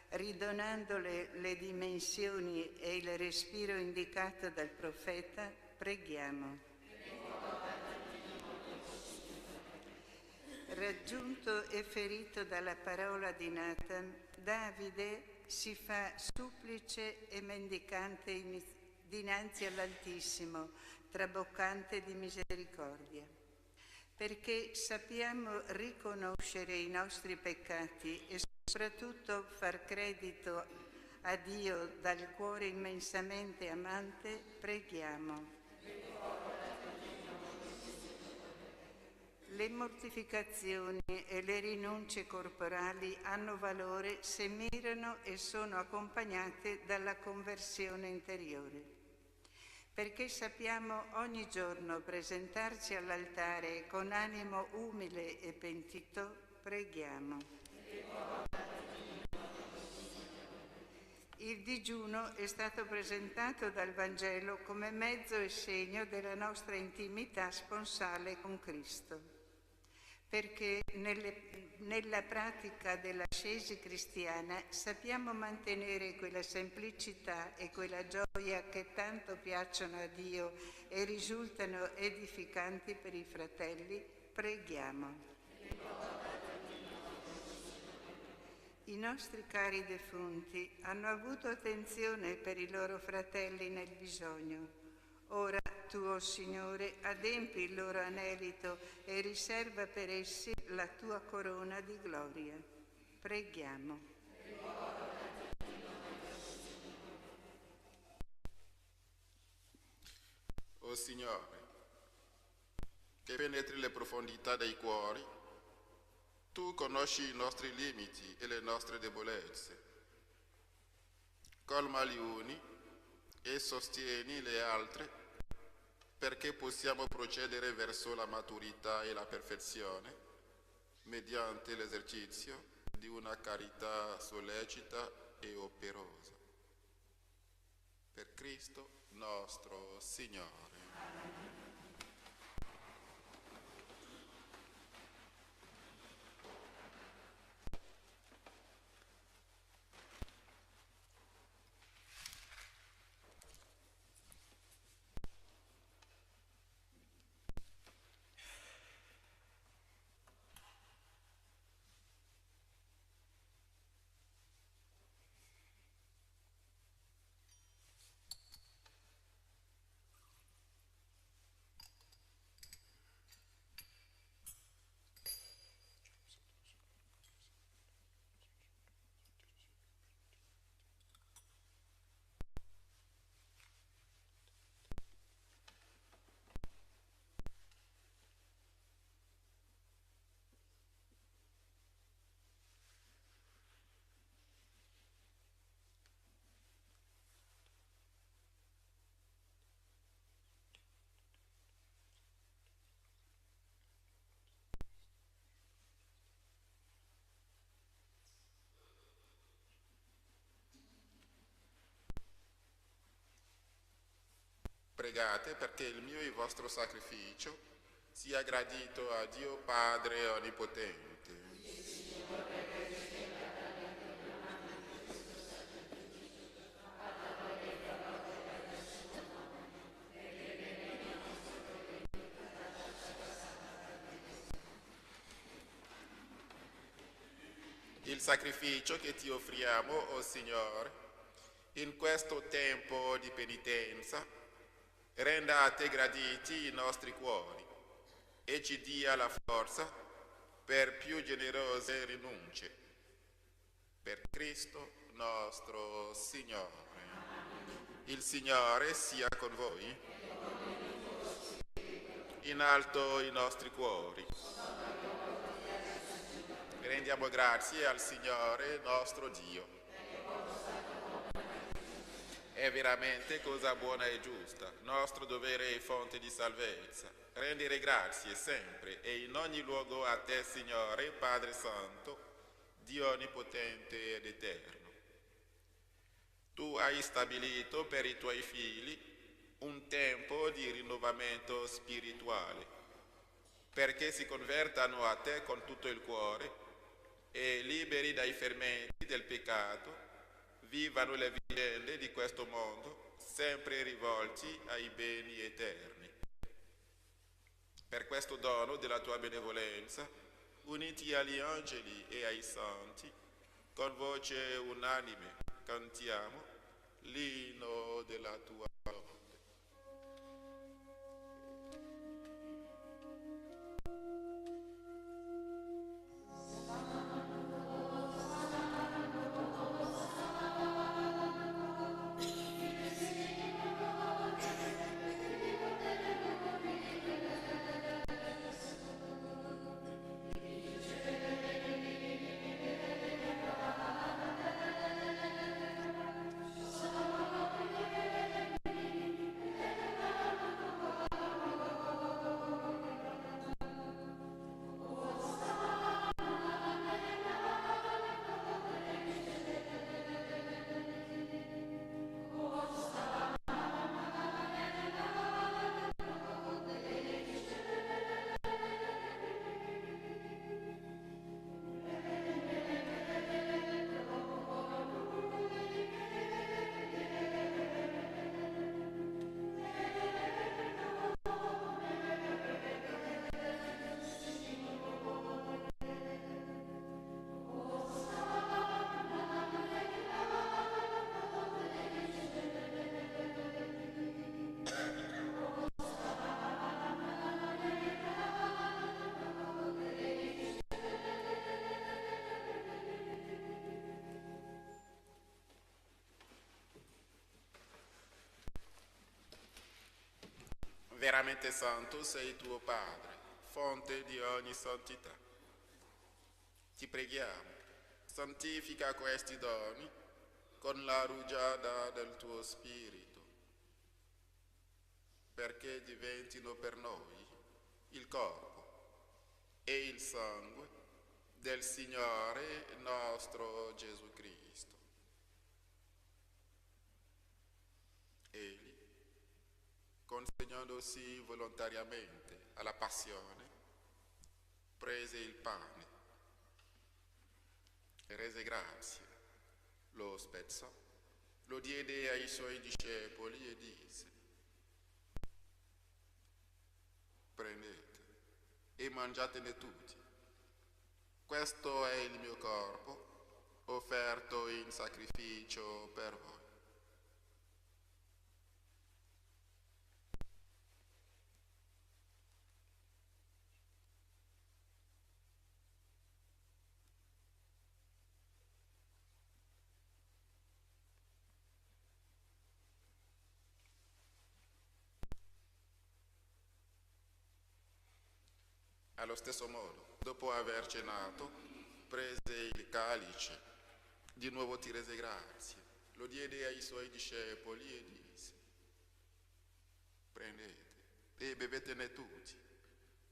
ridonandole le dimensioni e il respiro indicato dal profeta. Preghiamo. Raggiunto e ferito dalla parola di Nathan, Davide si fa supplice e mendicante dinanzi all'Altissimo, traboccante di misericordia, perché sappiamo riconoscere i nostri peccati e soprattutto far credito a Dio dal cuore immensamente amante. Preghiamo. Le mortificazioni e le rinunce corporali hanno valore se mirano e sono accompagnate dalla conversione interiore. Perché sappiamo ogni giorno presentarci all'altare con animo umile e pentito, preghiamo. Il digiuno è stato presentato dal Vangelo come mezzo e segno della nostra intimità sponsale con Cristo. Perché nella pratica dell'ascesi cristiana sappiamo mantenere quella semplicità e quella gioia che tanto piacciono a Dio e risultano edificanti per i fratelli. Preghiamo. I nostri cari defunti hanno avuto attenzione per i loro fratelli nel bisogno. Ora tu, o Signore, adempi il loro anelito e riserva per essi la tua corona di gloria. Preghiamo. O Signore, che penetri le profondità dei cuori, tu conosci i nostri limiti e le nostre debolezze. Colma gli uni e sostieni le altre perché possiamo procedere verso la maturità e la perfezione mediante l'esercizio di una carità sollecita e operosa. Per Cristo nostro Signore. Pregate perché il mio e vostro sacrificio sia gradito a Dio Padre Onnipotente. Il sacrificio che ti offriamo, o Signore, in questo tempo di penitenza, renda a te graditi i nostri cuori e ci dia la forza per più generose rinunce. Per Cristo nostro Signore. Il Signore sia con voi. In alto i nostri cuori. Rendiamo grazie al Signore nostro Dio. È veramente cosa buona e giusta, nostro dovere e fonte di salvezza, rendere grazie sempre e in ogni luogo a te, Signore, Padre Santo, Dio Onnipotente ed Eterno. Tu hai stabilito per i tuoi figli un tempo di rinnovamento spirituale, perché si convertano a te con tutto il cuore e liberi dai fermenti del peccato, vivano le vicende di questo mondo sempre rivolti ai beni eterni. Per questo dono della tua benevolenza, uniti agli angeli e ai santi, con voce unanime cantiamo l'inno della tua lode. Veramente santo sei tuo Padre, fonte di ogni santità. Ti preghiamo, santifica questi doni con la rugiada del tuo Spirito, perché diventino per noi il corpo e il sangue del Signore nostro Gesù Cristo. Egli, consegnandosi volontariamente alla passione, prese il pane, rese grazie, lo spezzò, lo diede ai suoi discepoli e disse: prendete e mangiatene tutti. Questo è il mio corpo, offerto in sacrificio per voi. Allo stesso modo, dopo aver cenato, prese il calice, di nuovo ti rese grazie, lo diede ai suoi discepoli e disse: prendete e bevetene tutti.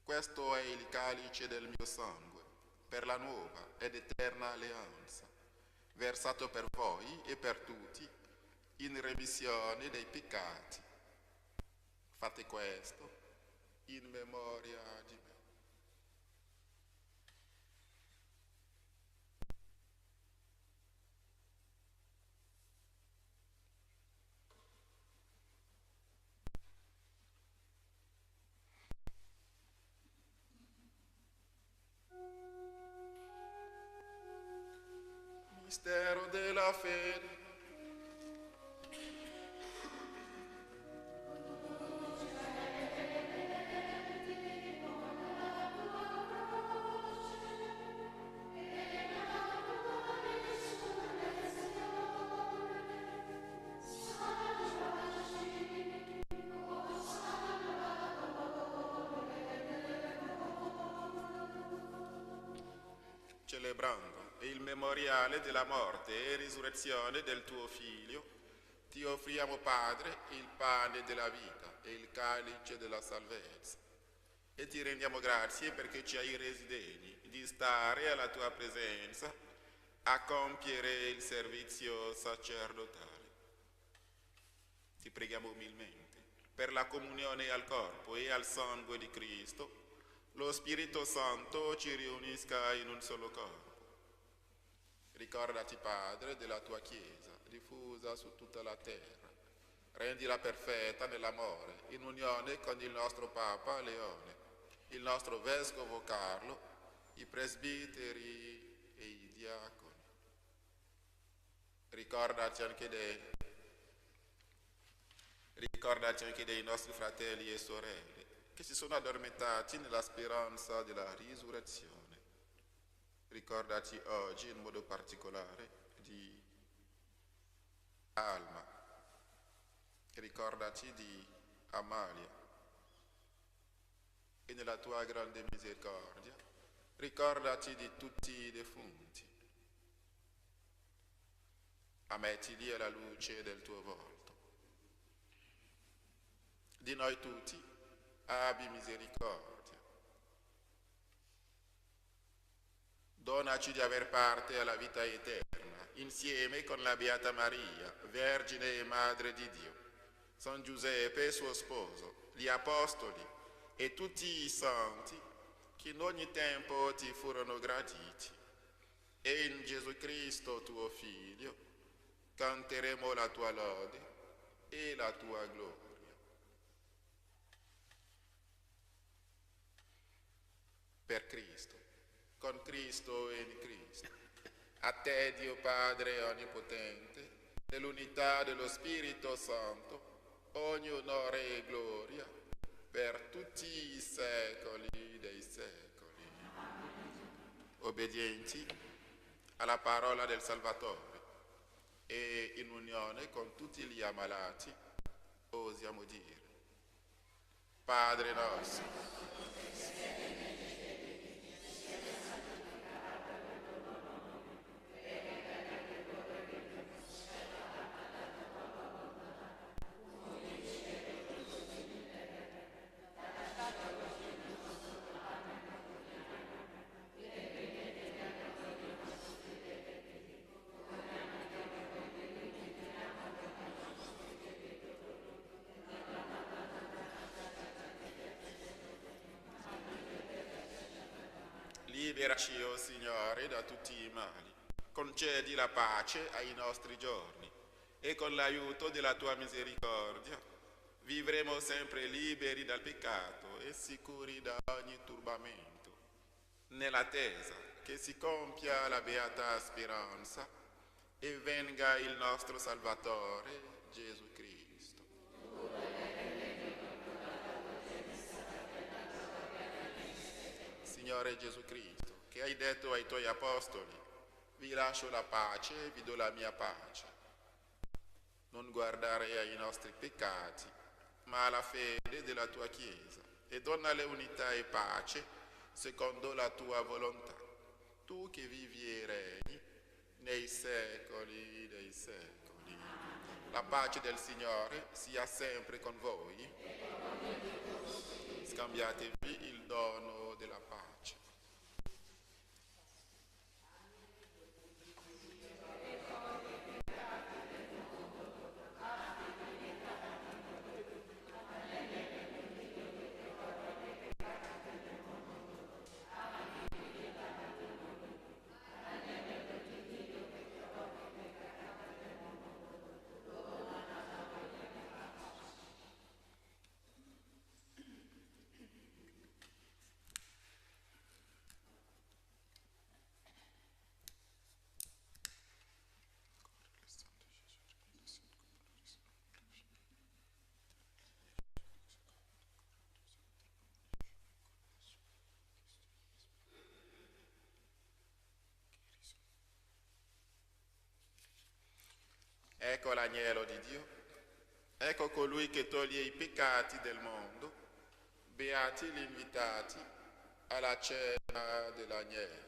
Questo è il calice del mio sangue, per la nuova ed eterna alleanza, versato per voi e per tutti in remissione dei peccati. Fate questo in memoria di me. Mistero della fede. Celebrando il memoriale della morte e risurrezione del tuo Figlio, ti offriamo, Padre, il pane della vita e il calice della salvezza, e ti rendiamo grazie perché ci hai resi degni di stare alla tua presenza a compiere il servizio sacerdotale. Ti preghiamo umilmente per la comunione al corpo e al sangue di Cristo. Lo Spirito Santo ci riunisca in un solo corpo. Ricordati, Padre, della tua Chiesa, diffusa su tutta la terra. Rendila perfetta nell'amore, in unione con il nostro Papa Leone, il nostro Vescovo Carlo, i presbiteri e i diaconi. Ricordati anche dei nostri fratelli e sorelle che si sono addormentati nella speranza della risurrezione. Ricordati oggi in modo particolare di Alma, ricordati di Amalia e nella tua grande misericordia ricordati di tutti i defunti. Ammettili alla luce del tuo volto. Di noi tutti abbi misericordia. Donaci di aver parte alla vita eterna, insieme con la Beata Maria, Vergine e Madre di Dio, San Giuseppe suo sposo, gli Apostoli e tutti i santi che in ogni tempo ti furono graditi. E in Gesù Cristo tuo Figlio canteremo la tua lode e la tua gloria. Per Cristo, con Cristo e in Cristo, a te Dio Padre Onnipotente, nell'unità dello Spirito Santo, ogni onore e gloria per tutti i secoli dei secoli. Obbedienti alla parola del Salvatore e in unione con tutti gli ammalati, osiamo dire: Padre nostro, liberaci, o Signore, da tutti i mali. Concedi la pace ai nostri giorni e con l'aiuto della tua misericordia vivremo sempre liberi dal peccato e sicuri da ogni turbamento, nell'attesa che si compia la beata speranza e venga il nostro Salvatore Gesù Cristo. Signore Gesù Cristo, che hai detto ai tuoi apostoli: vi lascio la pace e vi do la mia pace. Non guardare ai nostri peccati, ma alla fede della tua Chiesa, e donale unità e pace secondo la tua volontà. Tu che vivi e regni nei secoli dei secoli. La pace del Signore sia sempre con voi. Scambiatevi il dono della pace. Ecco l'agnello di Dio, ecco colui che toglie i peccati del mondo. Beati gli invitati alla cena dell'agnello.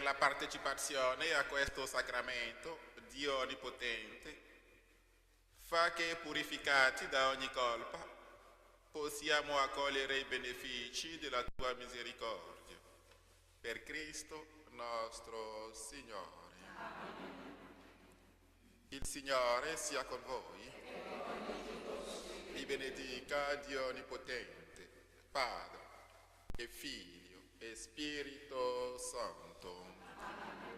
nella partecipazione a questo sacramento, Dio Onnipotente, fa che, purificati da ogni colpa, possiamo accogliere i benefici della tua misericordia. Per Cristo nostro Signore. Il Signore sia con voi. Vi benedica Dio Onnipotente, Padre e Figlio e Spirito Santo.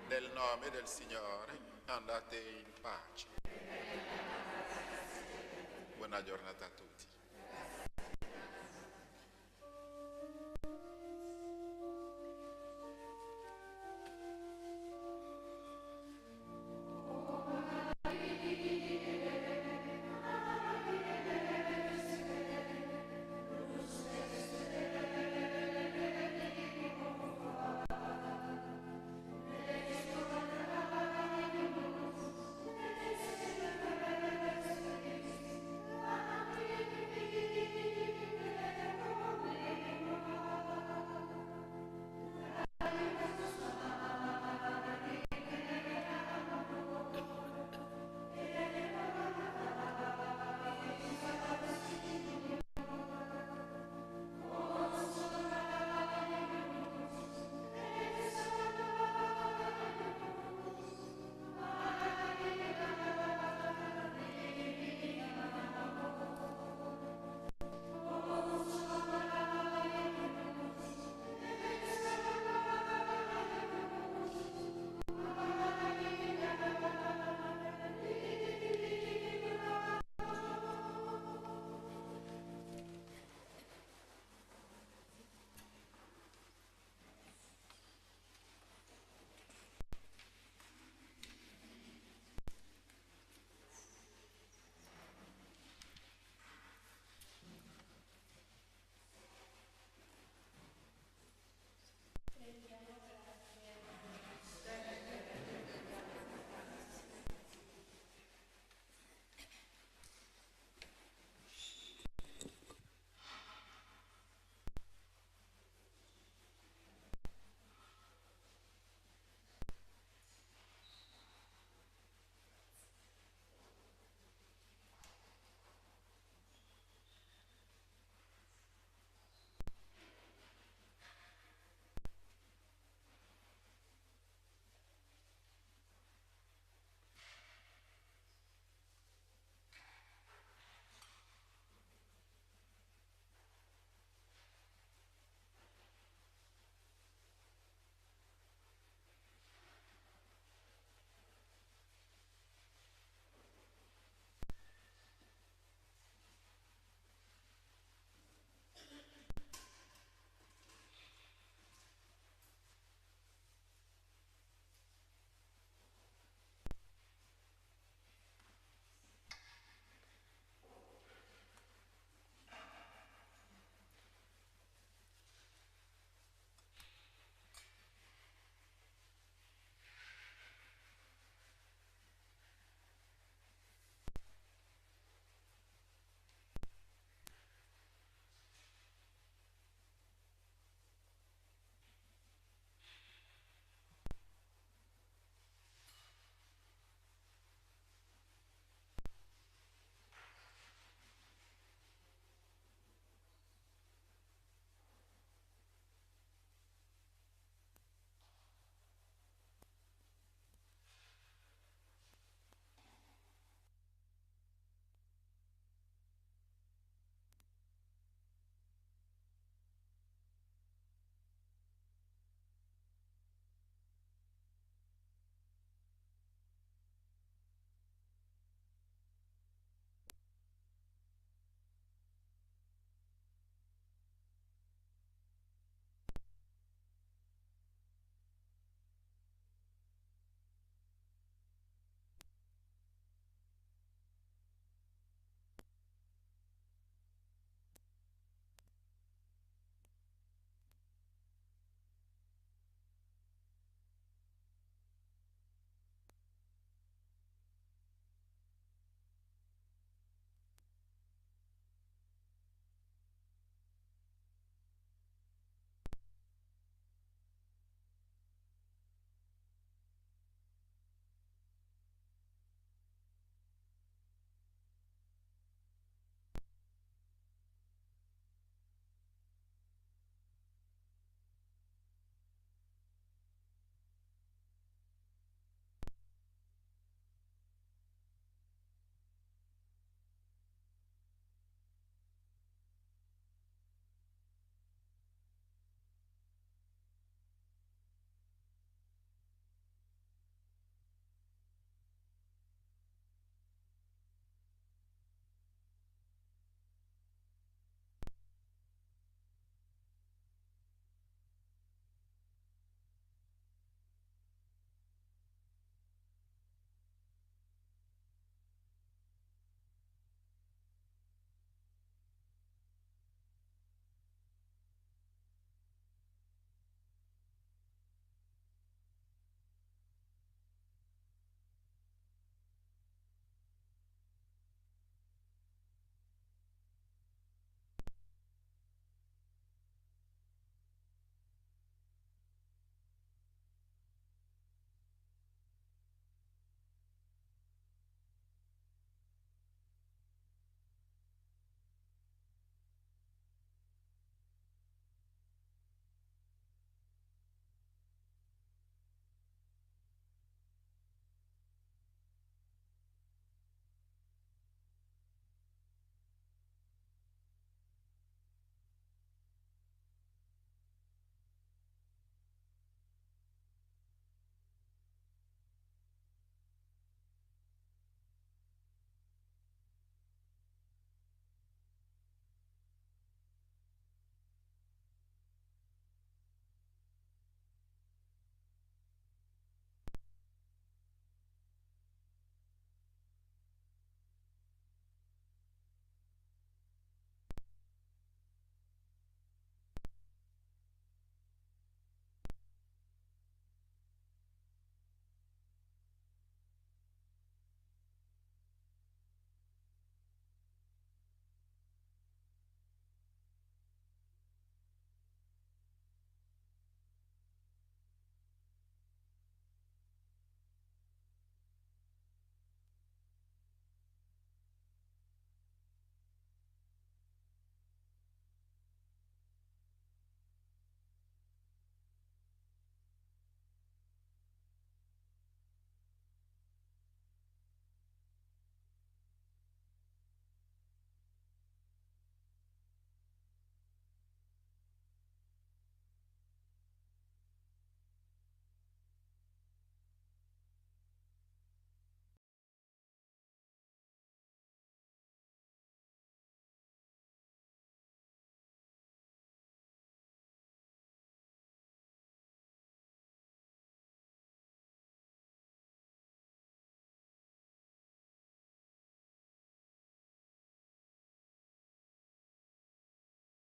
Nel nome del Signore andate in pace. Buona giornata a tutti.